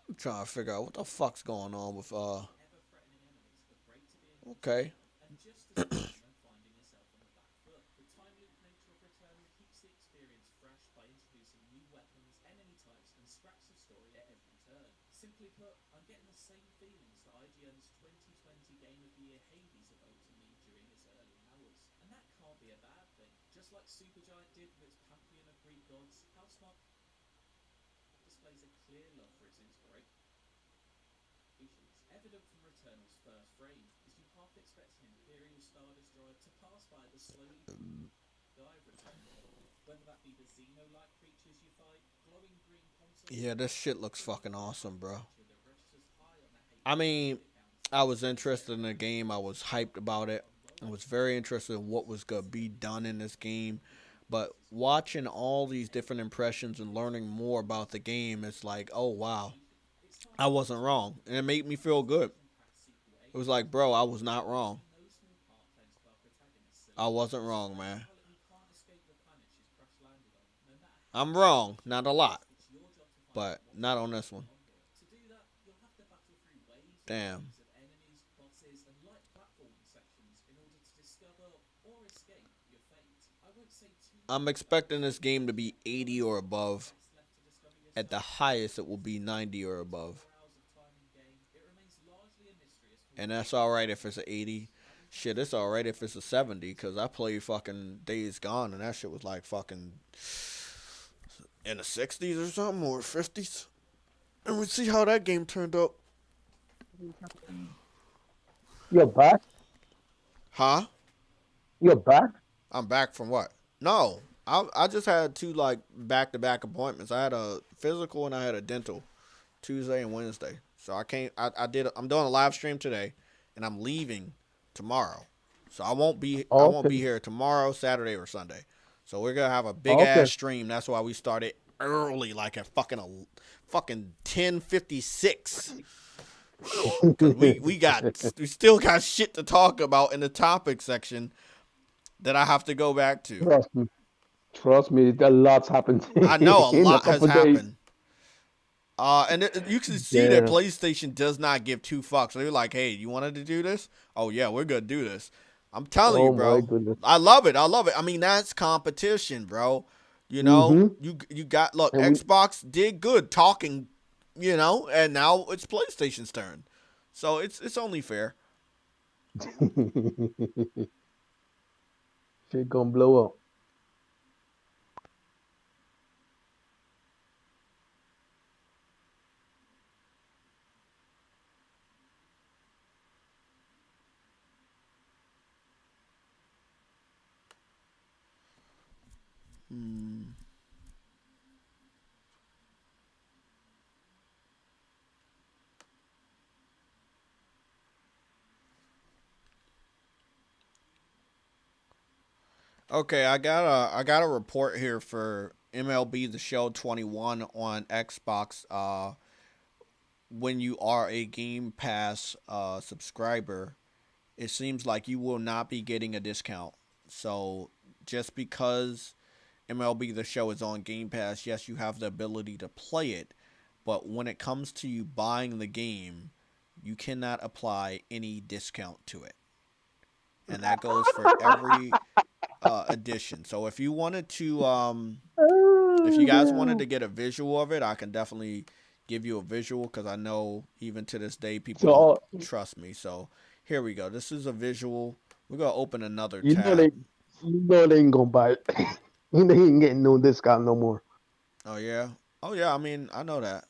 Speaker 1: I'm trying to figure out what the fuck's going on with okay. Yeah, this shit looks fucking awesome, bro. I mean, I was interested in the game. I was hyped about it. I was very interested in what was going to be done in this game. But watching all these different impressions and learning more about the game, it's like, oh, wow. I wasn't wrong. And it made me feel good. It was like, bro, I was not wrong. I wasn't wrong, man. I'm wrong. Not a lot. But not on this one. Damn. I'm expecting this game to be 80 or above. At the highest, it will be 90 or above. And that's alright if it's an 80. Shit, it's alright if it's a 70. Because I played fucking Days Gone and that shit was like fucking in the 60s or something, or 50s. And we see how that game turned out.
Speaker 8: You're back?
Speaker 1: Huh?
Speaker 8: You're back?
Speaker 1: I'm back from what? No. I just had two like back-to-back appointments. I had a physical and I had a dental Tuesday and Wednesday. So I'm doing a live stream today and I'm leaving tomorrow. So I won't be here tomorrow, Saturday or Sunday. So we're gonna have a big ass stream. That's why we started early, like at fucking 10:56. Cause we still got shit to talk about in the topic section that I have to go back to.
Speaker 8: Trust me, a lot's happened.
Speaker 1: I know a lot has happened. And you can see that PlayStation does not give two fucks. They're like, hey, you wanted to do this? Oh yeah, we're gonna do this. I'm telling you, bro. I love it. I mean, that's competition, bro. You know, you got Xbox did good talking, you know, and now it's PlayStation's turn. So it's only fair.
Speaker 8: Shit gonna blow up.
Speaker 1: Okay, I got a report here for MLB The Show 21 on Xbox. When you are a Game Pass subscriber, it seems like you will not be getting a discount. So just because MLB The Show is on Game Pass, yes, you have the ability to play it, but when it comes to you buying the game, you cannot apply any discount to it. And that goes for every edition. So if you wanted to, if you guys wanted to get a visual of it, I can definitely give you a visual because I know even to this day people don't trust me. So here we go. This is a visual. We're gonna open another tab.
Speaker 8: They ain't gonna buy it. They ain't getting no discount no more.
Speaker 1: Oh yeah. I mean, I know that.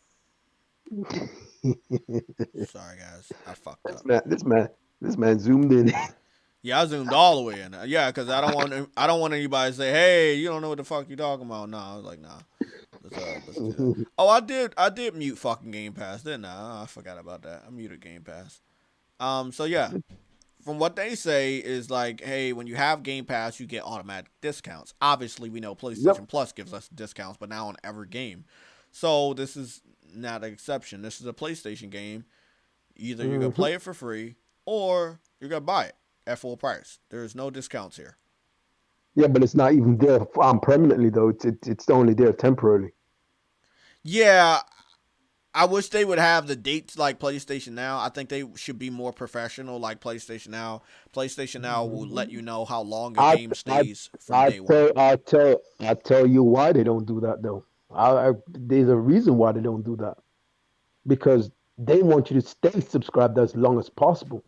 Speaker 1: Sorry guys, I fucked up.
Speaker 8: This man zoomed in.
Speaker 1: Yeah, I zoomed all the way in. Yeah, because I don't want anybody to say, "Hey, you don't know what the fuck you talking about." No, I was like, nah. Let's do that. Oh, I did mute fucking Game Pass, didn't I? Oh, I forgot about that. I muted Game Pass. So yeah, from what they say is like, hey, when you have Game Pass, you get automatic discounts. Obviously, we know PlayStation Plus gives us discounts, but now on every game. So this is not an exception. This is a PlayStation game. Either you're gonna play it for free or you're gonna buy it at full price. There's no discounts here.
Speaker 8: Yeah, but it's not even there permanently though. It's only there temporarily.
Speaker 1: Yeah, I wish they would have the dates like PlayStation Now. I think they should be more professional like PlayStation Now. PlayStation Now will let you know how long a game stays from day one.
Speaker 8: I tell you why they don't do that though. There's a reason why they don't do that. Because they want you to stay subscribed as long as possible.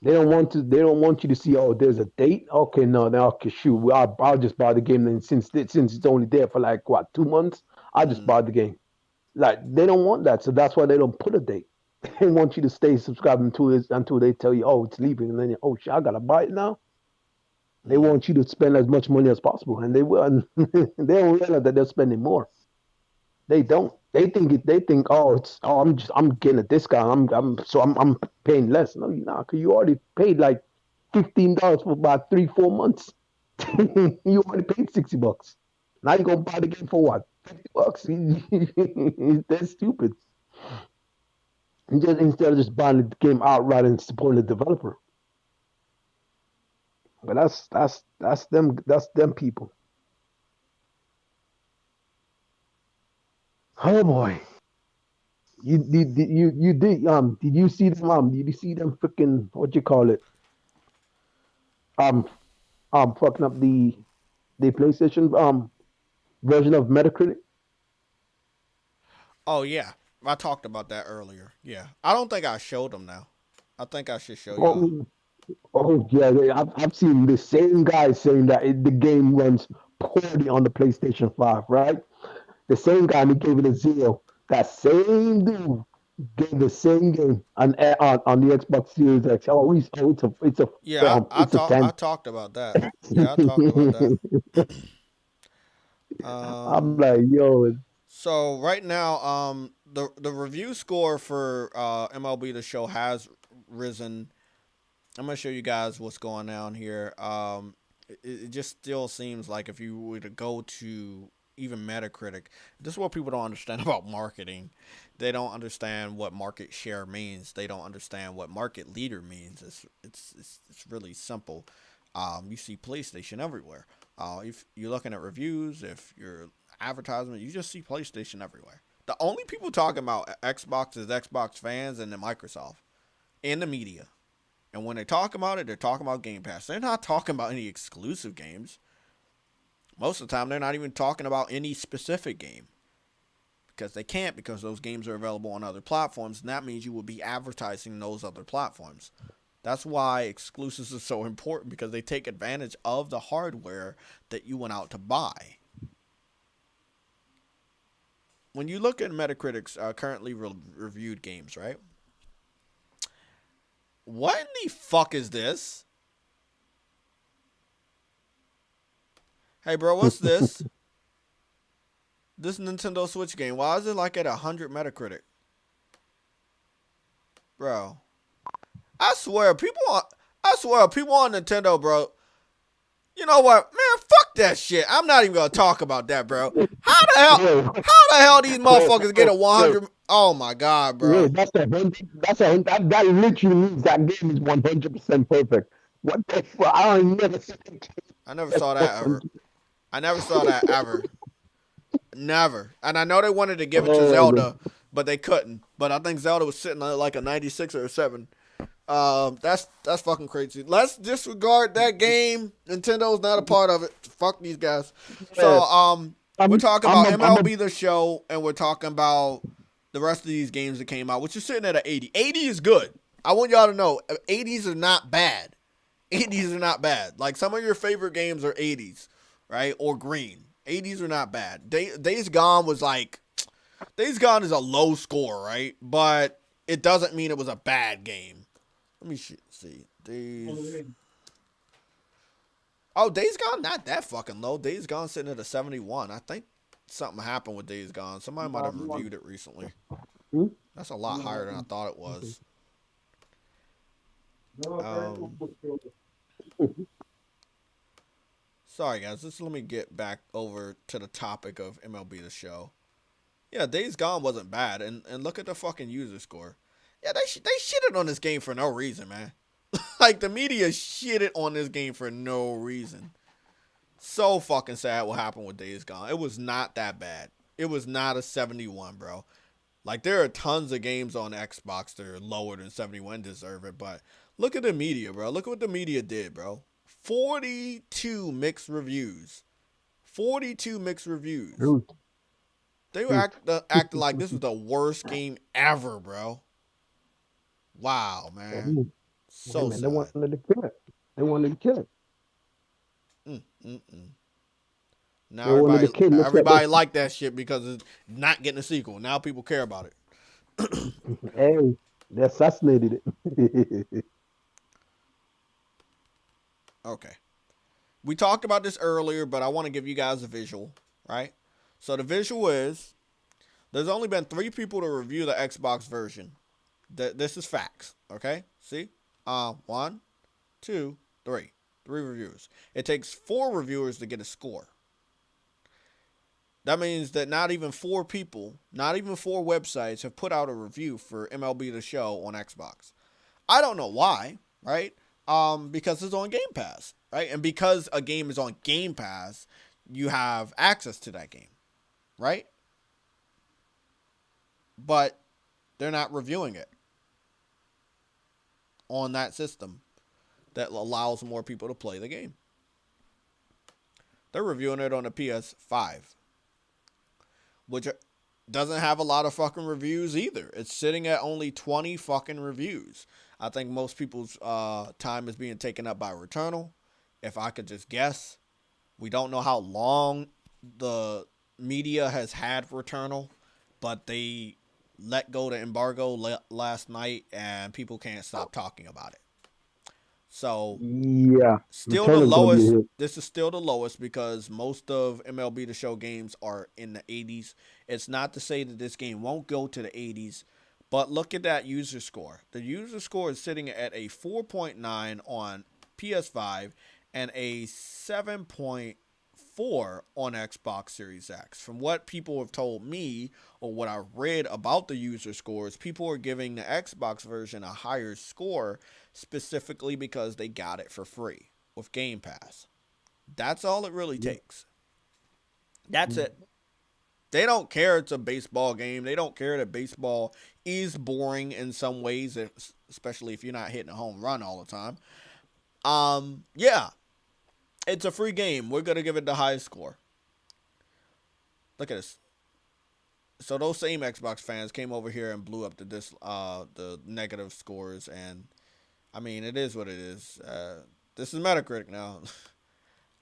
Speaker 8: They don't want to. They don't want you to see. Oh, there's a date. Okay, no, now okay, shoot. I'll just buy the game. Then since it's only there for like what 2 months, I'll just buy the game. Like they don't want that, so that's why they don't put a date. They want you to stay subscribed until they tell you, oh, it's leaving, and then oh shit, I gotta buy it now. They want you to spend as much money as possible, and they will. And they don't realize that they're spending more. They don't. They think They think, oh, I'm getting a discount. I'm paying less. No, you're not, because you already paid like $15 for about 3-4 months. You already paid $60. Now you're gonna buy the game for what? $50. That's stupid. Instead of just buying the game outright and supporting the developer. But that's them people. Oh boy. Did you see them freaking, what you call it? Fucking up the PlayStation version of Metacritic?
Speaker 1: Oh yeah. I talked about that earlier. Yeah. I don't think I showed them now. I think I should show you.
Speaker 8: Oh yeah, I've seen the same guy saying that the game runs poorly on the PlayStation 5, right? The same guy who gave it a 0. That same dude gave the same game on the Xbox Series X. It's a
Speaker 1: yeah. I
Speaker 8: 10.
Speaker 1: talked about that. Yeah, I talked about that.
Speaker 8: I'm like, yo.
Speaker 1: So right now, the review score for MLB The Show has risen. I'm gonna show you guys what's going on here. It just still seems like if you were to go to even Metacritic, this is what people don't understand about marketing. They don't understand what market share means. They don't understand what market leader means. It's really simple. You see PlayStation everywhere. If you're looking at reviews, if you're advertisement, you just see PlayStation everywhere. The only people talking about Xbox is Xbox fans and then Microsoft and the media. And when they talk about it, they're talking about Game Pass. They're not talking about any exclusive games. Most of the time, they're not even talking about any specific game. Because they can't, because those games are available on other platforms. And that means you will be advertising those other platforms. That's why exclusives are so important, because they take advantage of the hardware that you went out to buy. When you look at Metacritic's currently reviewed games, right? What in the fuck is this? Hey, bro, what's this? This Nintendo Switch game. Why is it like at 100 Metacritic? Bro. I swear, people on Nintendo, bro. You know what? Man, fuck that shit. I'm not even going to talk about that, bro. How the hell these motherfuckers get a 100? Oh my god, bro.
Speaker 8: That literally means that game is 100% perfect. What the fuck? I
Speaker 1: never saw that ever. I never saw that ever. Never. And I know they wanted to give it to Zelda, but they couldn't. But I think Zelda was sitting at like a 96 or a 7. That's fucking crazy. Let's disregard that game. Nintendo's not a part of it. Fuck these guys. So we're talking about MLB The Show, and we're talking about the rest of these games that came out, which is sitting at an 80. 80 is good. I want y'all to know 80s are not bad. 80s are not bad. Like some of your favorite games are 80s, right? Or green. 80s are not bad. Days Gone was like, Days Gone is a low score, right? But it doesn't mean it was a bad game. Let me see. Days Gone, not that fucking low. Days Gone sitting at a 71. I think something happened with Days Gone. Somebody might have reviewed it recently. That's a lot higher than I thought it was. Sorry, guys. Just let me get back over to the topic of MLB The Show. Yeah, Days Gone wasn't bad. And look at the fucking user score. Yeah, they shitted on this game for no reason, man. Like, the media shitted on this game for no reason. So fucking sad what happened with Days Gone. It was not that bad. It was not a 71, bro. Like, there are tons of games on Xbox that are lower than 71 deserve it, but look at the media, bro. Look at what the media did, bro. 42 mixed reviews. 42 mixed reviews. They were acting like this was the worst game ever, bro. Wow, man.
Speaker 8: Hey,
Speaker 1: So
Speaker 8: man, they
Speaker 1: sad.
Speaker 8: wanted to kill it. They wanted to kill it.
Speaker 1: Now
Speaker 8: They wanted to kill. Look at
Speaker 1: everybody like that shit because it's not getting a sequel. Now people care about it.
Speaker 8: Hey, they assassinated it.
Speaker 1: Okay. We talked about this earlier, but I want to give you guys a visual, right? So the visual is there's only been 3 people to review the Xbox version. This is facts, okay? See? 1, 2, 3. 3 reviewers. It takes 4 reviewers to get a score. That means that not even 4 people, not even 4 websites have put out a review for MLB The Show on Xbox. I don't know why, right? Because it's on Game Pass, right? And because a game is on Game Pass, you have access to that game, right? But they're not reviewing it on that system that allows more people to play the game. They're reviewing it on the PS5, which doesn't have a lot of fucking reviews either. It's sitting at only 20 fucking reviews. I think most people's time is being taken up by Returnal. If I could just guess, we don't know how long the media has had Returnal, but they let go the embargo last night, and people can't stop talking about it. So
Speaker 8: Yeah,
Speaker 1: still the
Speaker 8: Returnal's gonna be a
Speaker 1: lowest.
Speaker 8: hit.
Speaker 1: This is still the lowest because most of MLB The Show games are in the 80s. It's not to say that this game won't go to the 80s, but look at that user score. The user score is sitting at a 4.9 on PS5 and a 7.4 on Xbox Series X. From what people have told me or what I read about the user scores, people are giving the Xbox version a higher score specifically because they got it for free with Game Pass. That's all it really takes. That's it. They don't care it's a baseball game. They don't care that baseball is boring in some ways, especially if you're not hitting a home run all the time. Yeah, it's a free game. We're going to give it the highest score. Look at this. So those same Xbox fans came over here and blew up the negative scores, and I mean, it is what it is. This is Metacritic now.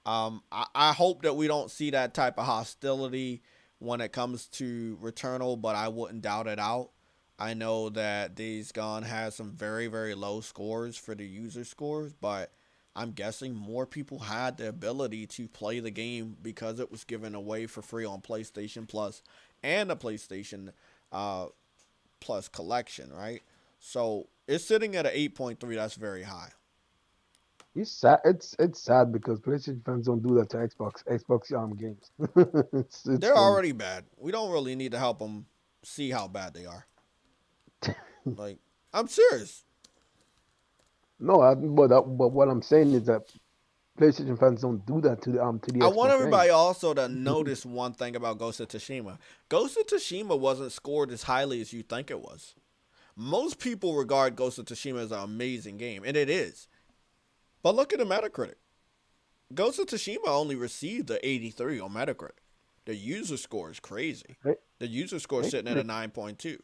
Speaker 1: I hope that we don't see that type of hostility when it comes to Returnal, but I wouldn't doubt it out. I know that Days Gone has some very, very low scores for the user scores, but I'm guessing more people had the ability to play the game because it was given away for free on PlayStation Plus and the PlayStation Plus collection, right? So it's sitting at an 8.3. That's very high.
Speaker 8: It's sad. It's sad because PlayStation fans don't do that to Xbox games.
Speaker 1: They're
Speaker 8: funny.
Speaker 1: already bad. We don't really need to help them see how bad they are. Like, I'm serious.
Speaker 8: No, but what I'm saying is that PlayStation fans don't do that to the
Speaker 1: I want
Speaker 8: Xbox
Speaker 1: everybody
Speaker 8: games.
Speaker 1: also to notice one thing about Ghost of Tsushima. Ghost of Tsushima wasn't scored as highly as you think it was. Most people regard Ghost of Tsushima as an amazing game, and it is. But look at the Metacritic. Ghost of Tsushima only received the 83 on Metacritic. The user score is crazy. The user score is sitting at a 9.2.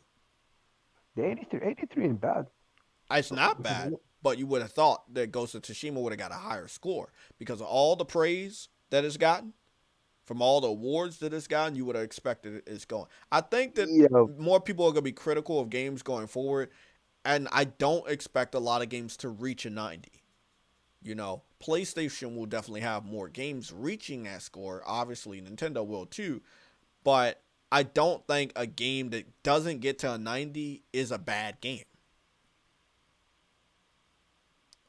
Speaker 8: The 83 ain't bad.
Speaker 1: It's not bad, but you would have thought that Ghost of Tsushima would have got a higher score because of all the praise that it's gotten, from all the awards that it's gotten. You would have expected it's going. I think that more people are going to be critical of games going forward, and I don't expect a lot of games to reach a 90. You know, PlayStation will definitely have more games reaching that score. Obviously, Nintendo will too. But I don't think a game that doesn't get to a 90 is a bad game.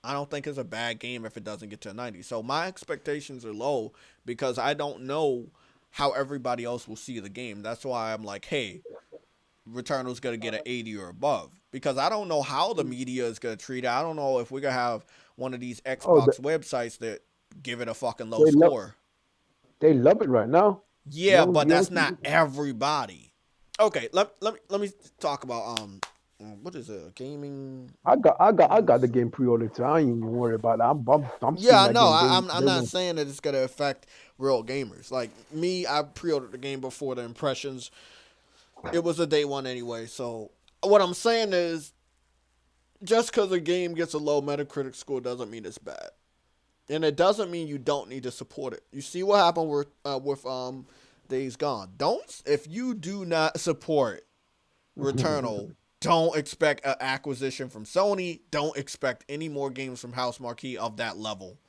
Speaker 1: I don't think it's a bad game if it doesn't get to a 90. So my expectations are low because I don't know how everybody else will see the game. That's why I'm like, hey, Returnal's going to get an 80 or above. Because I don't know how the media is going to treat it. I don't know if we're going to have one of these Xbox websites that give it a fucking low score.
Speaker 8: They love it right now.
Speaker 1: Yeah, but that's not everybody. Okay, let me talk about what is it? Gaming.
Speaker 8: I got the game pre-ordered, so I ain't even worried about it. I'm
Speaker 1: yeah, I know. I'm not saying that it's gonna affect real gamers. Like me, I pre-ordered the game before the impressions. It was a day one anyway. So what I'm saying is, just because a game gets a low Metacritic score doesn't mean it's bad. And it doesn't mean you don't need to support it. You see what happened with Days Gone. If you do not support Returnal, don't expect an acquisition from Sony. Don't expect any more games from House Marquee of that level.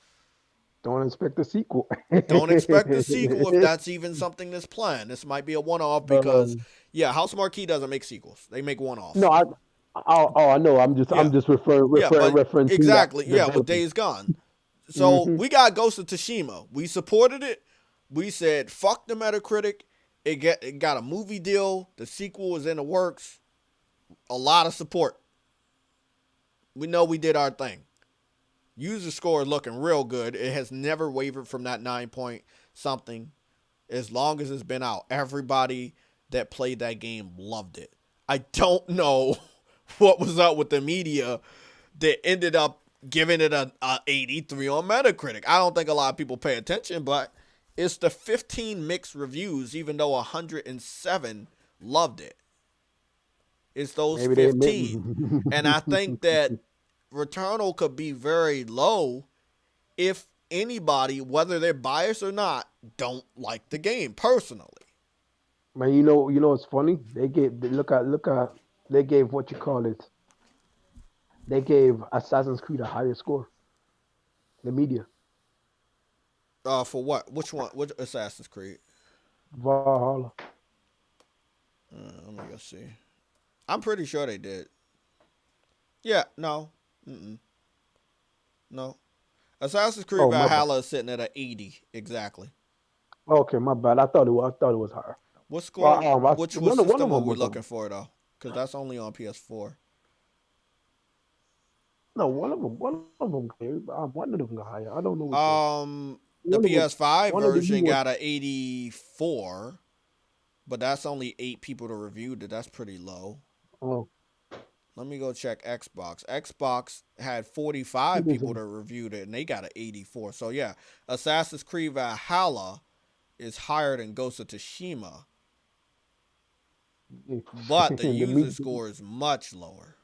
Speaker 8: Don't expect a sequel.
Speaker 1: Don't expect a sequel if that's even something that's planned. This might be a one-off because, House Marquee doesn't make sequels. They make one-offs.
Speaker 8: No, I know. I'm just referring to
Speaker 1: exactly.
Speaker 8: That
Speaker 1: with Days Gone. So we got Ghost of Tsushima. We supported it. We said fuck the Metacritic. It got a movie deal. The sequel was in the works. A lot of support. We know we did our thing. User score is looking real good. It has never wavered from that 9 point something as long as it's been out. Everybody that played that game loved it. I don't know what was up with the media that ended up giving it a 83 on Metacritic. I don't think a lot of people pay attention, but it's the 15 mixed reviews, even though 107 loved it. It's those 15. And I think that Returnal could be very low if anybody, whether they're biased or not, don't like the game personally.
Speaker 8: Man, you know what's funny? They gave what you call it. They gave Assassin's Creed a higher score. The media.
Speaker 1: For what? Which one? Which Assassin's Creed?
Speaker 8: Valhalla.
Speaker 1: Let me go see. I'm pretty sure they did. Yeah, no. No. Assassin's Creed Valhalla is sitting at an 80 exactly.
Speaker 8: Okay, my bad. I thought it was higher.
Speaker 1: What score? Which system are we looking for though? Because that's only on PS4.
Speaker 8: No, one of them got higher. I don't know.
Speaker 1: The PS5 version got an 84, but that's only 8 people to review it. That's pretty low.
Speaker 8: Oh.
Speaker 1: Let me go check Xbox. Xbox had 45 people that reviewed it, and they got an 84. So, yeah, Assassin's Creed Valhalla is higher than Ghost of Tsushima. But the user score is much lower.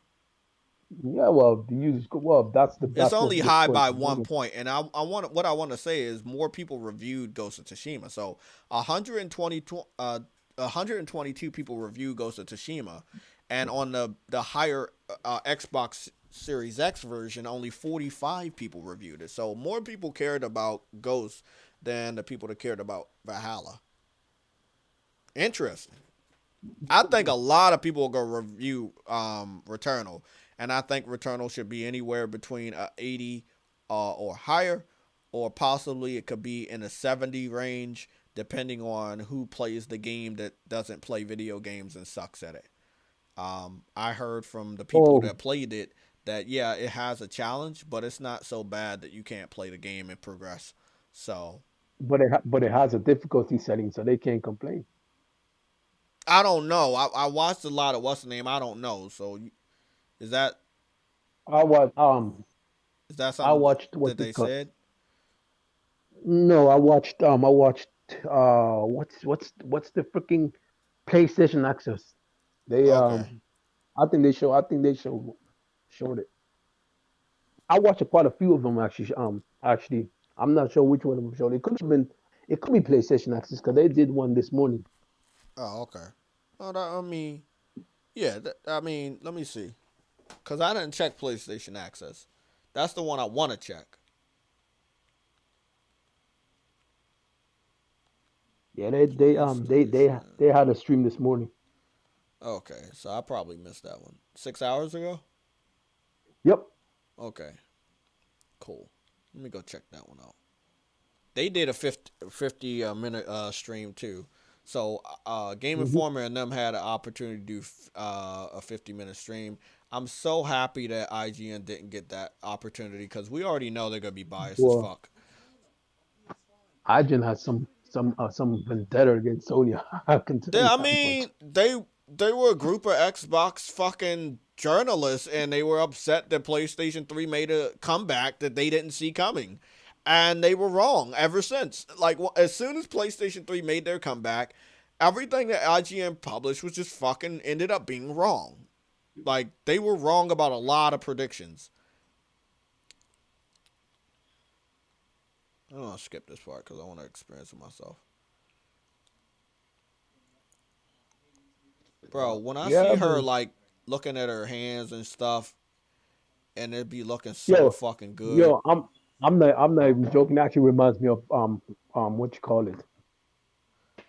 Speaker 8: Yeah, well, the user score,
Speaker 1: it's only high by 1 point. And what I want to say is more people reviewed Ghost of Tsushima. So 122 people reviewed Ghost of Tsushima. And on the higher Xbox Series X version, only 45 people reviewed it. So more people cared about Ghost than the people that cared about Valhalla. Interesting. I think a lot of people will go review Returnal. And I think Returnal should be anywhere between 80 or higher. Or possibly it could be in the 70 range, depending on who plays the game that doesn't play video games and sucks at it. I heard from the people that played it that, yeah, it has a challenge, but it's not so bad that you can't play the game and progress. So,
Speaker 8: but it has a difficulty setting, so they can't complain.
Speaker 1: I don't know. I watched a lot of what's the name. I don't know. So, is that? Is that something that they said?
Speaker 8: No, I watched. What's the freaking PlayStation Access? They I think they showed it. I watched quite a few of them actually. I'm not sure which one of them showed. It could be PlayStation Access because they did one this morning.
Speaker 1: Oh, okay. Oh, let me see, because I didn't check PlayStation Access. That's the one I want to check.
Speaker 8: Yeah, they had a stream this morning.
Speaker 1: Okay, so I probably missed that one. 6 hours ago?
Speaker 8: Yep.
Speaker 1: Okay. Cool. Let me go check that one out. They did a 50 minute stream too. So Game Informer and them had an opportunity to do a 50-minute stream. I'm so happy that IGN didn't get that opportunity because we already know they're gonna be biased as fuck.
Speaker 8: IGN has some vendetta against Sony.
Speaker 1: They were a group of Xbox fucking journalists, and they were upset that PlayStation 3 made a comeback that they didn't see coming. And they were wrong ever since. Like, as soon as PlayStation 3 made their comeback, everything that IGN published was just fucking ended up being wrong. Like, they were wrong about a lot of predictions. I'm gonna skip this part because I want to experience it myself. Bro, when I see her, like, looking at her hands and stuff, and it be looking so fucking good.
Speaker 8: Yo, I'm not even joking. It actually reminds me of what you call it,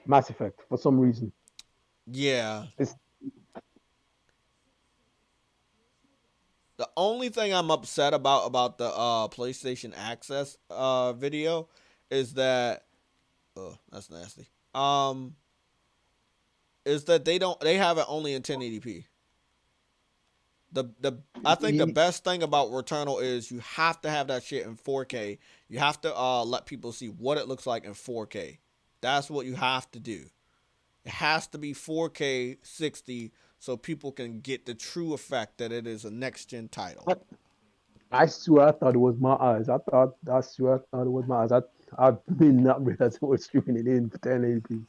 Speaker 8: Mass Effect, for some reason.
Speaker 1: Yeah. The only thing I'm upset about the PlayStation Access video is that, oh, that's nasty. Is that they have it only in 1080p. I think the best thing about Returnal is you have to have that shit in 4K. You have to let people see what it looks like in 4K. That's what you have to do. It has to be 4K 60 so people can get the true effect that it is a next gen title.
Speaker 8: I swear I thought it was my eyes. I swear I thought it was my eyes. I did not realize it was streaming it in 1080p.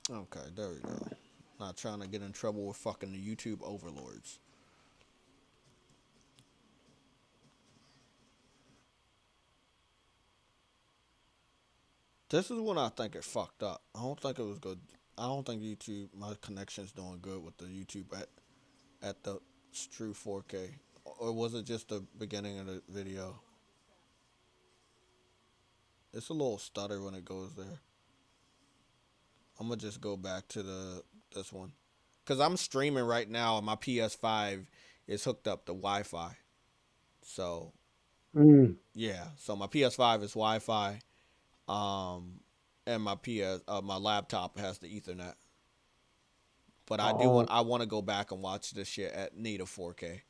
Speaker 1: Okay, there we go. Not trying to get in trouble with fucking the YouTube overlords. This is when I think it fucked up. I don't think it was good. I don't think YouTube, my connection's doing good with the YouTube at the true 4K. Or was it just the beginning of the video? It's a little stutter when it goes there. I'm gonna just go back to this one. Cause I'm streaming right now and my PS5 is hooked up to Wi-Fi. So yeah. So my PS5 is Wi-Fi. And my laptop has the Ethernet. But I want to go back and watch this shit at native 4K,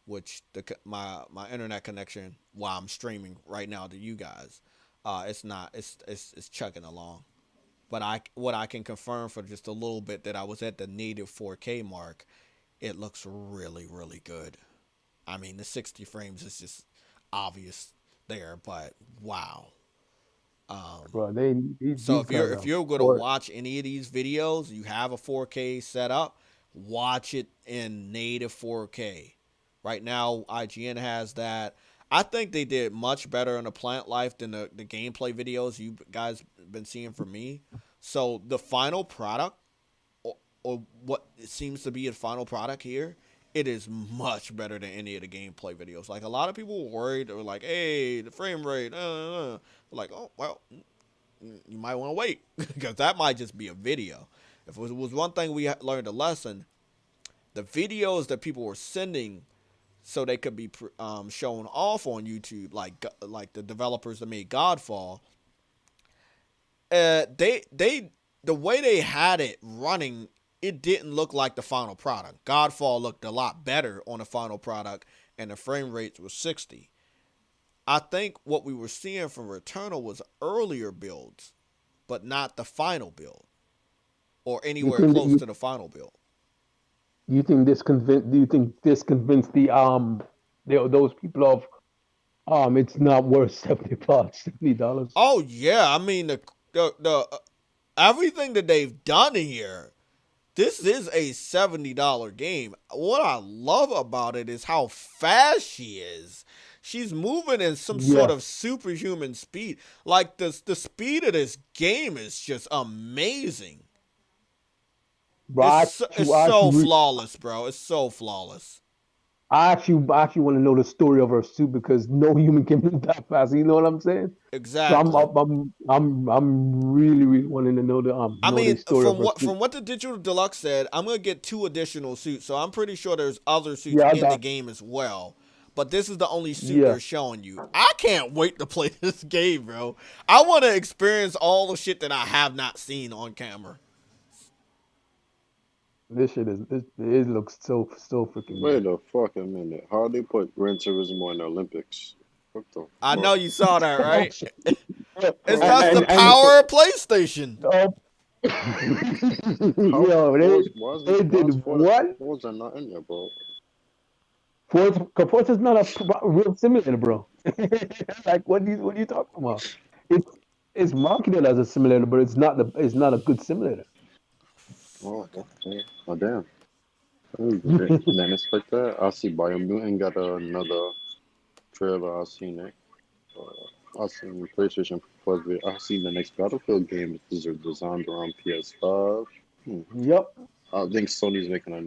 Speaker 1: which my internet connection while I'm streaming right now to you guys, it's chugging along. But what I can confirm for just a little bit that I was at the native 4K mark, it looks really, really good. I mean, the 60 frames is just obvious there, but wow.
Speaker 8: Bro,
Speaker 1: so if you're going to watch any of these videos, you have a 4K setup, watch it in native 4K. Right now, IGN has that. I think they did much better in the Plant Life than the gameplay videos you guys been seeing from me. So the final product, or what it seems to be a final product here, it is much better than any of the gameplay videos. Like, a lot of people were worried. They were like, hey, the frame rate. Like, oh, well, you might want to wait. Because that might just be a video. If it was one thing we learned a lesson, the videos that people were sending so they could be shown off on YouTube, like the developers that made Godfall, the way they had it running, it didn't look like the final product. Godfall looked a lot better on the final product, and the frame rates was 60. I think what we were seeing from Returnal was earlier builds, but not the final build, or anywhere close to the final build.
Speaker 8: Do you think this convinced those people of it's not worth $70?
Speaker 1: Oh yeah, I mean the everything that they've done here. This is a $70 game. What I love about it is how fast she is. She's moving in some sort of superhuman speed. Like, the speed of this game is just amazing. It's so flawless, bro. It's so flawless.
Speaker 8: I actually want to know the story of her suit, because no human can move that fast. You know what I'm saying?
Speaker 1: Exactly.
Speaker 8: So I'm really wanting to know the story of her suit.
Speaker 1: From what the Digital Deluxe said, I'm gonna get 2 additional suits. So I'm pretty sure there's other suits in the game as well. But this is the only suit they're showing you. I can't wait to play this game, bro. I want to experience all the shit that I have not seen on camera.
Speaker 8: This shit it looks so freaking
Speaker 6: Wait a fucking minute. How they put Gran Turismo in the Olympics? What the fuck?
Speaker 1: I know you saw that, right? It's just the power of PlayStation.
Speaker 8: Yo, they did what?
Speaker 6: Was not in there, bro.
Speaker 8: Forza's not a real simulator, bro. Like, what are you talking about? It's it's marketed as a simulator, but it's not a good simulator.
Speaker 6: Oh, okay. Oh, damn. Didn't expect that. I see Biomutant got another trailer. I seen it. I seen PlayStation Plus. I seen the next Battlefield game is designed around PS5.
Speaker 8: Yep.
Speaker 6: I think Sony's making a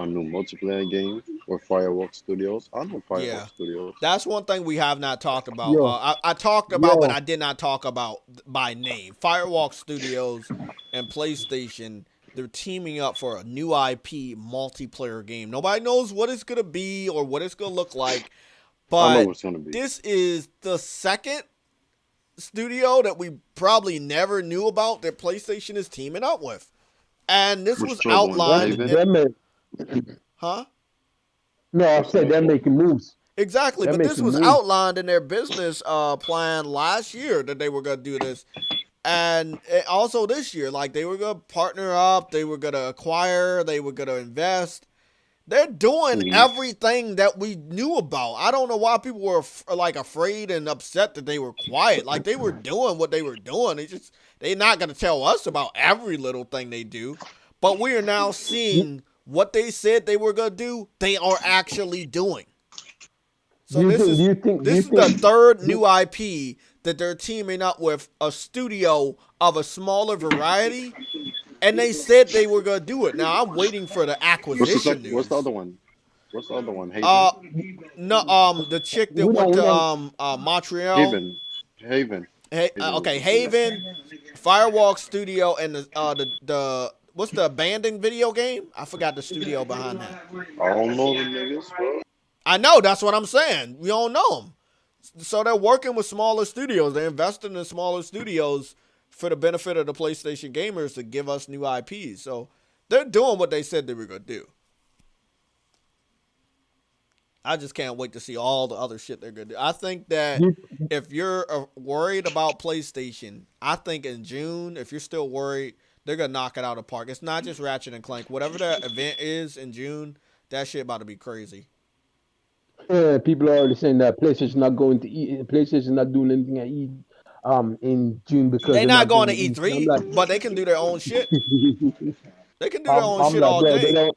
Speaker 6: new multiplayer game with Firewalk Studios. I know
Speaker 1: Yeah.
Speaker 6: Firewalk Studios.
Speaker 1: That's one thing we have not talked about.
Speaker 8: Yo.
Speaker 1: I talked about, but
Speaker 8: Yo.
Speaker 1: I did not talk about by name. Firewalk Studios and PlayStation, they're teaming up for a new IP multiplayer game. Nobody knows what it's going to be or what it's going to look like,
Speaker 6: I know
Speaker 1: but
Speaker 6: what's gonna be.
Speaker 1: this is the second studio that we probably never knew about that PlayStation is teaming up with. And this
Speaker 6: Which
Speaker 1: was
Speaker 6: trouble,
Speaker 1: outlined.
Speaker 6: Haven?
Speaker 1: Huh?
Speaker 8: No, I said they're making moves.
Speaker 1: Exactly,
Speaker 8: They're
Speaker 1: but this
Speaker 8: making
Speaker 1: was
Speaker 8: moves.
Speaker 1: outlined in their business plan last year that they were going to do this. And also this year, like they were going to partner up, they were going to acquire, they were going to invest. They're doing everything that we knew about. I don't know why people were like afraid and upset that they were quiet. Like they were doing what they were doing. They're not going to tell us about every little thing they do. But we are now seeing what they said they were going to do, they are actually doing. So this is the third new IP that they're teaming up with a studio of a smaller variety, and they said they were going to do it. Now I'm waiting for the acquisition news.
Speaker 6: What's the other one? What's the other one? Haven?
Speaker 1: No, the chick that went to Montreal.
Speaker 6: Haven.
Speaker 1: Okay, Haven, Firewalk Studio, and the what's the abandoned video game? I forgot the studio behind that.
Speaker 6: I don't know the niggas, bro.
Speaker 1: I know, that's what I'm saying. We don't know them. So they're working with smaller studios. They're investing in smaller studios for the benefit of the PlayStation gamers to give us new IPs. So they're doing what they said they were going to do. I just can't wait to see all the other shit they're going to do. I think that if you're worried about PlayStation, I think in June, if you're still worried, they're going to knock it out of the park. It's not just Ratchet and Clank. Whatever the event is in June, that shit about to be crazy.
Speaker 8: People are already saying that PlayStation not going to PlayStation not doing anything at in June because
Speaker 1: they're not going to E3, like, but they can do their own shit. They can do their own shit all day.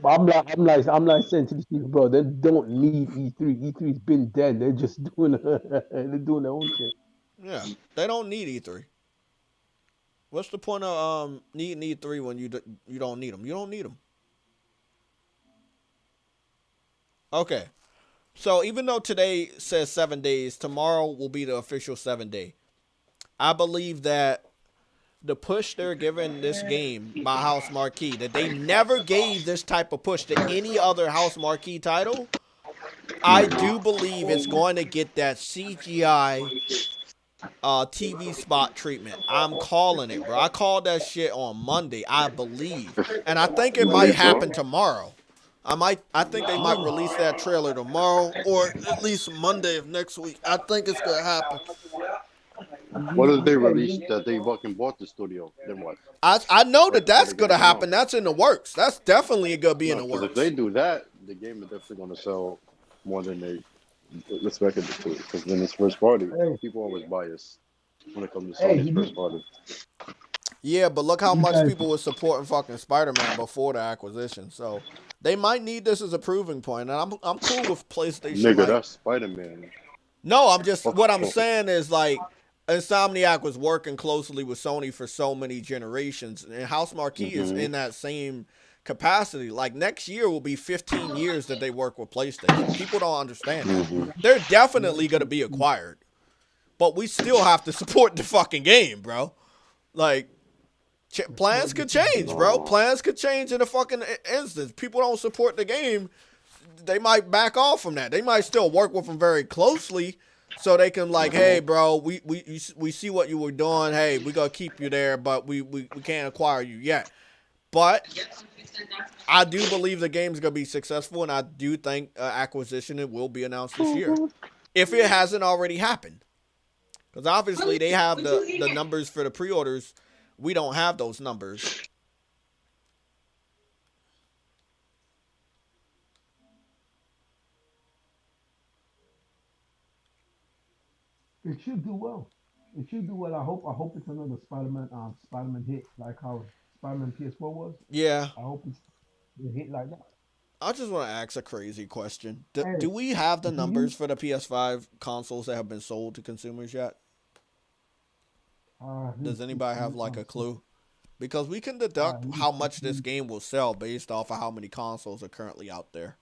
Speaker 8: I'm like saying to these people, bro, they don't need E3. E3's been dead. They're just doing they're doing their own shit.
Speaker 1: Yeah, they don't need E3. What's the point of needing E3 when you don't need them? You don't need them. Okay, so even though today says 7 days, tomorrow will be the official 7 day. I believe that the push they're giving this game by House Marquee, that they never gave this type of push to any other House Marquee title, I do believe it's going to get that CGI TV spot treatment. I'm calling it, bro. I called that shit on Monday, I believe. And I think it might happen tomorrow. I think they might release that trailer tomorrow or at least Monday of next week. I think it's gonna happen.
Speaker 6: What if they release that they fucking bought the studio? Then what?
Speaker 1: I know that's gonna happen. That's in the works. That's definitely gonna be in the works.
Speaker 6: If they do that, the game is definitely gonna sell more than they expected it to. Because then it's first party. People are always biased when it comes to Sony's first party.
Speaker 1: Yeah, but look how much people were supporting fucking Spider-Man before the acquisition. So they might need this as a proving point, and I'm cool with PlayStation.
Speaker 6: Nigga, that's Spider-Man.
Speaker 1: No, what I'm saying is like Insomniac was working closely with Sony for so many generations, and House Marquee is in that same capacity. Like next year will be 15 years that they work with PlayStation. People don't understand that. They're definitely gonna be acquired, but we still have to support the fucking game, bro. Like. Plans could change, bro. Plans could change in a fucking instance. People don't support the game. They might back off from that. They might still work with them very closely so they can like, hey, bro, we see what you were doing. Hey, we gonna keep you there, but we can't acquire you yet. But I do believe the game's gonna be successful, and I do think acquisition it will be announced this year, if it hasn't already happened. Because obviously they have the numbers for the pre-orders. We don't have those numbers.
Speaker 8: It should do well. It should do well. I hope it's another Spider-Man hit like how Spider-Man PS4 was.
Speaker 1: Yeah.
Speaker 8: I hope it's a hit like that.
Speaker 1: I just want to ask a crazy question. Do,
Speaker 8: Hey,
Speaker 1: do we have the
Speaker 8: do you?
Speaker 1: numbers for the PS5 consoles that have been sold to consumers yet? Does
Speaker 8: Let's
Speaker 1: anybody have
Speaker 8: see.
Speaker 1: like a clue? Because we can
Speaker 8: Uh,
Speaker 1: deduct
Speaker 8: let's
Speaker 1: how much this
Speaker 8: see.
Speaker 1: game will sell based off of how many consoles are currently out there.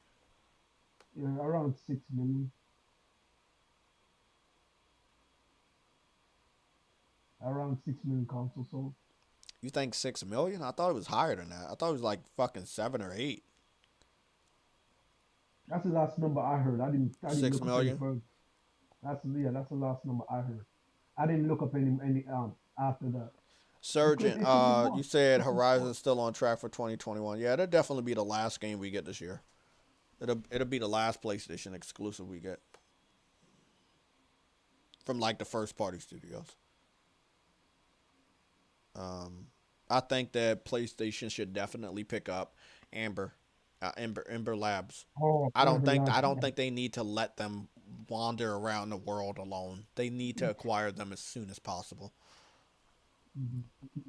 Speaker 8: Yeah, around 6 million. Around 6 million consoles sold.
Speaker 1: You think 6 million? I thought it was higher than that. I thought it was like fucking 7 or 8.
Speaker 8: That's the last number I heard. I didn't
Speaker 1: 6
Speaker 8: look up any
Speaker 1: million.
Speaker 8: further. That's the last number I heard. I didn't look up any after that.
Speaker 1: Surgeon,
Speaker 8: It could be
Speaker 1: you
Speaker 8: more.
Speaker 1: said
Speaker 8: It could be more.
Speaker 1: Horizon's still on track for 2021. Yeah, it'll definitely be the last game we get this year. It'll be the last PlayStation exclusive we get from like the first party studios. I think that PlayStation should definitely pick up Amber Labs.
Speaker 8: Oh,
Speaker 1: I don't
Speaker 8: Amber
Speaker 1: think
Speaker 8: Labs.
Speaker 1: I don't think they need to let them wander around the world alone. They need to acquire them as soon as possible.
Speaker 8: Mhm.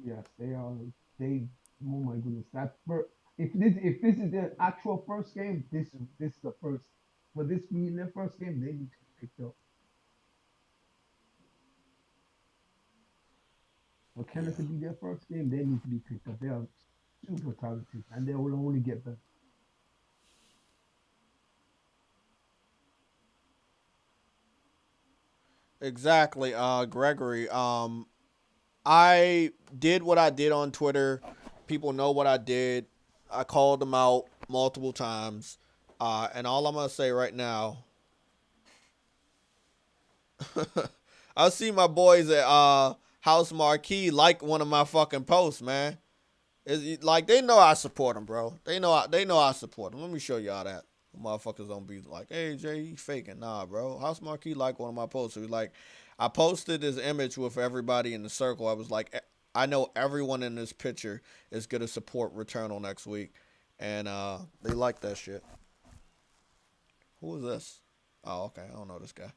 Speaker 8: Yes, they are. They. Oh my goodness. That first. If this is their actual first game, this is the first. For this being their first game, they need to be picked up. For Kenneth to
Speaker 1: Yeah.
Speaker 8: be their first game, they need to be picked up. They are super talented, and they will only get better.
Speaker 1: Exactly, Gregory. I did what I did on Twitter. People know what I did. I called them out multiple times. And all I'm gonna say right now, I see my boys at House Marquee like one of my fucking posts, man. It's like they know I support them, bro. They know I support them. Let me show y'all that. Motherfuckers don't be like, hey Jay, you faking. Nah, bro. House Marquee like one of my posts. It was like, I posted this image with everybody in the circle. I was like, I know everyone in this picture is gonna support Returnal next week, and they like that shit. Who is this? Oh, okay. I don't know this guy,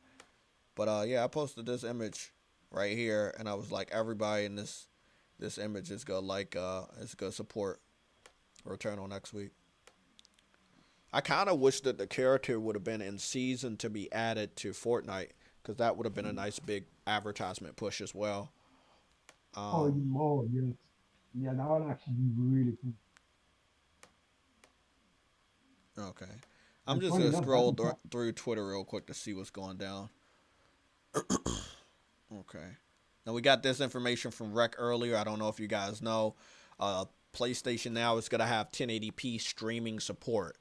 Speaker 1: but yeah, I posted this image right here, and I was like, everybody in this image is gonna support Returnal next week. I kind of wish that the character would have been in season to be added to Fortnite, because that would have been a nice big advertisement push as well.
Speaker 8: Oh, yes. Yeah, that would actually be really cool.
Speaker 1: Okay. I'm
Speaker 8: And
Speaker 1: just
Speaker 8: funny
Speaker 1: going to
Speaker 8: enough,
Speaker 1: scroll through Twitter real quick to see what's going down. Okay. Now, we got this information from Rec earlier. I don't know if you guys know. PlayStation Now is going to have 1080p streaming support.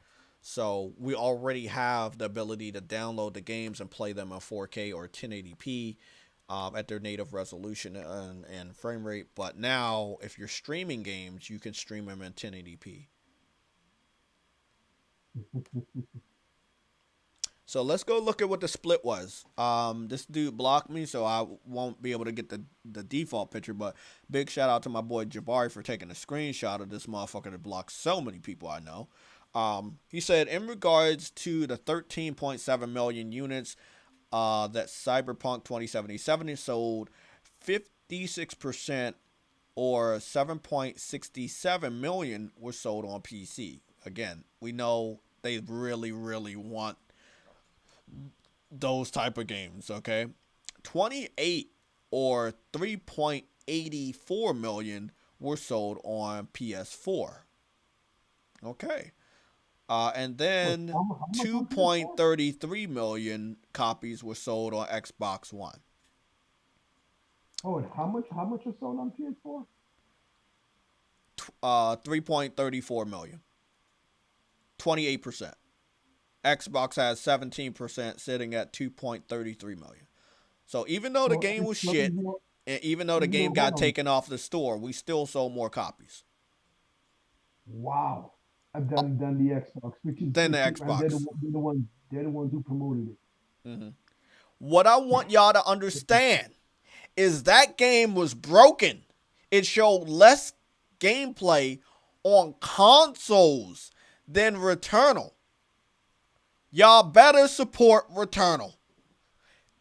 Speaker 1: So we already have the ability to download the games and play them in 4K or 1080p at their native resolution and frame rate. But now, if you're streaming games, you can stream them in 1080p. So let's go look at what the split was. This dude blocked me, so I won't be able to get the default picture. But big shout out to my boy Jabari for taking a screenshot of this motherfucker that blocked so many people I know. He said, in regards to the 13.7 million units that Cyberpunk 2077 is sold, 56% or 7.67 million were sold on PC. Again, we know they really, really want those type of games, okay? 28 or 3.84 million were sold on PS4. Okay. And then
Speaker 8: How much on PS4?
Speaker 1: 2.33 million copies were sold on Xbox One.
Speaker 8: Oh, and how much was sold on PS4?
Speaker 1: 3.34 million. 28%. Xbox has 17%, sitting at 2.33 million. So even though the game was shit, and even though the game got taken off the store, we still sold more copies.
Speaker 8: Wow. Than the Xbox,
Speaker 1: Than the Xbox.
Speaker 8: And they're the ones who promoted it.
Speaker 1: Mm-hmm. What I want y'all to understand is that game was broken. It showed less gameplay on consoles than Returnal. Y'all better support Returnal.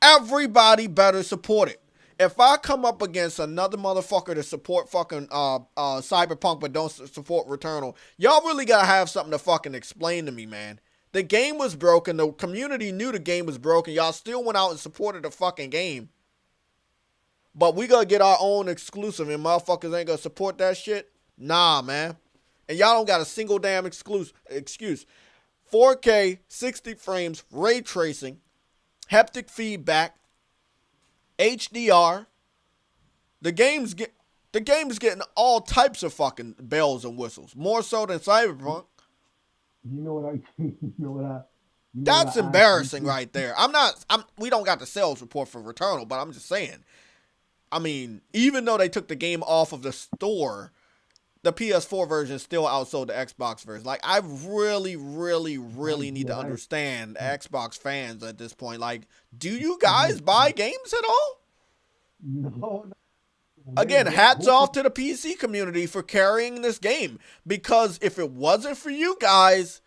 Speaker 1: Everybody better support it. If I come up against another motherfucker to support fucking Cyberpunk but don't support Returnal, y'all really gotta have something to fucking explain to me, man. The game was broken. The community knew the game was broken. Y'all still went out and supported the fucking game. But we gonna get our own exclusive and motherfuckers ain't gonna support that shit? Nah, man. And y'all don't got a single damn excuse. 4K, 60 frames, ray tracing, haptic feedback, HDR. The game's getting all types of fucking bells and whistles. More so than Cyberpunk.
Speaker 8: You know what I
Speaker 1: That's embarrassing right there. We don't got the sales report for Returnal, but I'm just saying. I mean, even though they took the game off of the store, the PS4 version still outsold the Xbox version. Like, I really, really, really need to understand Xbox fans at this point. Like, do you guys buy games at all?
Speaker 8: No.
Speaker 1: Again, hats off to the PC community for carrying this game. Because if it wasn't for you guys,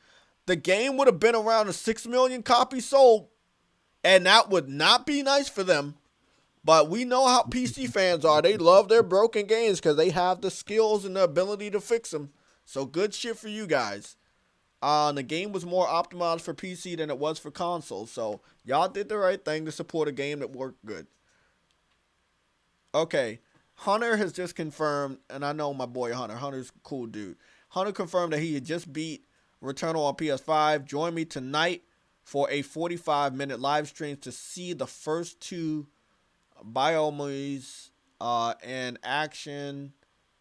Speaker 1: the game would have been around 6 million copies sold. And that would not be nice for them. But we know how PC fans are. They love their broken games because they have the skills and the ability to fix them. So good shit for you guys. The game was more optimized for PC than it was for consoles. So y'all did the right thing to support a game that worked good. Okay. Hunter has just confirmed, and I know my boy Hunter. Hunter's a cool dude. Hunter confirmed that he had just beat Returnal on PS5. Join me tonight for a 45-minute live stream to see the first two biomes in action,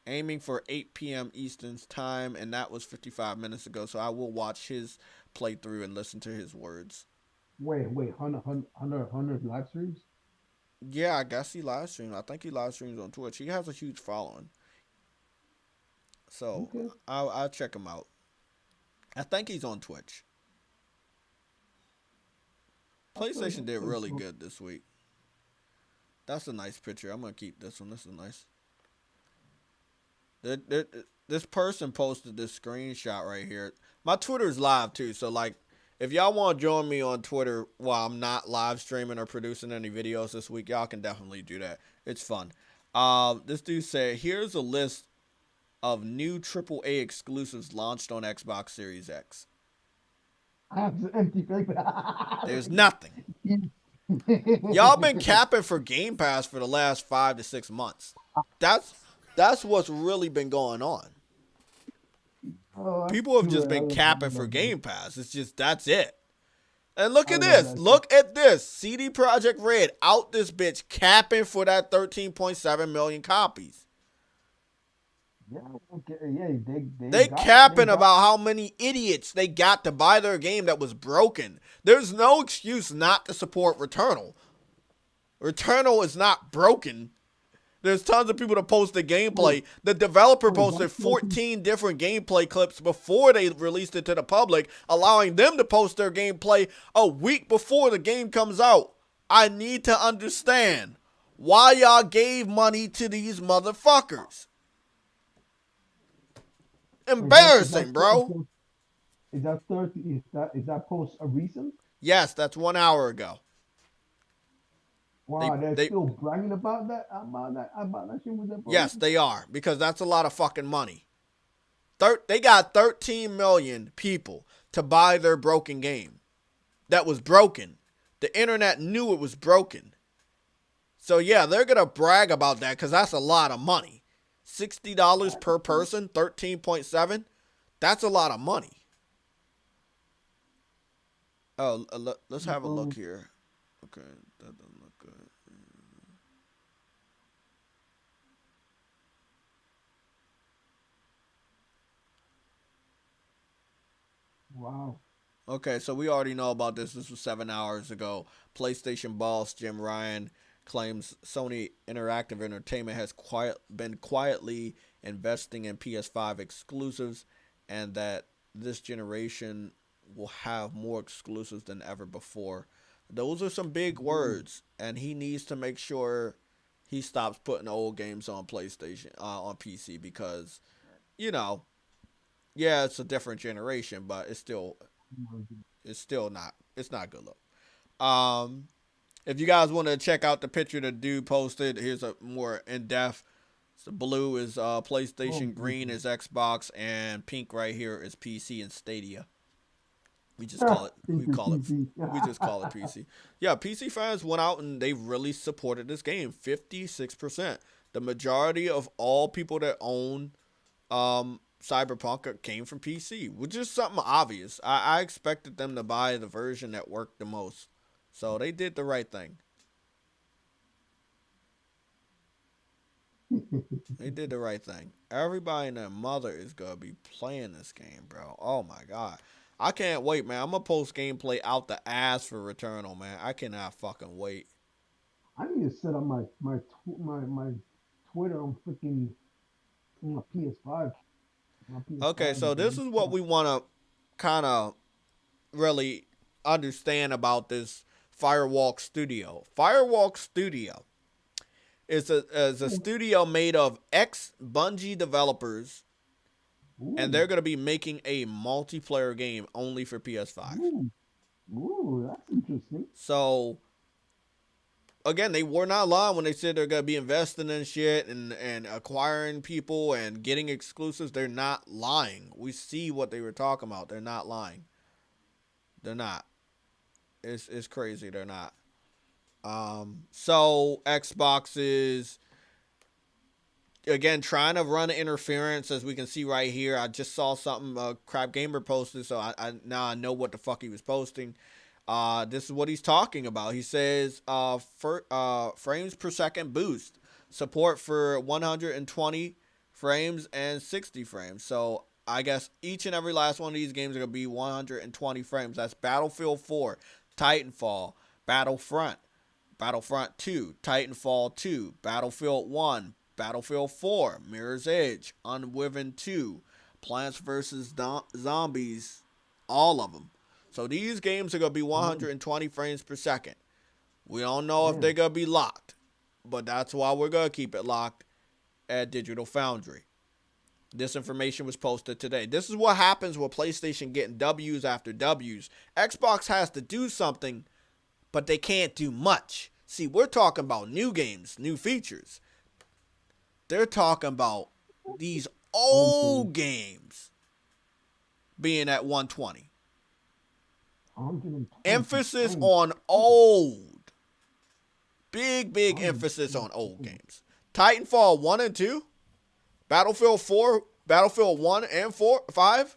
Speaker 1: aiming for 8 p.m. Eastern time, and that was 55 minutes ago. So I will watch his playthrough and listen to his words.
Speaker 8: Wait, Hunter live streams?
Speaker 1: Yeah, I guess he live streams. I think he live streams on Twitch. He has a huge following. So okay. I'll check him out. I think he's on Twitch. PlayStation did really good this week. That's a nice picture. I'm going to keep this one. This is nice. This person posted this screenshot right here. My Twitter's live too. So, like, if y'all want to join me on Twitter while I'm not live streaming or producing any videos this week, y'all can definitely do that. It's fun. This dude said, here's a list of new AAA exclusives launched on Xbox Series X. There's nothing. Y'all been capping for Game Pass for the last 5 to 6 months. That's what's really been going on. People have just been capping for Game Pass. It's just, that's it. And look at this. Look at this. CD Projekt Red out this bitch capping for that 13.7 million copies. They capping about how many idiots they got to buy their game that was broken. There's no excuse not to support Returnal. Returnal is not broken. There's tons of people that post the gameplay. The developer posted 14 different gameplay clips before they released it to the public, allowing them to post their gameplay a week before the game comes out. I need to understand why y'all gave money to these motherfuckers. Embarrassing, bro.
Speaker 8: Is that 30? Is that post a recent?
Speaker 1: Yes, that's 1 hour ago.
Speaker 8: Wow, they're still bragging about that shit with that.
Speaker 1: Yes, they are, because that's a lot of fucking money. They got 13 million people to buy their broken game. That was broken. The internet knew it was broken. So yeah, they're gonna brag about that because that's a lot of money. $60 per person, 13.7. That's a lot of money. Oh, let's have a look here. Okay, that doesn't look good.
Speaker 8: Wow.
Speaker 1: Okay, so we already know about this. This was 7 hours ago. PlayStation boss Jim Ryan claims Sony Interactive Entertainment has been quietly investing in PS5 exclusives and that this generation will have more exclusives than ever before. Those are some big words, and he needs to make sure he stops putting old games on PlayStation, on PC, because, you know, yeah, it's a different generation, but it's not good look. If you guys want to check out the picture the dude posted, here's a more in-depth. So blue is PlayStation, green is Xbox, and pink right here is PC and Stadia. We just call it we just call it PC. Yeah, PC fans went out and they really supported this game. 56%. The majority of all people that own Cyberpunk came from PC, which is something obvious. I expected them to buy the version that worked the most. So they did the right thing. They did the right thing. Everybody and their mother is going to be playing this game, bro. Oh, my God. I can't wait, man. I'm going to post gameplay out the ass for Returnal, man. I cannot fucking wait.
Speaker 8: I need to set up my Twitter on freaking my PS5.
Speaker 1: Okay, so this is what we want to kind of really understand about this Firewalk Studio. Firewalk Studio is a studio made of ex-Bungie developers. Ooh. And they're going to be making a multiplayer game only for PS5.
Speaker 8: Ooh, that's interesting.
Speaker 1: So, again, they were not lying when they said they're going to be investing in shit and acquiring people and getting exclusives. They're not lying. We see what they were talking about. They're not lying. They're not. It's crazy. They're not. So, Xbox is... Again, trying to run interference, as we can see right here. I just saw something Crap Gamer posted, so I now I know what the fuck he was posting. This is what he's talking about. He says, frames per second boost. Support for 120 frames and 60 frames. So, I guess each and every last one of these games are going to be 120 frames. That's Battlefield 4, Titanfall, Battlefront 2, Titanfall 2, Battlefield 1, Battlefield 4, Mirror's Edge, Unwiving 2, Plants vs. Zombies, all of them. So these games are going to be 120 frames per second. We don't know if they're going to be locked, but that's why we're going to keep it locked at Digital Foundry. This information was posted today. This is what happens with PlayStation getting W's after W's. Xbox has to do something, but they can't do much. See, we're talking about new games, new features. They're talking about these old games being at 120. Emphasis on old. Big emphasis on old games. Titanfall 1 and 2. Battlefield 4. Battlefield 1 and 5.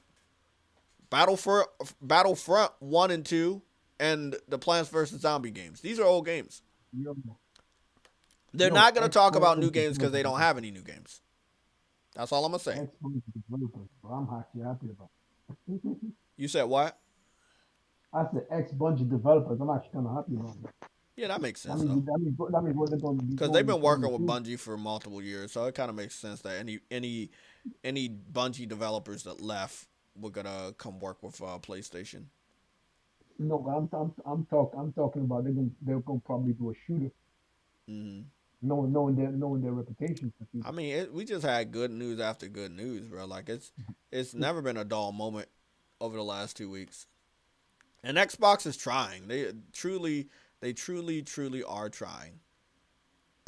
Speaker 1: Battlefront 1 and 2. And the Plants vs. Zombie games. These are old games. They're not going to talk about new games because they don't have any new games. That's all I'm going to say.
Speaker 8: I'm actually happy about it.
Speaker 1: You said what?
Speaker 8: I said ex-Bungie developers. I'm actually kind of happy about it.
Speaker 1: Yeah, that makes sense. Because they've been working with Bungie for multiple years, so it kind of makes sense that any Bungie developers that left were going to come work with PlayStation.
Speaker 8: No, I'm talking about they're gonna probably do a shooter.
Speaker 1: Mm-hmm.
Speaker 8: Knowing their reputation for shooting.
Speaker 1: I mean, we just had good news after good news, bro. Like it's never been a dull moment over the last 2 weeks. And Xbox is trying. They truly are trying.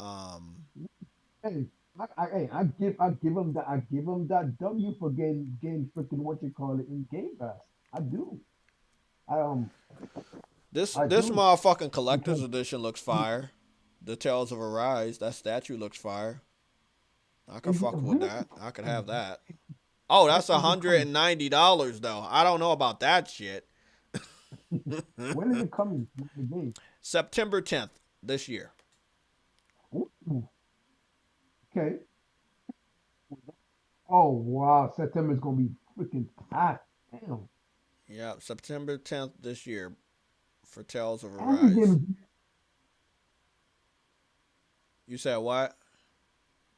Speaker 8: Hey, I give them that W for game freaking what you call it in Game Pass. I do.
Speaker 1: This motherfucking collector's edition looks fire. The Tales of Arise, that statue looks fire. I can fuck with that. I could have that. Oh, that's $190 though. I don't know about that shit.
Speaker 8: When is it coming? The game?
Speaker 1: September 10th this year.
Speaker 8: Ooh. Okay. Oh wow, September is gonna be freaking packed. Damn.
Speaker 1: Yeah, September 10th this year for Tales of Arise. You said what?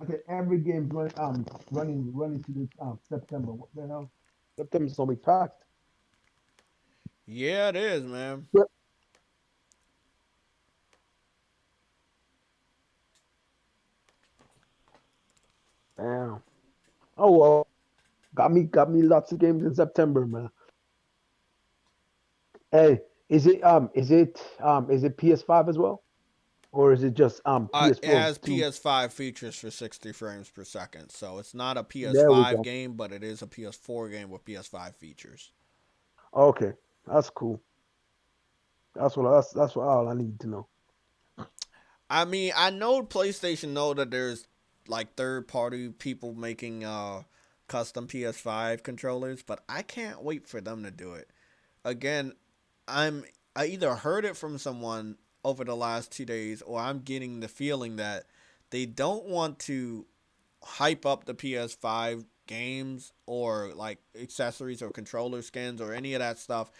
Speaker 8: I said every game running to this September. What the hell? September's gonna be packed.
Speaker 1: Yeah, it is, man.
Speaker 8: But, damn. Oh well. Got me lots of games in September, man. Hey, is it PS5 as well? Or is it just PS4?
Speaker 1: It has PS5 features for 60 frames per second, so it's not a
Speaker 8: There we
Speaker 1: PS5
Speaker 8: go.
Speaker 1: game, but it is a PS4 game with PS5 features.
Speaker 8: Okay, that's cool. That's what all I need to know.
Speaker 1: I mean, I know PlayStation know that there's like third-party people making custom PS5 controllers, but I can't wait for them to do it. Again, I either heard it from someone over the last 2 days, or I'm getting the feeling that they don't want to hype up the PS5 games or like accessories or controller skins or any of that stuff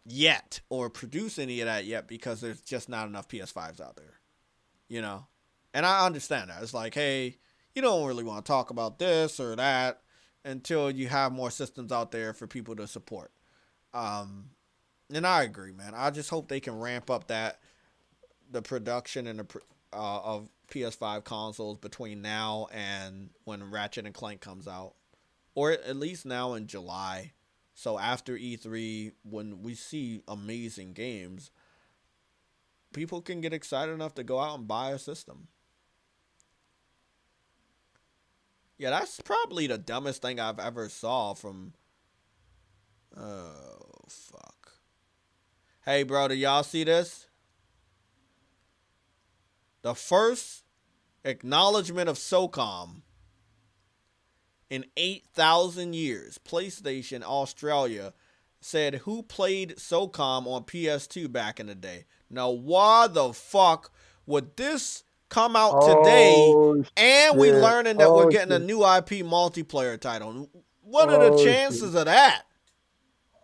Speaker 1: yet, or produce any of that yet, because there's just not enough PS5s out there, you know. And I understand that. It's like, hey, you don't really want to talk about this or that until you have more systems out there for people to support. And I agree, man. I just hope they can ramp up the production and of PS5 consoles between now and when Ratchet and Clank comes out, or at least now in July. So after E3, when we see amazing games, people can get excited enough to go out and buy a system. Yeah, that's probably the dumbest thing I've ever saw from... Oh, fuck. Hey, bro, do y'all see this? The first acknowledgement of Socom in 8,000 years. PlayStation Australia said, who played Socom on PS2 back in the day? Now, why the fuck would this come out today and we learning that we're getting a new IP multiplayer title? What are the chances of that?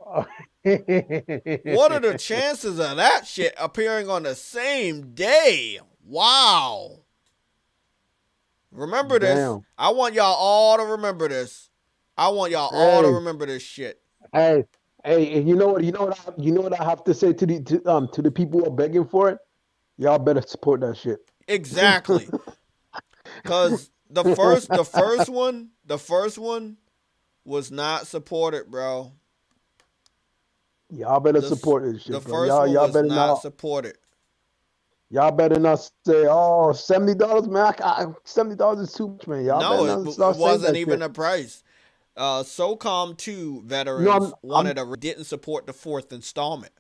Speaker 1: What are the chances of that shit appearing on the same day? Wow. Remember this.
Speaker 8: Damn.
Speaker 1: I want y'all all to remember this. I want y'all all to remember this shit.
Speaker 8: Hey, and you know what I have to say to the people who are begging for it? Y'all better support that shit.
Speaker 1: Exactly. Cause the first one was not supported, bro.
Speaker 8: Y'all better support this shit.
Speaker 1: The
Speaker 8: bro.
Speaker 1: first
Speaker 8: y'all
Speaker 1: one was
Speaker 8: better
Speaker 1: not supported.
Speaker 8: Y'all better not say, "Oh, $70, man. $70 is too much, man." Y'all
Speaker 1: No,
Speaker 8: better
Speaker 1: it wasn't even a price. Socom 2 veterans didn't support the fourth installment.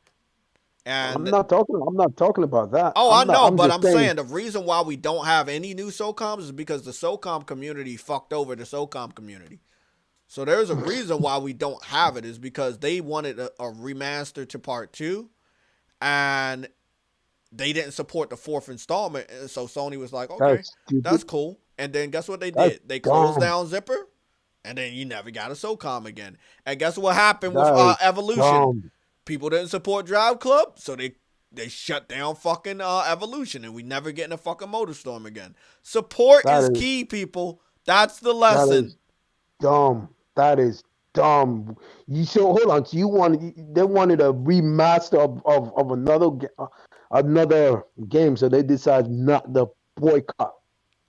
Speaker 1: And
Speaker 8: I'm not talking about that.
Speaker 1: Oh, I know, but I'm saying the reason why we don't have any new Socoms is because the Socom community fucked over the Socom community. So there's a reason why we don't have it, is because they wanted a remaster to part 2, and they didn't support the fourth installment. So Sony was like, okay, that's cool. And then guess what they did? They closed down Zipper, and then you never got a Socom again. And guess what happened with Evolution?
Speaker 8: Dumb.
Speaker 1: People didn't support Drive Club, so they shut down fucking Evolution, and we never getting a fucking MotorStorm again. Support is key, people. That's the lesson.
Speaker 8: That is dumb. That is dumb. Hold on. So they wanted a remaster of another game, so they decided not to boycott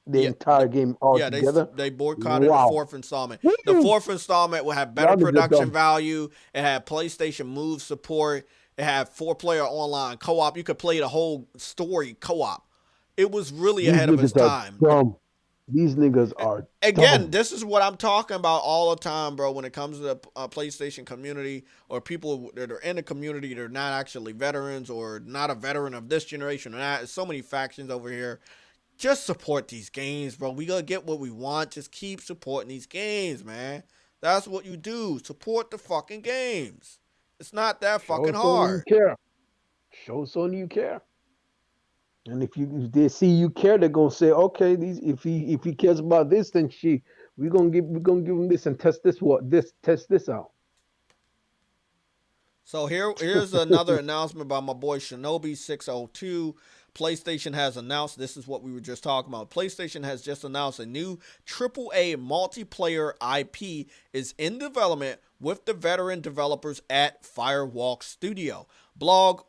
Speaker 8: the entire game altogether.
Speaker 1: They boycotted the fourth installment. The fourth installment will have better production value. It had PlayStation Move support. It had 4-player online co-op. You could play the whole story co-op. It was really ahead of its time.
Speaker 8: These niggas are
Speaker 1: dumb. This is what I'm talking about all the time, bro, when it comes to the PlayStation community, or people that are in the community that are not actually veterans, or not a veteran of this generation or that. There's so many factions over here. Just support these games, bro. We gonna get what we want. Just keep supporting these games, man. That's what you do. Support the fucking games. It's not that fucking hard.
Speaker 8: Show Sony you care. And if they see you care, they're gonna say, okay, if he cares about this, then we're gonna give him this and test this out.
Speaker 1: So here's another announcement by my boy Shinobi602. PlayStation has announced, this is what we were just talking about. PlayStation has just announced a new AAA multiplayer IP is in development with the veteran developers at Firewalk Studio. Blog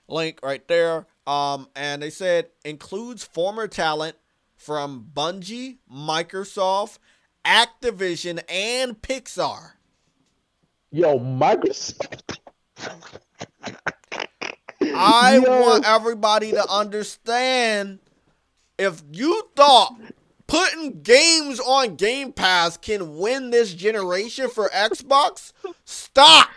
Speaker 1: link right there. And they said includes former talent from Bungie, Microsoft, Activision, and Pixar.
Speaker 8: Yo, Microsoft.
Speaker 1: I want everybody to understand, if you thought putting games on Game Pass can win this generation for Xbox, stop.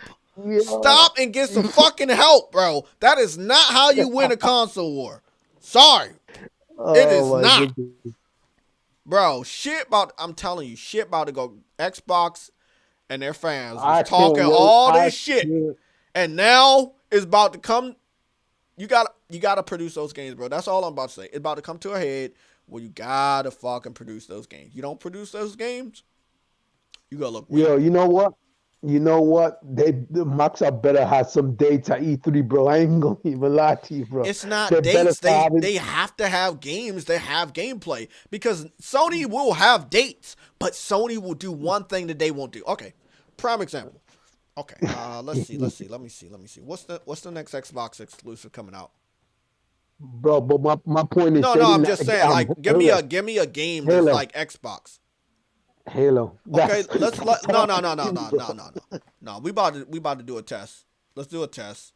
Speaker 1: Stop and get some fucking help, bro. That is not how you win a console war. Sorry. It is not.
Speaker 8: Goodness.
Speaker 1: Bro, I'm telling you, shit about to go. Xbox and their fans was talking all this shit. And now it's about to come. You gotta produce those games, bro. That's all I'm about to say. It's about to come to a head where you gotta fucking produce those games. You don't produce those games, you gotta look weak.
Speaker 8: Yo, you know what? The Microsoft better have some dates at E3, bro. I ain't gonna even lie to you, bro.
Speaker 1: It's not dates. They have to have games that have gameplay, because Sony will have dates, but Sony will do one thing that they won't do. Okay, prime example. Okay, let's see. Let me see. What's the next Xbox exclusive coming out?
Speaker 8: Bro, but my point is,
Speaker 1: no, I'm just saying, like, give me a game that's like Xbox.
Speaker 8: Halo.
Speaker 1: Okay, no. We about to do a test. Let's do a test.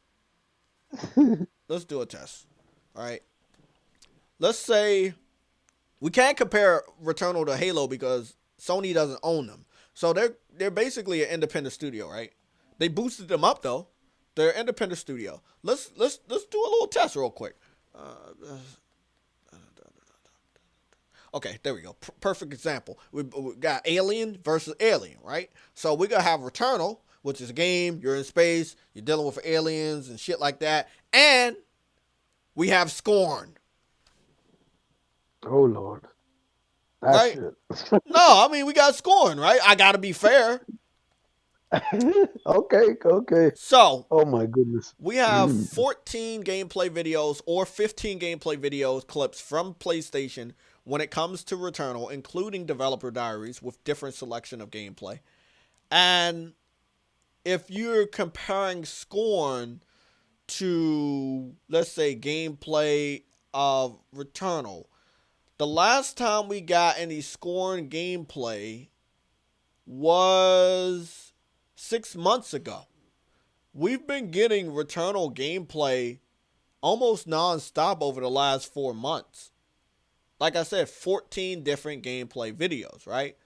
Speaker 1: All right. Let's say we can't compare Returnal to Halo because Sony doesn't own them. So they're basically an independent studio, right? They boosted them up though. They're an independent studio. Let's do a little test real quick. Okay, there we go. Perfect example. We got Alien versus Alien, right? So we're going to have Returnal, which is a game. You're in space. You're dealing with aliens and shit like that. And we have Scorn.
Speaker 8: Oh, Lord.
Speaker 1: That's right? No, I mean, we got Scorn, right? I got to be fair.
Speaker 8: Okay.
Speaker 1: So,
Speaker 8: oh my goodness.
Speaker 1: We have 14 gameplay videos or 15 gameplay videos clips from PlayStation when it comes to Returnal, including developer diaries with different selection of gameplay. And if you're comparing Scorn to, let's say, gameplay of Returnal, the last time we got any Scorn gameplay was 6 months ago. We've been getting Returnal gameplay almost non-stop over the last 4 months. Like I said, 14 different gameplay videos, right?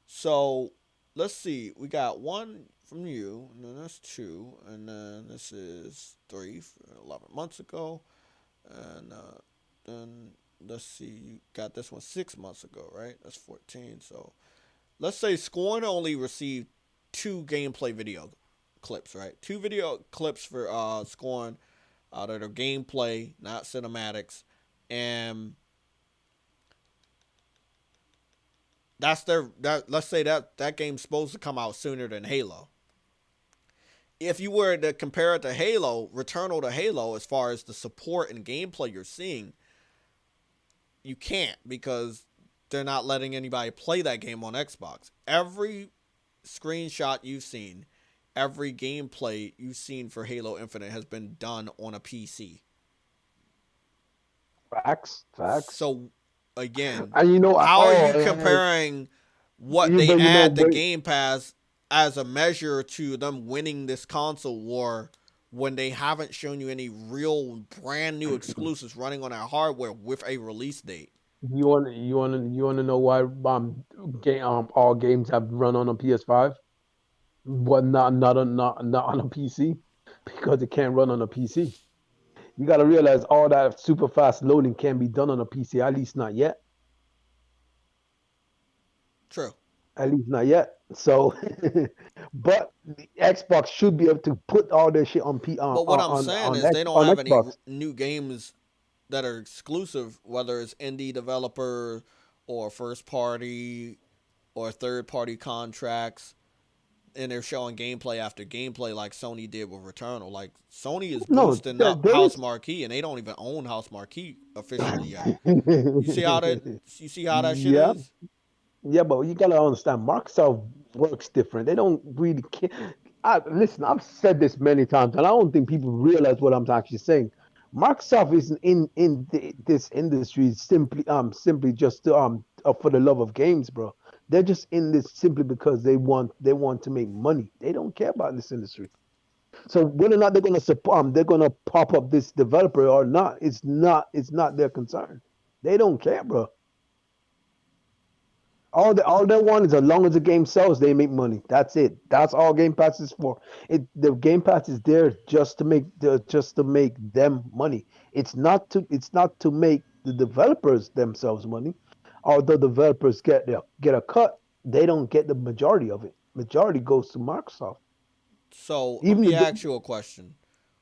Speaker 1: So, let's see. We got one from you, and then that's 2, and then this is 3, 11 months ago. And then, let's see, you got this one 6 months ago, right? That's 14. So, let's say Scorn only received 2 gameplay video clips, right? 2 video clips for Scorn that are gameplay, not cinematics. And let's say that game's supposed to come out sooner than Halo. If you were to compare it to Halo, Returnal to Halo, as far as the support and gameplay you're seeing, you can't, because they're not letting anybody play that game on Xbox. Every screenshot you've seen, every gameplay you've seen for Halo Infinite has been done on a PC.
Speaker 8: Facts.
Speaker 1: So, again,
Speaker 8: and
Speaker 1: how are you comparing what they add to Game Pass as a measure to them winning this console war when they haven't shown you any real brand new exclusives running on our hardware with a release date?
Speaker 8: You want to know why all games have run on a PS5, but not on a PC? Because it can't run on a PC. You got to realize all that super fast loading can't be done on a PC, at least not yet.
Speaker 1: True.
Speaker 8: At least not yet. So, but the Xbox should be able to put all their shit on
Speaker 1: But what I'm saying is they don't have any new games that are exclusive, whether it's indie developer or first party or third party contracts, and they're showing gameplay after gameplay like Sony did with Returnal. Like, Sony is boosting up House Marquee, and they don't even own House Marquee officially yet. You see how that shit is?
Speaker 8: Yeah, but you gotta understand, Microsoft works different. They don't really care. Listen, I've said this many times, and I don't think people realize what I'm actually saying. Microsoft isn't in this industry simply just for the love of games, bro. They're just in this simply because they want to make money. They don't care about this industry. So whether or not they're gonna support, they're gonna pop up this developer or not, it's not their concern. They don't care, bro. All they want is as long as the game sells, they make money. That's it. That's all Game Pass is for. The Game Pass is there just to make them money. It's not to make the developers themselves money. Although developers get a cut, they don't get the majority of it. Majority goes to Microsoft.
Speaker 1: So let
Speaker 8: Even
Speaker 1: me
Speaker 8: the
Speaker 1: ask you a question.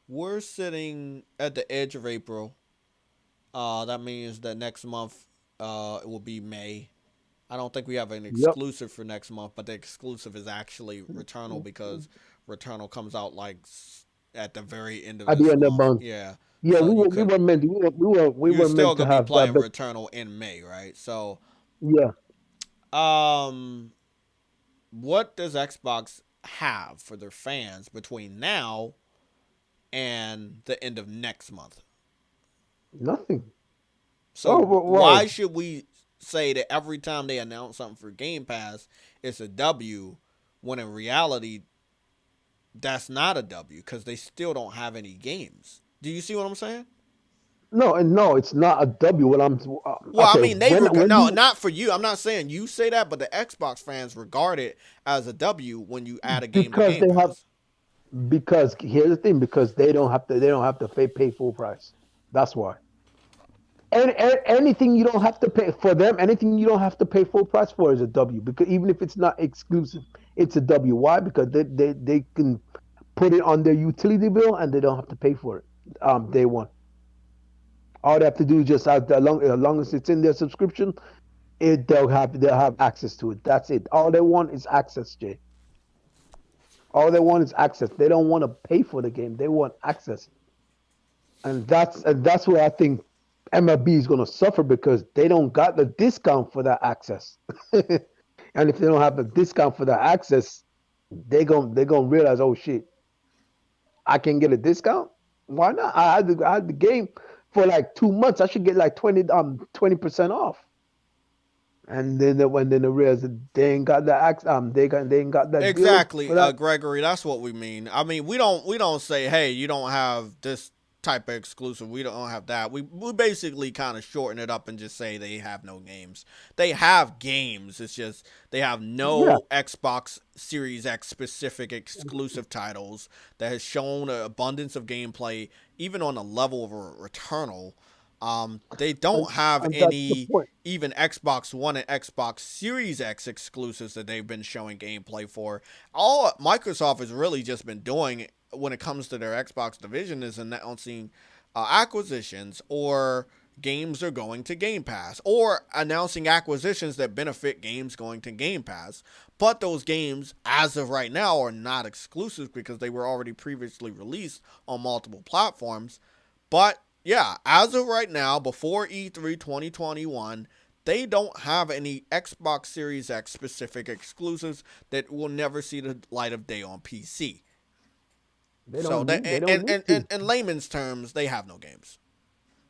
Speaker 1: We're sitting at the edge of April. That means that next month, it will be May. I don't think we have an
Speaker 8: Yep.
Speaker 1: exclusive for next month, but the exclusive is actually Returnal because Returnal comes out like at the very end of
Speaker 8: At the
Speaker 1: this
Speaker 8: end of the
Speaker 1: month.
Speaker 8: month.
Speaker 1: Yeah.
Speaker 8: Yeah,
Speaker 1: So
Speaker 8: we
Speaker 1: you
Speaker 8: were we
Speaker 1: could
Speaker 8: were meant we
Speaker 1: you're
Speaker 8: were
Speaker 1: still
Speaker 8: meant to
Speaker 1: gonna be
Speaker 8: have that,
Speaker 1: playing
Speaker 8: but
Speaker 1: Returnal in May, right? So
Speaker 8: yeah,
Speaker 1: um what does Xbox have for their fans between now and the end of next month?
Speaker 8: nothing.
Speaker 1: So
Speaker 8: Well,
Speaker 1: why should we say that every time they announce something for Game Pass, it's a W, when in reality that's not a W because they still don't have any games. Do you see what I'm saying?
Speaker 8: no, it's not a W. What I'm
Speaker 1: Well, I
Speaker 8: okay
Speaker 1: mean,
Speaker 8: when
Speaker 1: no,
Speaker 8: you
Speaker 1: not for you. I'm not saying you say that, but the Xbox fans regard it as a W when you add a game to
Speaker 8: because
Speaker 1: Game
Speaker 8: they have
Speaker 1: Pass.
Speaker 8: because here's the thing because they don't have to pay full price. That's why. And anything you don't have to pay for them, anything you don't have to pay full price for is a W. Because even if it's not exclusive, it's a W. Why? Because they can put it on their utility bill and they don't have to pay for it. Day one. All they have to do is just as long as it's in their subscription, they'll have access to it. That's it. All they want is access, Jay. All they want is access. They don't want to pay for the game. They want access, and that's where I think MLB is gonna suffer because they don't got the discount for that access. And if they don't have the discount for that access, they gonna realize, oh shit, I can get a discount. Why not? I had the game for like 2 months. I should get like 20% off. And then they realize that they ain't got that they ain't got that deal
Speaker 1: Exactly,
Speaker 8: for that.
Speaker 1: Gregory. That's what we mean. I mean, we don't say, hey, you don't have this type of exclusive. We don't have that. We basically kind of shorten it up and just say they have no games. They have games. It's just they have
Speaker 8: Yeah,
Speaker 1: no Xbox Series X specific exclusive titles that has shown an abundance of gameplay, even on the level of a Returnal. They
Speaker 8: and,
Speaker 1: don't have
Speaker 8: and that's the
Speaker 1: any
Speaker 8: point.
Speaker 1: even Xbox One and Xbox Series X exclusives that they've been showing gameplay for. All Microsoft has really just been doing when it comes to their Xbox division is announcing acquisitions or games are going to Game Pass or announcing acquisitions that benefit games going to Game Pass. But those games, as of right now, are not exclusive because they were already previously released on multiple platforms. But yeah, as of right now, before E3 2021, they don't have any Xbox Series X specific exclusives that will never see the light of day on PC. So that
Speaker 8: They don't need to.
Speaker 1: in layman's terms, they have no games.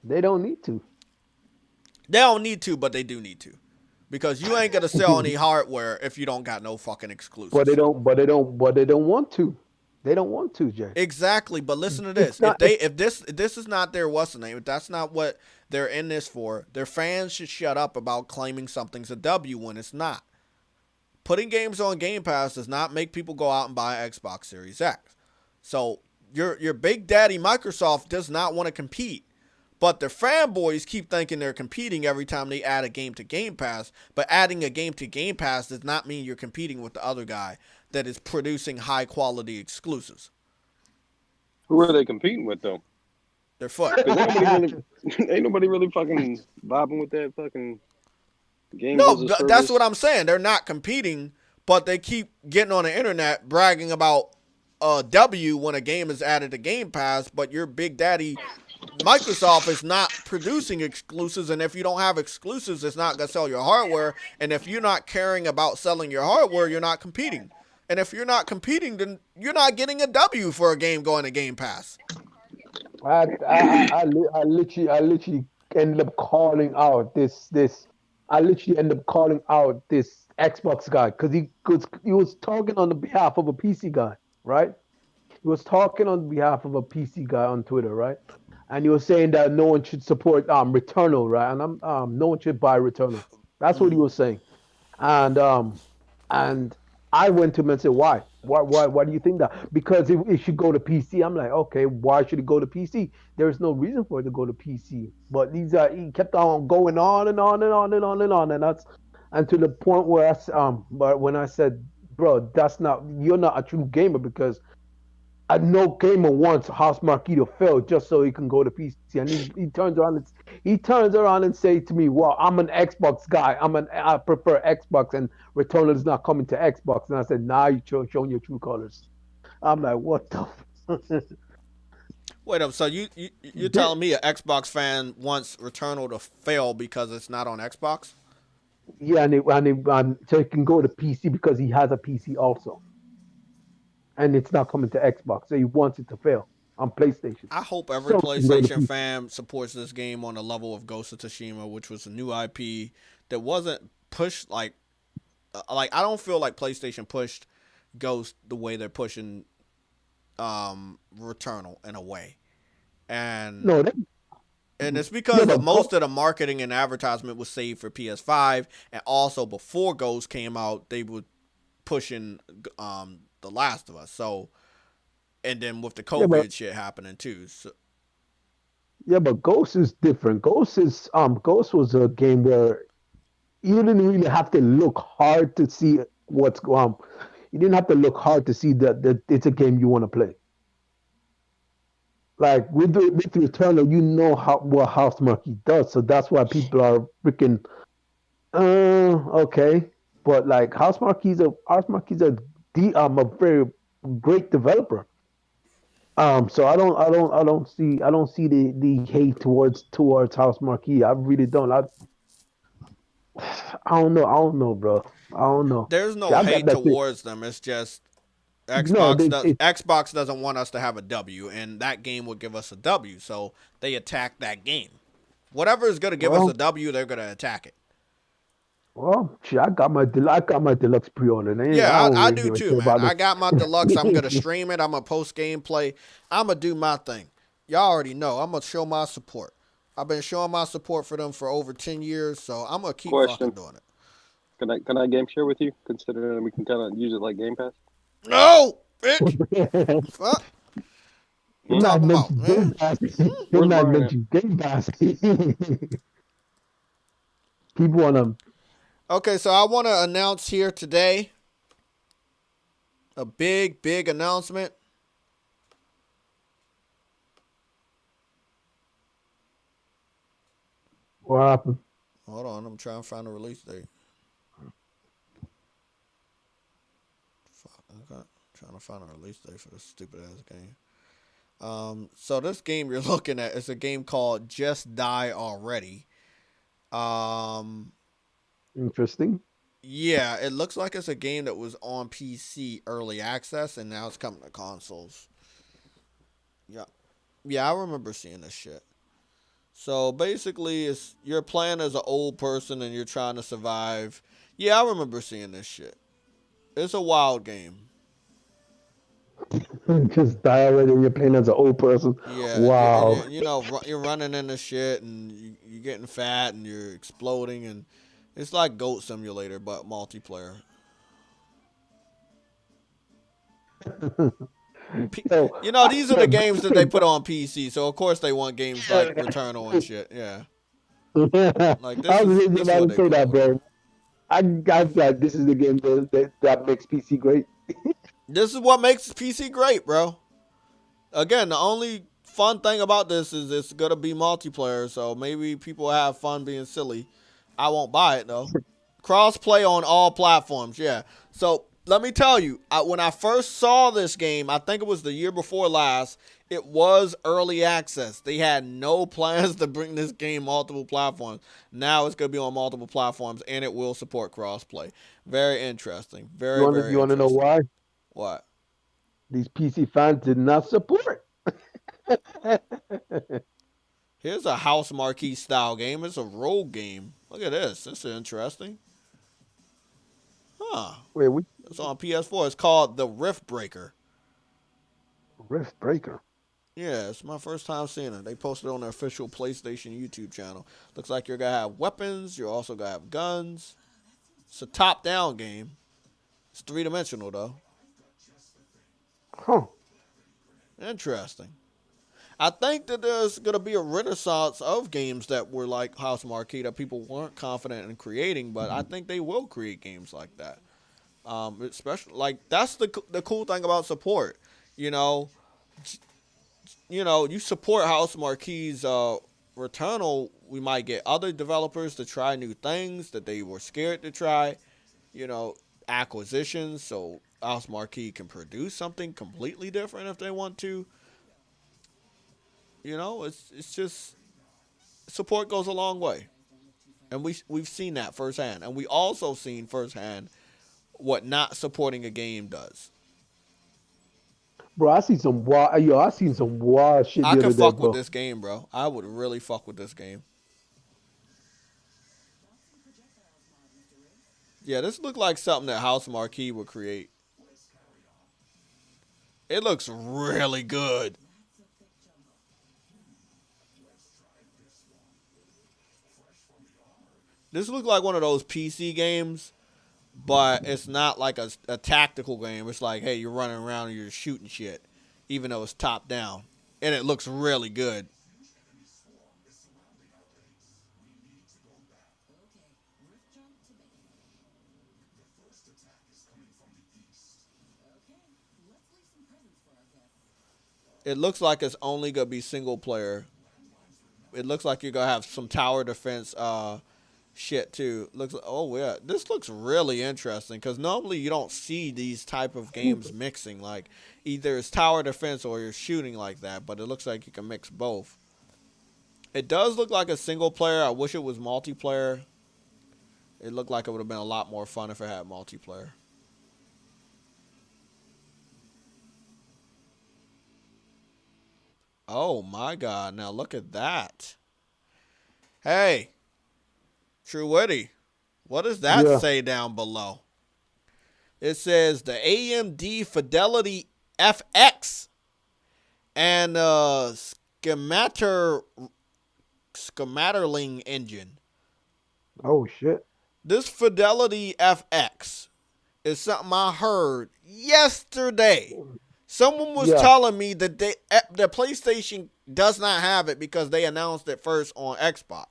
Speaker 8: They don't need to.
Speaker 1: They don't need to, but they do need to. Because you ain't gonna sell any hardware if you don't got no fucking
Speaker 8: But they
Speaker 1: exclusives.
Speaker 8: don't. But they don't want to. They don't want to, Jay.
Speaker 1: Exactly, but listen to
Speaker 8: It's
Speaker 1: this.
Speaker 8: not.
Speaker 1: If this is not their what's the name, if that's not what they're in this for, their fans should shut up about claiming something's a W when it's not. Putting games on Game Pass does not make people go out and buy Xbox Series X. So your big daddy Microsoft does not want to compete. But the fanboys keep thinking they're competing every time they add a game to Game Pass. But adding a game to Game Pass does not mean you're competing with the other guy that is producing high quality exclusives.
Speaker 7: Who are they competing with though?
Speaker 1: They're fucked.
Speaker 7: Because ain't nobody really fucking vibing with that fucking game
Speaker 1: No,
Speaker 7: as a service.
Speaker 1: that's what I'm saying. They're not competing, but they keep getting on the internet bragging about a W when a game is added to Game Pass, but your big daddy Microsoft is not producing exclusives, and if you don't have exclusives, it's not going to sell your hardware, and if you're not caring about selling your hardware, you're not competing. And if you're not competing, then you're not getting a W for a game going to Game Pass.
Speaker 8: I literally ended up calling out this. I literally ended up calling out this Xbox guy because he was talking on the behalf of a PC guy, right? was talking on behalf of a PC guy on Twitter, right? And he was saying that no one should support Returnal, right? And no one should buy Returnal. That's what he was saying. And and I went to him and said, why? Why do you think that? Because it should go to PC. I'm like, okay, why should it go to PC? There's no reason for it to go to PC. But he kept on going on and on and on and on and on, and to the point where but when I said, bro, you're not a true gamer, because no gamer wants House Marquee to fail just so he can go to PC. And he turns around and say to me, well, I'm an Xbox guy. I prefer Xbox, and Returnal is not coming to Xbox. And I said, nah, you're showing your true colors. I'm like, what the
Speaker 1: Wait up, so you're telling me an Xbox fan wants Returnal to fail because it's not on Xbox?
Speaker 8: Yeah, so he can go to PC because he has a PC also. And it's not coming to Xbox, so he wants it to fail on PlayStation.
Speaker 1: I hope every PlayStation fan supports this game on the level of Ghost of Tsushima, which was a new IP that wasn't pushed like I don't feel like PlayStation pushed Ghost the way they're pushing Returnal in a way, and it's because most of the marketing and advertisement was saved for PS5, and also before Ghost came out, they were pushing The Last of Us. So, and then with the COVID shit happening too. So.
Speaker 8: Yeah, but Ghost is different. Ghost was a game where you didn't really have to look hard to see what's going on. You didn't have to look hard to see that it's a game you want to play. Like with Returnal, you know what House Marquee does, so that's why people are freaking okay. But like House Marquee's a very great developer. So I don't see the hate towards House Marquee. I really don't. I don't know, bro. I don't know.
Speaker 1: There's no hate towards them. It's just Xbox doesn't want us to have a W, and that game would give us a W. So they attack that game. Whatever is going to give us a W, they're going to attack it.
Speaker 8: Well, I got my deluxe pre-order.
Speaker 1: Yeah, I do too, man. I got my deluxe. I'm going to stream it. I'm going to post gameplay. I'm going to do my thing. Y'all already know. I'm going to show my support. I've been showing my support for them for over 10 years, so I'm going to keep fucking doing it.
Speaker 7: Can I game share with you, considering we can kind of use it like Game Pass?
Speaker 1: No, bitch. Fuck.
Speaker 8: You're not mentioning Game Pass. People want to.
Speaker 1: Okay, so I want to announce here today a big announcement.
Speaker 8: What happened?
Speaker 1: Hold on, I'm trying to find a release date. Fuck, okay. Trying to find a release date for this stupid ass game. So this game you're looking at is a game called Just Die Already.
Speaker 8: Interesting.
Speaker 1: Yeah, it looks like it's a game that was on PC early access and now it's coming to consoles. Yeah, I remember seeing this shit. So basically, it's you're playing as an old person and you're trying to survive. Yeah, I remember seeing this shit. It's a wild game.
Speaker 8: Just die already and you're playing as an old person.
Speaker 1: Yeah.
Speaker 8: Wow.
Speaker 1: You're running into shit and you're getting fat and you're exploding, and it's like Goat Simulator but multiplayer. These are the games that they put on PC, so of course they want games like Returnal and shit. Yeah. Like this is what they say that,
Speaker 8: bro. I like this is the game that makes PC great.
Speaker 1: This is what makes PC great, bro. Again, the only fun thing about this is it's gonna be multiplayer, so maybe people have fun being silly. I won't buy it though. Cross-play on all platforms, yeah. So let me tell you, when I first saw this game, I think it was the year before last, it was early access. They had no plans to bring this game multiple platforms. Now it's going to be on multiple platforms, and it will support crossplay. Very interesting. Very interesting.
Speaker 8: You want to know why?
Speaker 1: What?
Speaker 8: These PC fans did not support.
Speaker 1: Here's a House Marquee style game. It's a rogue game. Look at this. This is interesting. Huh.
Speaker 8: Wait,
Speaker 1: it's on PS4. It's called The Rift Breaker.
Speaker 8: Rift Breaker.
Speaker 1: Yeah, it's my first time seeing it. They posted it on their official PlayStation YouTube channel. Looks like you're going to have weapons. You're also going to have guns. It's a top-down game. It's 3-dimensional, though.
Speaker 8: Huh.
Speaker 1: Interesting. I think that there's going to be a renaissance of games that were like House Marquee that people weren't confident in creating, but I think they will create games like that. Especially, like, that's the cool thing about support. You know, you support House Marquee's Returnal, we might get other developers to try new things that they were scared to try. Acquisitions, so House Marquee can produce something completely different if they want to. It's just support goes a long way, and we've seen that firsthand, and we also seen firsthand what not supporting a game does.
Speaker 8: Bro, I seen some wild. I seen some wild shit.
Speaker 1: I can fuck with this game, bro. I would really fuck with this game. Yeah, this looked like something that House Marquee would create. It looks really good. This looks like one of those PC games, but it's not like a tactical game. It's like, hey, you're running around and you're shooting shit, even though it's top down. And it looks really good. It looks like it's only going to be single player. It looks like you're going to have some tower defense shit too. This looks really interesting because normally you don't see these type of games mixing. Like either it's tower defense or you're shooting like that, but it looks like you can mix both. It does look like a single player. I wish it was multiplayer. It looked like it would have been a lot more fun if it had multiplayer. Oh my God, now look at that. Hey, True Witty, what does that say down below? It says the AMD Fidelity FX and Schematerling engine.
Speaker 8: Oh shit.
Speaker 1: This Fidelity FX is something I heard yesterday. Someone was telling me that the PlayStation does not have it because they announced it first on Xbox.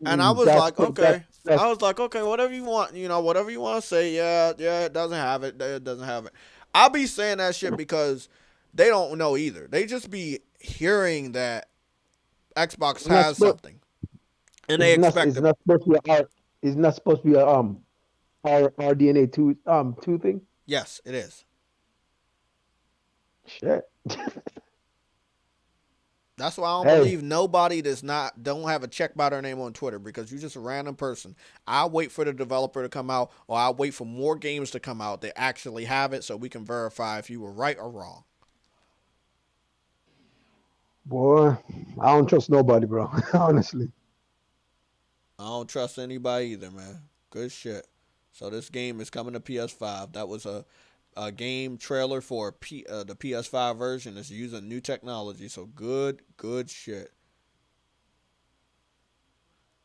Speaker 1: And I was like, okay. I was like, okay, whatever you want, whatever you want to say. Yeah, it doesn't have it. It doesn't have it. I'll be saying that shit because they don't know either. They just be hearing that Xbox has something. And they expect it.
Speaker 8: It's not supposed to be a RDNA 2 thing?
Speaker 1: Yes, it is.
Speaker 8: Shit.
Speaker 1: That's why I don't believe nobody don't have a check by their name on Twitter, because you're just a random person. I wait for the developer to come out, or I wait for more games to come out that actually have it so we can verify if you were right or wrong.
Speaker 8: Boy, I don't trust nobody, bro. Honestly.
Speaker 1: I don't trust anybody either, man. Good shit. So this game is coming to PS5. That was a game trailer for the PS5 version. It's using new technology, so good shit.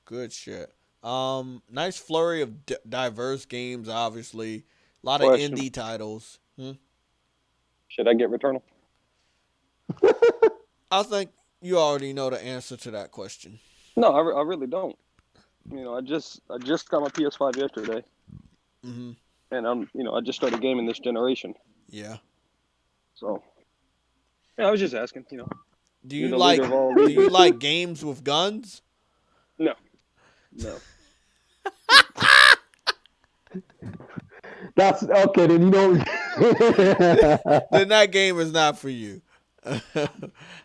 Speaker 1: Good shit. Nice flurry of diverse games, obviously. A lot of indie titles.
Speaker 7: Should I get Returnal?
Speaker 1: I think you already know the answer to that question.
Speaker 7: No, I really don't. I just got my PS5 yesterday.
Speaker 1: Mm-hmm.
Speaker 7: And I just started gaming this generation.
Speaker 1: Yeah.
Speaker 7: So, I was just asking,
Speaker 1: Do you like games with guns?
Speaker 7: No.
Speaker 8: That's okay. Then
Speaker 1: then that game is not for you.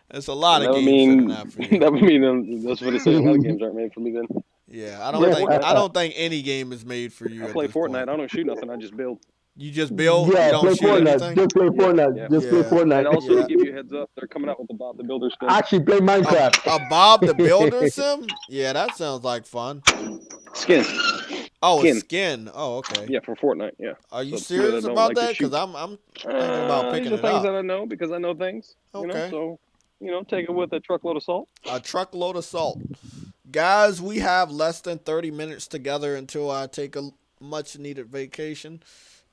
Speaker 1: There's a lot of games that are not for you.
Speaker 7: That would mean that's what it says. A lot of games aren't made for me then.
Speaker 1: Yeah, I don't think any game is made for you.
Speaker 7: I play Fortnite. I don't shoot nothing. I just build.
Speaker 1: You just build?
Speaker 8: Yeah,
Speaker 1: you don't shoot anything?
Speaker 8: Just play Fortnite.
Speaker 7: Yeah.
Speaker 8: Just play Fortnite.
Speaker 7: And also to give you a heads up, they're coming out with the Bob the Builder skin.
Speaker 8: Actually, play Minecraft.
Speaker 1: A Bob the Builder sim? Yeah, that sounds like fun.
Speaker 7: Skin.
Speaker 1: Oh, a skin. Oh, okay.
Speaker 7: Yeah, for Fortnite. Yeah.
Speaker 1: Are you serious about that? Because I'm thinking about picking
Speaker 7: these are
Speaker 1: it
Speaker 7: things
Speaker 1: up.
Speaker 7: that I know because I know things.
Speaker 1: Okay.
Speaker 7: So take it with a truckload of salt.
Speaker 1: A truckload of salt. Guys, we have less than 30 minutes together until I take a much needed vacation.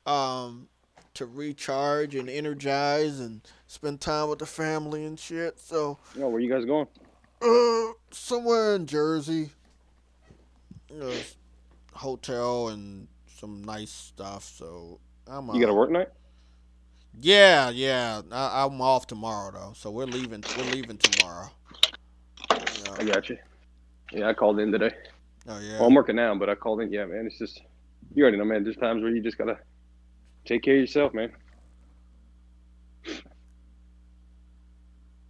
Speaker 1: To recharge and energize and spend time with the family and shit. So,
Speaker 7: where you guys going?
Speaker 1: Somewhere in Jersey. Hotel and some nice stuff. So
Speaker 7: You got a work night?
Speaker 1: Yeah. I'm off tomorrow though, so we're leaving tomorrow. Yeah.
Speaker 7: I got you. Yeah, I called in today.
Speaker 1: Oh yeah.
Speaker 7: Well, I'm working now, but I called in. Yeah, man. It's just you already know, man. There's times where you just gotta take care of yourself, man.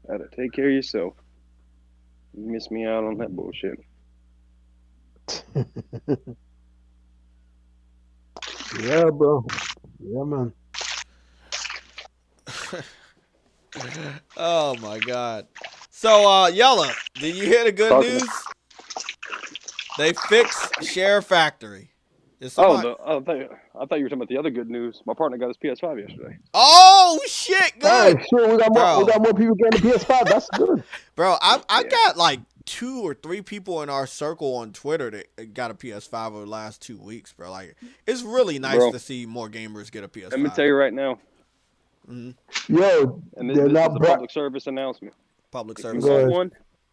Speaker 7: Gotta take care of yourself. You miss me out on that bullshit.
Speaker 8: Yeah, bro. Yeah, man.
Speaker 1: Oh my God. So, Yella, did you hear the good news? They fixed Share Factory.
Speaker 7: I thought you were talking about the other good news. My partner got his PS5 yesterday.
Speaker 1: Oh shit! Good.
Speaker 8: Hey, sure, we got more people getting the PS5. That's good,
Speaker 1: bro. I got like 2 or 3 people in our circle on Twitter that got a PS5 over the last 2 weeks, bro. Like, it's really nice to see more gamers get a PS5.
Speaker 7: Let me tell you right now.
Speaker 1: Mm-hmm.
Speaker 8: Yo,
Speaker 7: and this is a public service announcement.
Speaker 1: Public
Speaker 7: if
Speaker 1: service.
Speaker 7: You want one?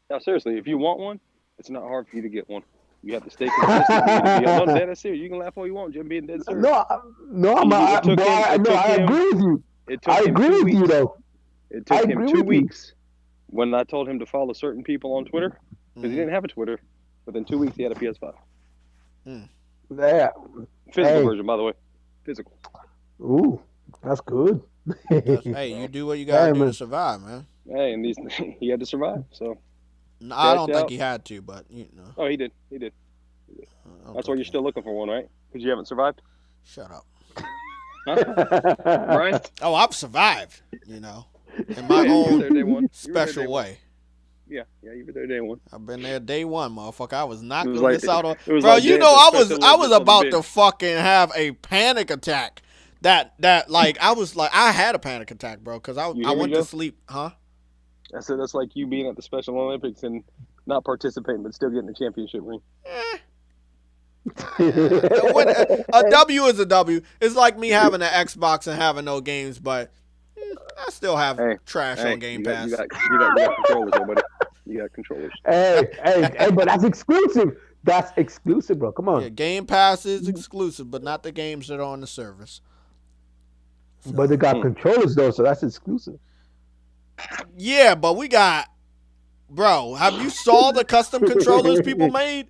Speaker 7: Now, seriously, if you want one, it's not hard for you to get one. You have to stay consistent. No, that's serious. You can laugh all you want, Jim. Being dead serious.
Speaker 8: I agree with you. I agree with you, though.
Speaker 7: It took him 2 weeks when I told him to follow certain people on Twitter because he didn't have a Twitter. Within 2 weeks, he had a PS5.
Speaker 8: Yeah.
Speaker 7: Physical version, by the way. Physical.
Speaker 8: Ooh, that's good.
Speaker 1: Hey, you do what you gotta do to survive, man.
Speaker 7: Hey, and he had to survive, so.
Speaker 1: No, I don't think he had to, but you know.
Speaker 7: Oh, he did. That's why you're still looking for one, right? Because you haven't survived?
Speaker 1: Shut up.
Speaker 7: Huh? Brian?
Speaker 1: Oh, I've survived, in my own special way.
Speaker 7: Yeah, you were there day one.
Speaker 1: I've been there day one, motherfucker. I was not gonna miss out on.
Speaker 7: Bro,
Speaker 1: like I was about to fucking have a panic attack. That like I had a panic attack, bro, because I went to sleep, huh?
Speaker 7: I said that's like you being at the Special Olympics and not participating but still getting a championship ring.
Speaker 1: A W is a W. It's like me having an Xbox and having no games, but I still have trash on Game Pass.
Speaker 7: You got controllers, buddy. You got controllers.
Speaker 8: Hey, but that's exclusive. That's exclusive, bro. Come on.
Speaker 1: Yeah, Game Pass is exclusive, but not the games that are on the service.
Speaker 8: So. But they got controllers though, so that's exclusive.
Speaker 1: Yeah, but we got, bro. Have you saw the custom controllers people made?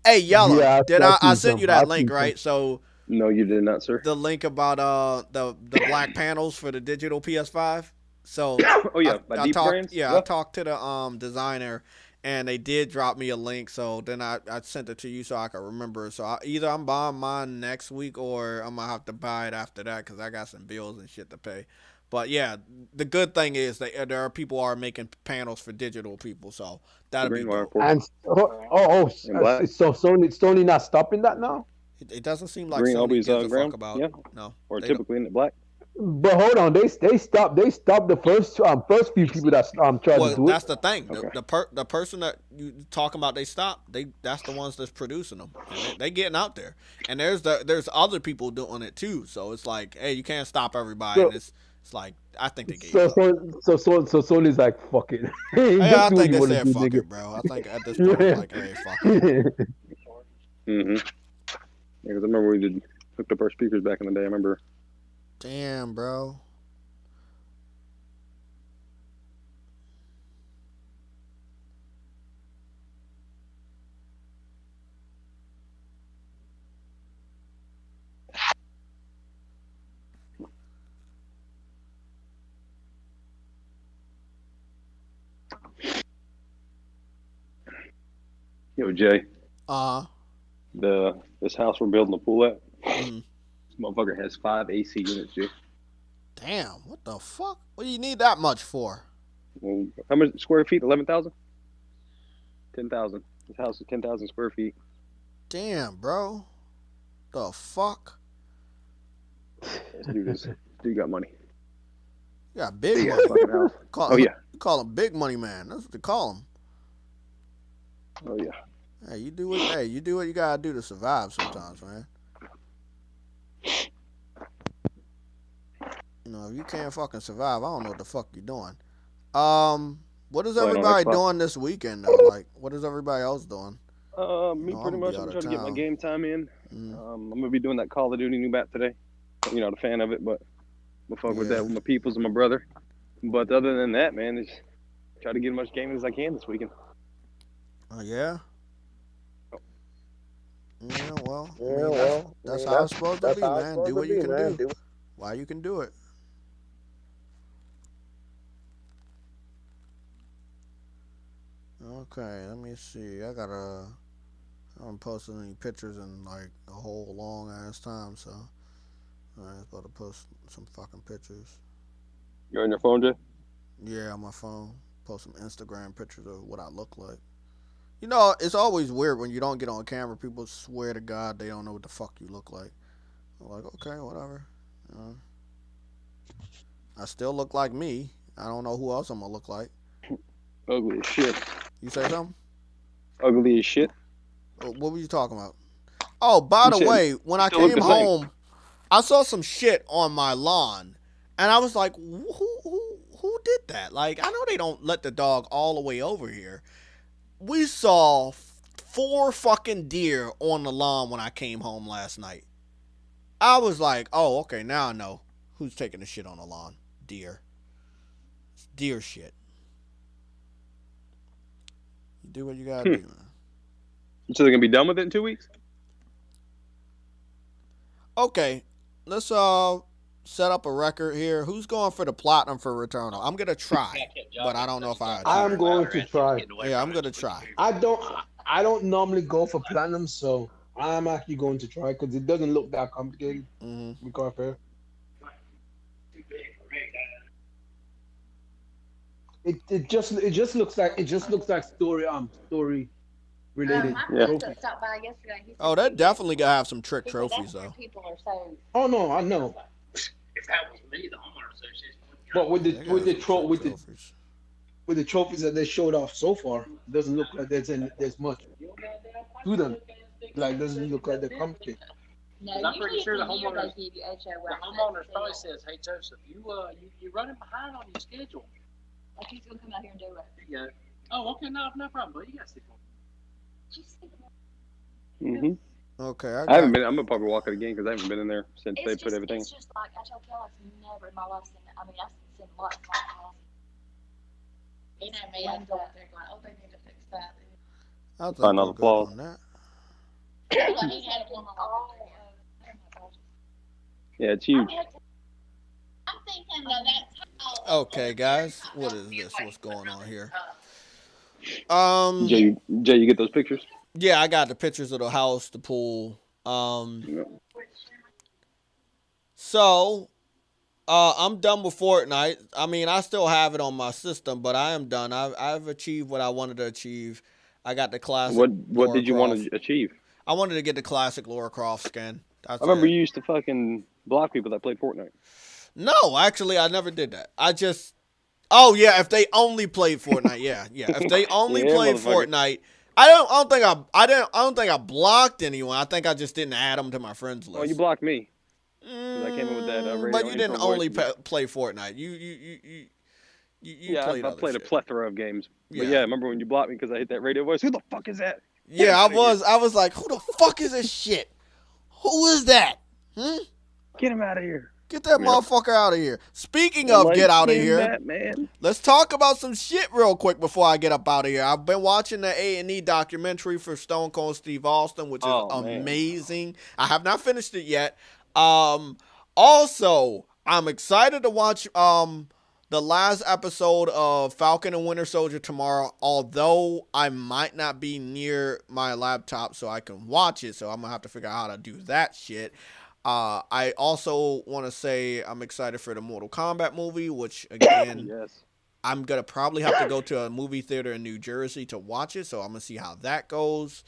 Speaker 1: Hey, Yella, I sent you that link, right? So
Speaker 7: no, you did not, sir.
Speaker 1: The link about the black panels for the digital PS5. So I talked to the designer, and they did drop me a link. So then I sent it to you so I could remember. So either I'm buying mine next week or I'm gonna have to buy it after that because I got some bills and shit to pay. But yeah, the good thing is that there are people are making panels for digital people, so that'll be dope.
Speaker 8: And so Sony not stopping that now?
Speaker 1: It doesn't seem like
Speaker 7: green
Speaker 1: Sony
Speaker 7: always
Speaker 1: gives a
Speaker 7: ground,
Speaker 1: fuck about.
Speaker 7: Yeah.
Speaker 1: No,
Speaker 7: or typically in the black.
Speaker 8: But hold on, they stopped the first few people that tried to do it.
Speaker 1: That's the thing. The person that you talking about, they stopped. That's the ones that's producing them. They getting out there, and there's other people doing it too. So it's like, hey, you can't stop everybody. So, it's like I think they gave up.
Speaker 8: So Sony's like, fuck it.
Speaker 1: I think they said fuck it, bro. I think at this point it's like, hey, fuck it.
Speaker 7: Yeah, because I remember we hooked up our speakers back in the day. I remember.
Speaker 1: Damn, bro.
Speaker 7: Yo, Jay. This house we're building a pool at. This motherfucker has 5 AC units, Jay.
Speaker 1: Damn, what the fuck? What do you need that much for?
Speaker 7: Well, how much square feet? 11,000? 10,000. This house is 10,000 square feet.
Speaker 1: Damn, bro. The fuck?
Speaker 7: This dude got money.
Speaker 1: You got big money.
Speaker 7: Fucking house.
Speaker 1: Call him Big Money Man. That's what they call him.
Speaker 7: Oh yeah.
Speaker 1: Hey, you do what you gotta do to survive sometimes, man. You know, if you can't fucking survive, I don't know what the fuck you're doing. What is everybody doing this weekend though? Like, what is everybody else doing?
Speaker 7: Me pretty much. I'm trying to get my game time in. I'm gonna be doing that Call of Duty new map today. You're not a fan of it, but we'll fuck with that with my peoples and my brother. But other than that, man, just try to get as much gaming as I can this weekend.
Speaker 1: Oh yeah. Yeah, well, that's how it's supposed to be, man. Do what you can do. Why you can do it. Okay, let me see. I haven't posted any pictures in like a whole long ass time, so I was about to post some fucking pictures.
Speaker 7: You're on your phone, Jay?
Speaker 1: Yeah, on my phone. Post some Instagram pictures of what I look like. You know, it's always weird when you don't get on camera. People swear to God they don't know what the fuck you look like. I'm like, okay, whatever. I still look like me. I don't know who else I'm gonna look like.
Speaker 7: Ugly as shit.
Speaker 1: You say something?
Speaker 7: Ugly as shit.
Speaker 1: What were you talking about? Oh, by the way, when I came home, I saw some shit on my lawn, and I was like, who did that? Like, I know they don't let the dog all the way over here. We saw 4 fucking deer on the lawn when I came home last night. I was like, oh, okay, now I know who's taking the shit on the lawn. Deer. It's deer shit. You do what you gotta do, man.
Speaker 7: So they're gonna be done with it in 2 weeks?
Speaker 1: Okay, let's set up a record here. Who's going for the platinum for Returnal? I'm gonna try, but I don't know if
Speaker 8: I'm going to try.
Speaker 1: Yeah, I'm gonna try.
Speaker 8: I don't normally go for platinum, so I'm actually going to try because it doesn't look that complicated. We got fair. It just looks like story related.
Speaker 9: Stopped by yesterday.
Speaker 1: Oh, that definitely gotta have some trick trophies though.
Speaker 9: People are so.
Speaker 8: Oh no, I know.
Speaker 10: If that was me, the homeowner association.
Speaker 8: But with the trophies that they showed off so far, it doesn't look like there's much to them. Like, doesn't look like they're complicated.
Speaker 9: No,
Speaker 10: I'm pretty sure the homeowner probably
Speaker 9: says,
Speaker 10: says, "Hey Joseph, you're running behind on your schedule."
Speaker 9: Like he's gonna come out here and do it.
Speaker 10: Yeah. Oh, okay, no problem. But you guys stick
Speaker 7: on.
Speaker 1: Okay.
Speaker 7: I haven't been. I'm gonna probably walk it again because I haven't been in there since they put everything.
Speaker 9: It's just like I told y'all, I've never in my life seen it. I mean, I've seen lots of my house. You know me, I don't think like, oh, they need to fix that.
Speaker 1: I'll find all the flaws on that.
Speaker 7: Yeah, it's huge.
Speaker 9: I'm thinking that that's
Speaker 1: okay, guys, what is this? What's going on here?
Speaker 7: Jay, you get those pictures?
Speaker 1: Yeah, I got the pictures of the house, the pool. So, I'm done with Fortnite. I mean, I still have it on my system, but I am done. I've achieved what I wanted to achieve. I got the classic.
Speaker 7: What did you want to achieve?
Speaker 1: I wanted to get the classic Lara Croft skin.
Speaker 7: I remember you used to fucking block people that played Fortnite.
Speaker 1: No, actually, I never did that. Oh yeah, if they only played Fortnite, yeah. If they only played Fortnite, I don't think I blocked anyone. I think I just didn't add them to my friends list.
Speaker 7: Oh, you blocked me. I came up with that.
Speaker 1: But you didn't only play Fortnite. You
Speaker 7: I played a plethora of games. But yeah, I remember when you blocked me because I hit that radio voice. Who the fuck is that?
Speaker 1: Yeah, I was like, who the fuck is this shit? Who is that?
Speaker 7: Get him out of here.
Speaker 1: Get that motherfucker out of here. Speaking of get out of here, let's talk about some shit real quick before I get up out of here. I've been watching the A&E documentary for Stone Cold Steve Austin, which is amazing. I have not finished it yet. Also, I'm excited to watch the last episode of Falcon and Winter Soldier tomorrow, although I might not be near my laptop so I can watch it, so I'm going to have to figure out how to do that shit. I also want to say I'm excited for the Mortal Kombat movie, which, again, I'm going to probably have to go to a movie theater in New Jersey to watch it, so I'm going to see how that goes.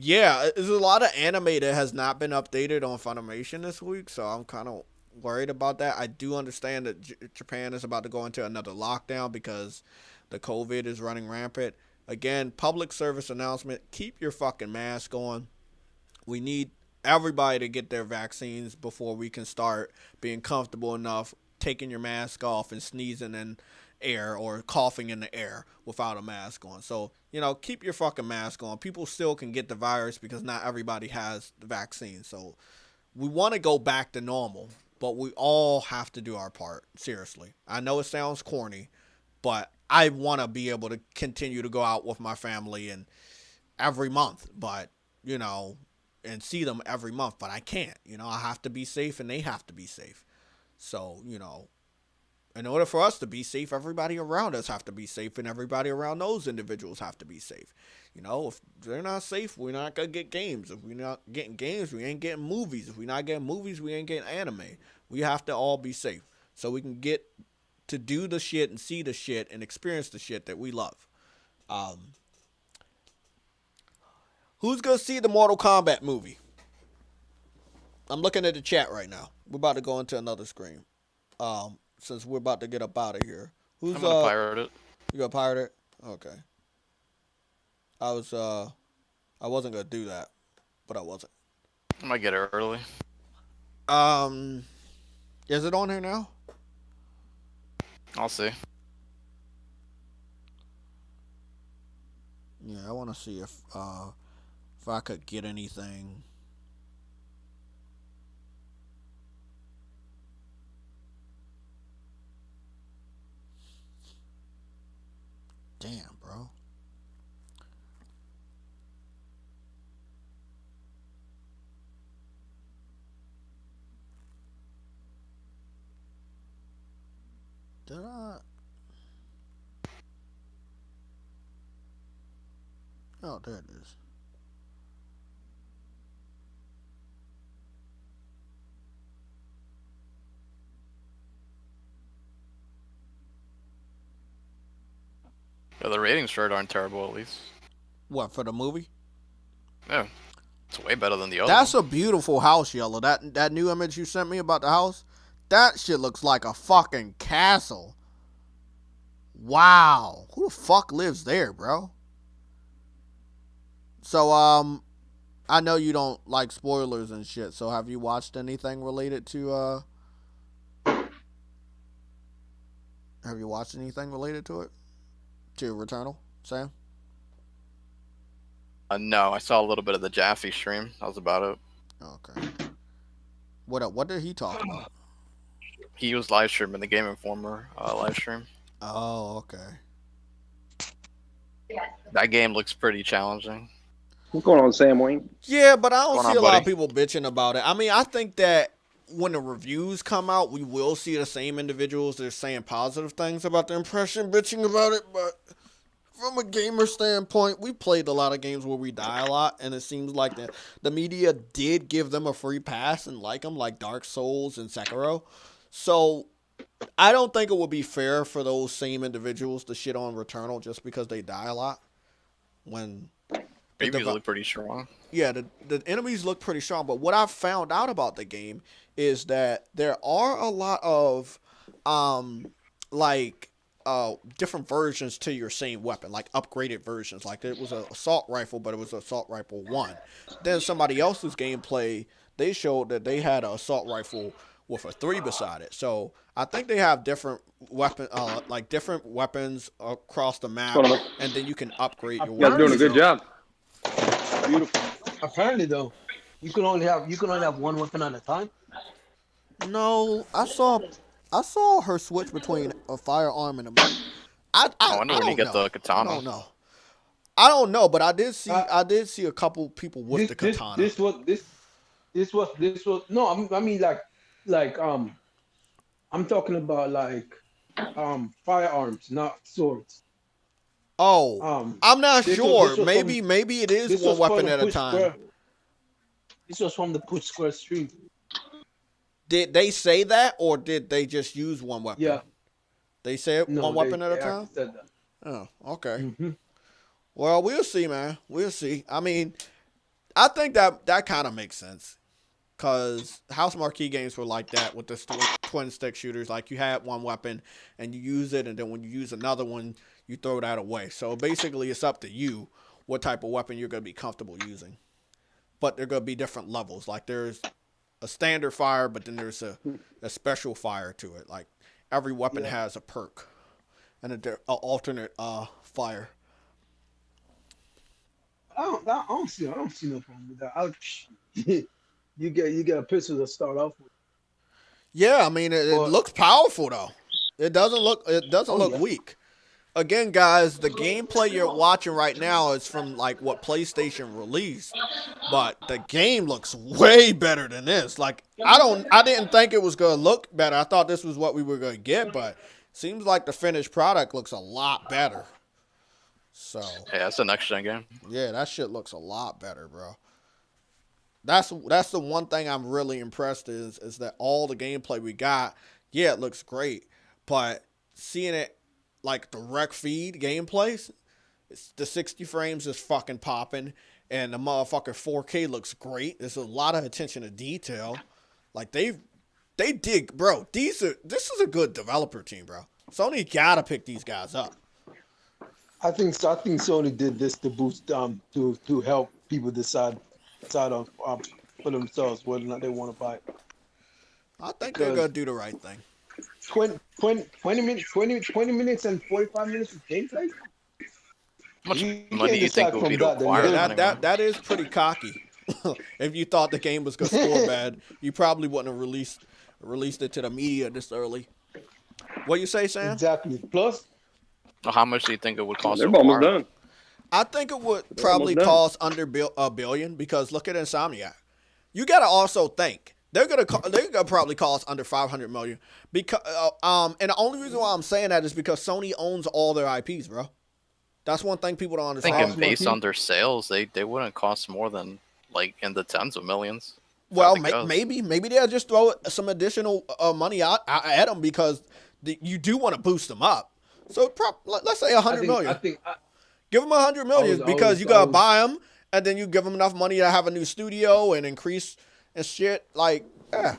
Speaker 1: Yeah, there's a lot of anime that has not been updated on Funimation this week, so I'm kind of worried about that. I do understand that Japan is about to go into another lockdown because the COVID is running rampant. Again, public service announcement, keep your fucking mask on. We need everybody to get their vaccines before we can start being comfortable enough taking your mask off and sneezing in air or coughing in the air without a mask on. So, keep your fucking mask on. People still can get the virus because not everybody has the vaccine. So we want to go back to normal, but we all have to do our part. Seriously. I know it sounds corny, but I want to be able to continue to go out with my family and every month, but, and see them every month, but I can't. I have to be safe and they have to be safe. So, in order for us to be safe, everybody around us have to be safe, and everybody around those individuals have to be safe. If they're not safe, we're not going to get games. If we're not getting games, we ain't getting movies. If we're not getting movies, we ain't getting anime. We have to all be safe so we can get to do the shit and see the shit and experience the shit that we love. Who's going to see the Mortal Kombat movie? I'm looking at the chat right now. We're about to go into another screen. Since we're about to get up out of here.
Speaker 11: I'm gonna pirate it.
Speaker 1: You gonna pirate it? Okay. I wasn't gonna do that, but I wasn't.
Speaker 11: I might get it early.
Speaker 1: Is it on here now?
Speaker 11: I'll see.
Speaker 1: Yeah, I want to see if I could get anything. Damn, bro. Did I? Oh, there it is.
Speaker 11: Yeah, the ratings for it aren't terrible, at least.
Speaker 1: What, for the movie?
Speaker 11: Yeah. It's way better than the other
Speaker 1: That's a beautiful house, Yellow. That new image you sent me about the house, that shit looks like a fucking castle. Wow. Who the fuck lives there, bro? So, I know you don't like spoilers and shit, so have you watched anything related to, have you watched anything related to it? To Returnal, Sam?
Speaker 11: No, I saw a little bit of the Jaffe stream. That was about it.
Speaker 1: Okay. What did he talk about?
Speaker 11: He was live streaming the Game Informer live stream.
Speaker 1: Oh, okay.
Speaker 11: That game looks pretty challenging.
Speaker 7: What's going on, Sam Wayne?
Speaker 1: Yeah, but I don't see a lot of people bitching about it. I mean, I think that when the reviews come out, we will see the same individuals that are saying positive things about the impression, bitching about it, but from a gamer standpoint, we played a lot of games where we die a lot, and it seems like the media did give them a free pass and like them, like Dark Souls and Sekiro. So I don't think it would be fair for those same individuals to shit on Returnal just because they die a lot. When
Speaker 11: enemies look pretty strong.
Speaker 1: Yeah, the enemies look pretty strong. But what I've found out about the game is that there are a lot of different versions to your same weapon, like upgraded versions. Like it was an assault rifle, but it was assault rifle 1. Then somebody else's gameplay, they showed that they had an assault rifle with a 3 beside it. So I think they have different different weapons across the map, and then you can upgrade your weapons.
Speaker 7: You guys doing a good job.
Speaker 8: Beautiful. Apparently, though, you can only have one weapon at a time.
Speaker 1: No, I saw her switch between a firearm and a. I
Speaker 11: wonder when you get the katana.
Speaker 1: I don't know, but I did see a couple people with the katana.
Speaker 8: This was no. I mean I'm talking about firearms, not swords.
Speaker 1: Oh, I'm not sure. Maybe it is one weapon at a time.
Speaker 8: This was from the Push Square stream.
Speaker 1: Did they say that, or did they just use one weapon?
Speaker 8: Yeah.
Speaker 1: They said one weapon at a time?
Speaker 8: Said that.
Speaker 1: Oh, okay.
Speaker 8: Mm-hmm.
Speaker 1: Well, we'll see, man. We'll see. I mean, I think that kind of makes sense. Because House Marquee games were like that with the twin stick shooters. Like, you had one weapon and you use it, and then when you use another one, you throw that away. So basically, it's up to you what type of weapon you're going to be comfortable using. But they're going to be different levels. Like, there's a standard fire, but then there's a special fire to it. Like, every weapon has a perk and an alternate fire.
Speaker 8: I don't see no problem with that. You get a pistol to start off with.
Speaker 1: Yeah, I mean it looks powerful though. It doesn't look weak. Again, guys, the gameplay you're watching right now is from like what PlayStation released, but the game looks way better than this. Like I didn't think it was gonna look better. I thought this was what we were gonna get, but seems like the finished product looks a lot better. So
Speaker 11: yeah, it's a next gen game.
Speaker 1: Yeah, that shit looks a lot better, bro. That's the one thing I'm really impressed is that all the gameplay we got, yeah, it looks great, but seeing it like direct feed gameplays, the 60 frames is fucking popping, and the motherfucking 4K looks great. There's a lot of attention to detail. Like they dig, bro. This is a good developer team, bro. Sony gotta pick these guys up.
Speaker 8: I think Sony did this to boost to help people decide on for themselves whether or not they want to buy it.
Speaker 1: I think they're gonna do the right thing.
Speaker 8: 20 minutes and 45 minutes of gameplay.
Speaker 11: How much money do you think will be required?
Speaker 1: That is pretty cocky. If you thought the game was gonna score bad, you probably wouldn't have released it to the media this early. What you say, Sam?
Speaker 8: Exactly. Plus,
Speaker 11: how much do you think it would cost?
Speaker 7: They're almost done.
Speaker 1: I think it would probably cost under $1 billion because look at Insomniac. You got to also think they're gonna probably cost under $500 million because and the only reason why I'm saying that is because Sony owns all their IPs, bro. That's one thing people don't understand.
Speaker 11: Thinking based on their sales, they wouldn't cost more than like in the tens of millions.
Speaker 1: Well, maybe they'll just throw some additional money at them because you do want to boost them up. So let's say $100 million. Give them $100 million because you gotta buy them, and then you give them enough money to have a new studio and increase and shit. Like, yeah.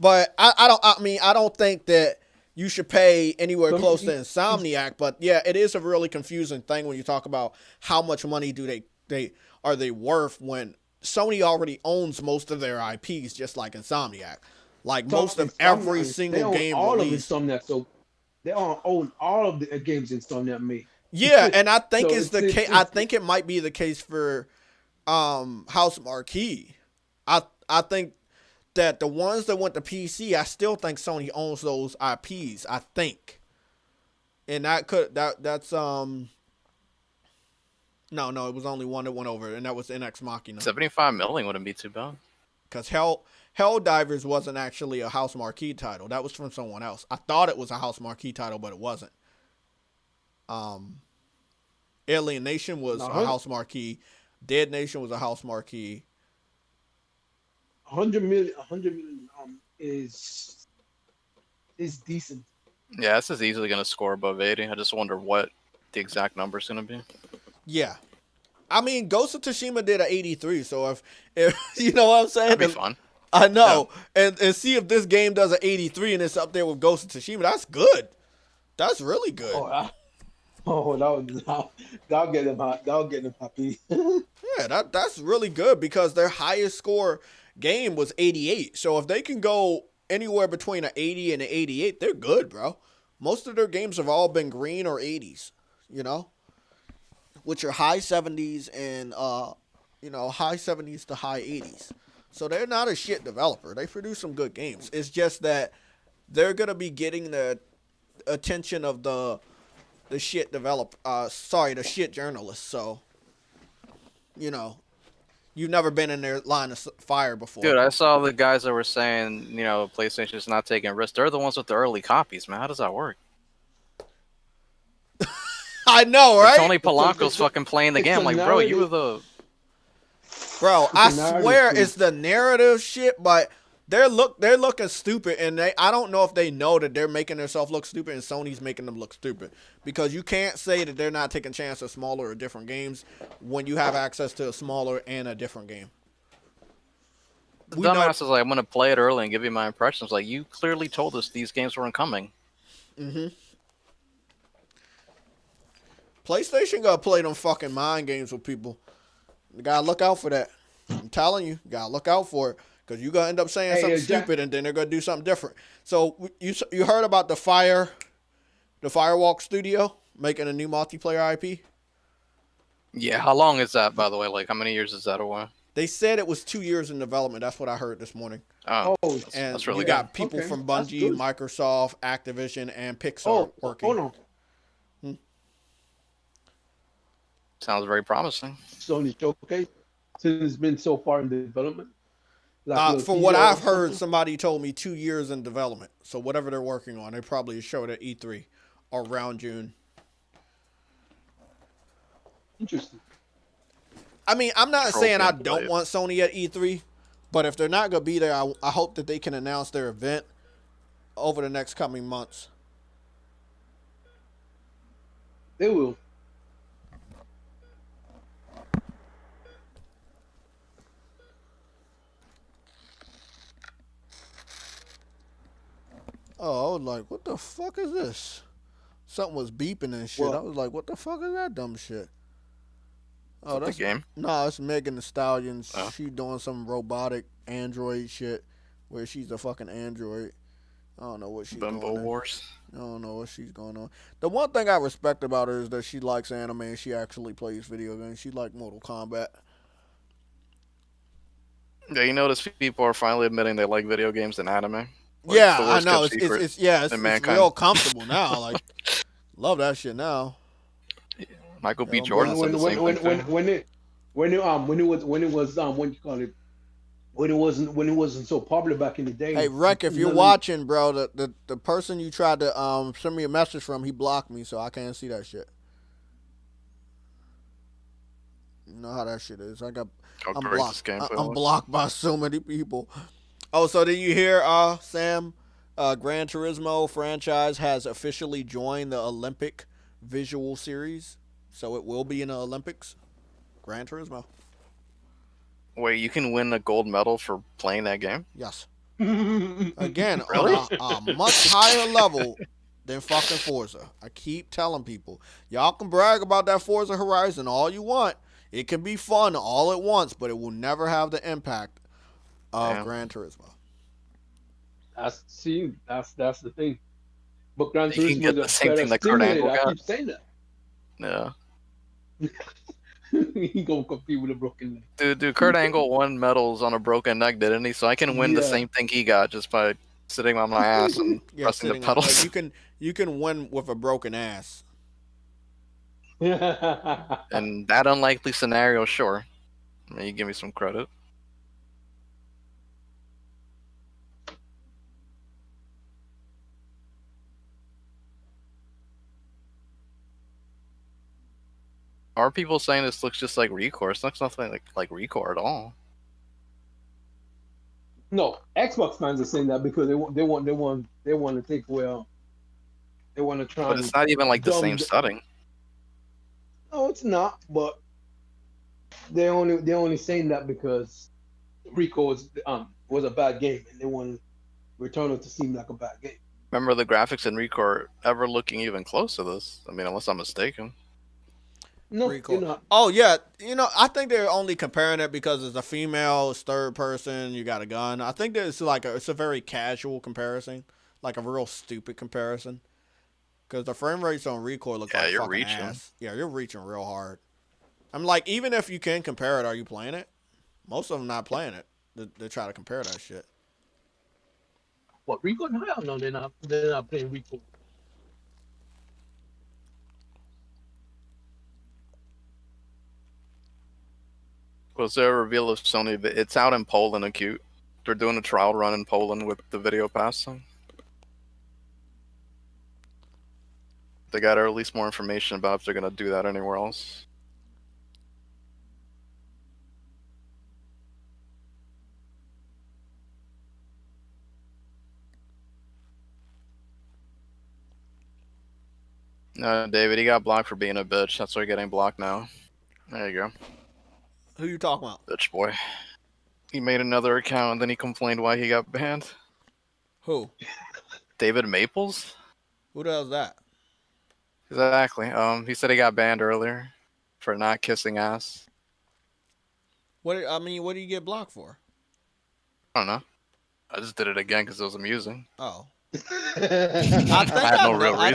Speaker 1: But I don't think that you should pay anywhere close to Insomniac. But yeah, it is a really confusing thing when you talk about how much money do they worth when Sony already owns most of their IPs, just like Insomniac. Like most of every single game released.
Speaker 8: So they own all of the games Insomniac made.
Speaker 1: Yeah, and I think it's the case. I think it might be the case for House Marquee. I think that the ones that went to PC, I still think Sony owns those IPs. I think, and that's no, it was only one that went over, and that was NX Machina.
Speaker 11: $75 million wouldn't be too bad.
Speaker 1: Because Helldivers wasn't actually a House Marquee title. That was from someone else. I thought it was a House Marquee title, but it wasn't. Alien Nation was a House Marquee. Dead Nation was a House Marquee.
Speaker 8: 100 million is decent.
Speaker 11: Yeah, this is easily going to score above 80. I just wonder what the exact number is going to be.
Speaker 1: Yeah. I mean, Ghost of Tsushima did an 83, so if you know what I'm saying?
Speaker 11: That'd be fun.
Speaker 1: I know. Yeah. And see if this game does an 83 and it's up there with Ghost of Tsushima. That's good. That's really good.
Speaker 8: That'll get them happy.
Speaker 1: Yeah, that's really good because their highest score game was 88. So if they can go anywhere between an 80 and an 88, they're good, bro. Most of their games have all been green or 80s, you know, which are high 70s and high 70s to high 80s. So they're not a shit developer. They produce some good games. It's just that they're gonna be getting the attention of the shit the shit journalists. So, you know, you've never been in their line of fire before.
Speaker 11: Dude, I saw the guys that were saying, you know, PlayStation's not taking risks. They're the ones with the early copies, man. How does that work?
Speaker 1: I know, right?
Speaker 11: Tony Polanco's fucking playing the game. Like, bro, you were the...
Speaker 1: Bro, I swear it's the narrative shit, but they're looking stupid, and I don't know if they know that they're making themselves look stupid, and Sony's making them look stupid, because you can't say that they're not taking chances of smaller or different games when you have access to a smaller and a different game.
Speaker 11: The dumbass is like, I'm gonna play it early and give you my impressions. Like, you clearly told us these games weren't coming.
Speaker 1: PlayStation gotta play them fucking mind games with people. You gotta look out for that. I'm telling you, gotta look out for it, because you're gonna end up saying something stupid, and then they're gonna do something different. So you heard about the Firewalk Studio making a new multiplayer IP?
Speaker 11: Yeah, how long is that, by the way? Like, how many years is that away?
Speaker 1: They said it was 2 years in development. That's what I heard this morning.
Speaker 11: Oh,
Speaker 1: and
Speaker 11: that's really
Speaker 1: you got people from Bungie, Microsoft, Activision, and Pixar working.
Speaker 8: Hold on.
Speaker 11: Sounds very promising.
Speaker 8: Sony showcase, since it's been so far in development.
Speaker 1: From what I've heard, somebody told me 2 years in development. So whatever they're working on, they probably show it at E3 or around June.
Speaker 8: Interesting.
Speaker 1: I mean, I'm not saying I don't want Sony at E3, but if they're not going to be there, I hope that they can announce their event over the next coming months.
Speaker 8: They will.
Speaker 1: Oh, I was like, what the fuck is this? Something was beeping and shit. I was like, what the fuck is that dumb shit? Oh,
Speaker 11: that's the game?
Speaker 1: No, it's Megan Thee Stallion. She doing some robotic android shit where she's a fucking android. I don't know what she's doing.
Speaker 11: Bumble Wars?
Speaker 1: I don't know what she's going on. The one thing I respect about her is that she likes anime and she actually plays video games. She like Mortal Kombat.
Speaker 11: Yeah, you notice people are finally admitting they like video games and anime. Like,
Speaker 1: yeah, I know. It's real comfortable now. Like, love that shit now.
Speaker 11: Michael B. Jordan said the same thing.
Speaker 8: When it wasn't so popular back in the day.
Speaker 1: Hey, Rec, if you're watching, bro, the person you tried to send me a message from, he blocked me, so I can't see that shit. You know how that shit is. I'm blocked. I'm blocked by so many people. Oh, so did you hear, Sam? Gran Turismo franchise has officially joined the Olympic visual series, so it will be in the Olympics. Gran Turismo.
Speaker 11: Wait, you can win a gold medal for playing that game?
Speaker 1: Yes. Again, really? on a much higher level than fucking Forza. I keep telling people, y'all can brag about that Forza Horizon all you want. It can be fun all at once, but it will never have the impact of Gran Turismo.
Speaker 8: That's the thing. But Gran
Speaker 11: Turismo get the same thing that Kurt Angle got.
Speaker 8: I keep saying that.
Speaker 11: Yeah.
Speaker 8: He gonna compete with a broken
Speaker 11: neck. Dude, Kurt Angle won medals on a broken neck, didn't he? So I can win the same thing he got just by sitting on my ass and pressing the pedals.
Speaker 1: You can win with a broken ass.
Speaker 11: In that unlikely scenario, sure. I mean, you give me some credit. Are people saying this looks just like Recore? It looks nothing like Recore at all.
Speaker 8: No, Xbox fans are saying that because they want to take they want to try.
Speaker 11: But it's not even like the same setting.
Speaker 8: No, it's not. But they're only saying that because Recore was a bad game, and they want Returnal to seem like a bad game.
Speaker 11: Remember the graphics in Recore ever looking even close to this? I mean, unless I'm mistaken.
Speaker 8: No, you're not.
Speaker 1: Oh yeah, I think they're only comparing it because it's a female, it's third person, you got a gun. I think that it's a very casual comparison, like a real stupid comparison. Because the frame rates on Recore look like fucking reaching. Ass. Yeah, you're reaching real hard. I'm like, even if you can compare it, are you playing it? Most of them not playing it. They try to compare that shit.
Speaker 8: What, Recore? No, they're not. They're not playing Recore.
Speaker 11: Was there a reveal of Sony? It's out in Poland, acute. They're doing a trial run in Poland with the video pass thing. They got to release more information about if they're going to do that anywhere else. No, David, he got blocked for being a bitch. That's why you're getting blocked now. There you go.
Speaker 1: Who you talking about?
Speaker 11: Bitch boy. He made another account and then he complained why he got banned.
Speaker 1: Who?
Speaker 11: David Maples?
Speaker 1: Who does that?
Speaker 11: Exactly. He said he got banned earlier for not kissing ass.
Speaker 1: What do you get blocked for?
Speaker 11: I don't know. I just did it again because it was amusing.
Speaker 1: Oh.
Speaker 11: I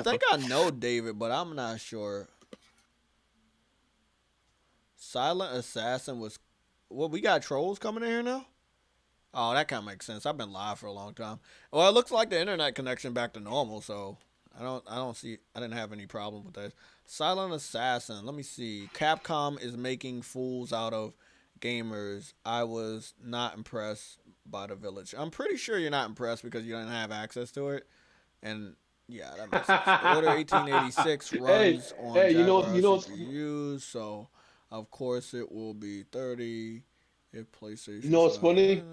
Speaker 1: think I know David, but I'm not sure. Silent Assassin was... What, we got trolls coming in here now? Oh, that kind of makes sense. I've been live for a long time. Well, it looks like the internet connection back to normal, so I didn't have any problem with that. Silent Assassin, let me see. Capcom is making fools out of gamers. I was not impressed by the Village. I'm pretty sure you're not impressed because you don't have access to it. And yeah, that makes sense. Order 1886 runs on Jaguar CPUs, so of course it will be 30 if PlayStation.
Speaker 8: You know what's funny?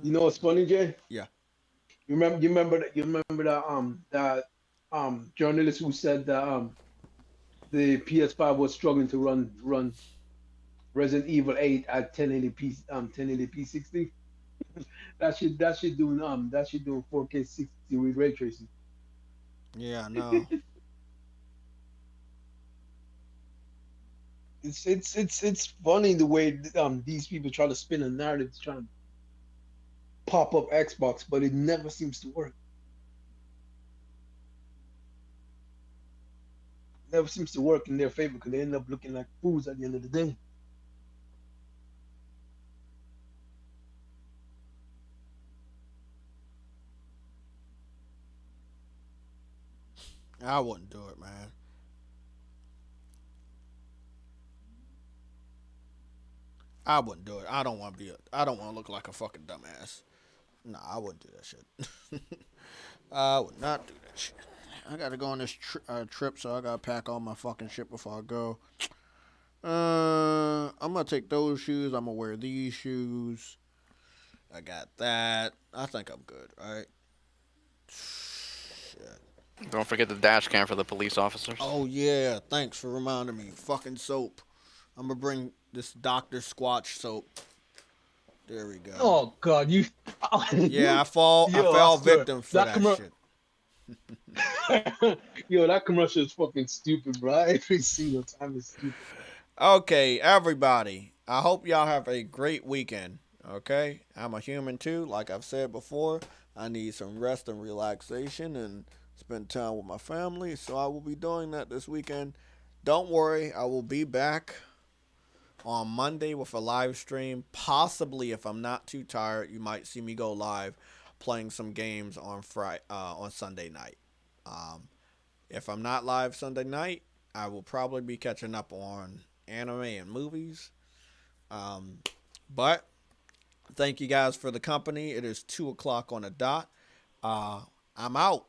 Speaker 8: You know what's funny, Jay?
Speaker 1: Yeah.
Speaker 8: You remember that journalist who said that the PS5 was struggling to run Resident Evil 8 at 1080p 60. that shit doing 4K 60 with ray tracing.
Speaker 1: Yeah, no.
Speaker 8: It's funny the way these people try to spin a narrative, trying to pop up Xbox, but it never seems to work. Never seems to work in their favor because they end up looking like fools at the end of the day.
Speaker 1: I wouldn't do it, man. I wouldn't do it. I don't want to look like a fucking dumbass. Nah, I wouldn't do that shit. I would not do that shit. I gotta go on this trip, so I gotta pack all my fucking shit before I go. I'm gonna take those shoes. I'm gonna wear these shoes. I got that. I think I'm good, right? Shit.
Speaker 11: Don't forget the dash cam for the police officers.
Speaker 1: Oh, yeah. Thanks for reminding me. Fucking soap. I'm gonna bring this Dr. Squatch soap. There we go.
Speaker 8: Oh, God.
Speaker 1: Yeah, I fell victim for that shit.
Speaker 8: Yo, that commercial is fucking stupid, bro. Every single time it's stupid.
Speaker 1: Okay, everybody. I hope y'all have a great weekend. Okay? I'm a human too. Like I've said before, I need some rest and relaxation and spend time with my family. So I will be doing that this weekend. Don't worry, I will be back on Monday with a live stream. Possibly, if I'm not too tired, you might see me go live playing some games on Sunday night. If I'm not live Sunday night, I will probably be catching up on anime and movies. But thank you guys for the company. It is 2:00 on the dot. I'm out.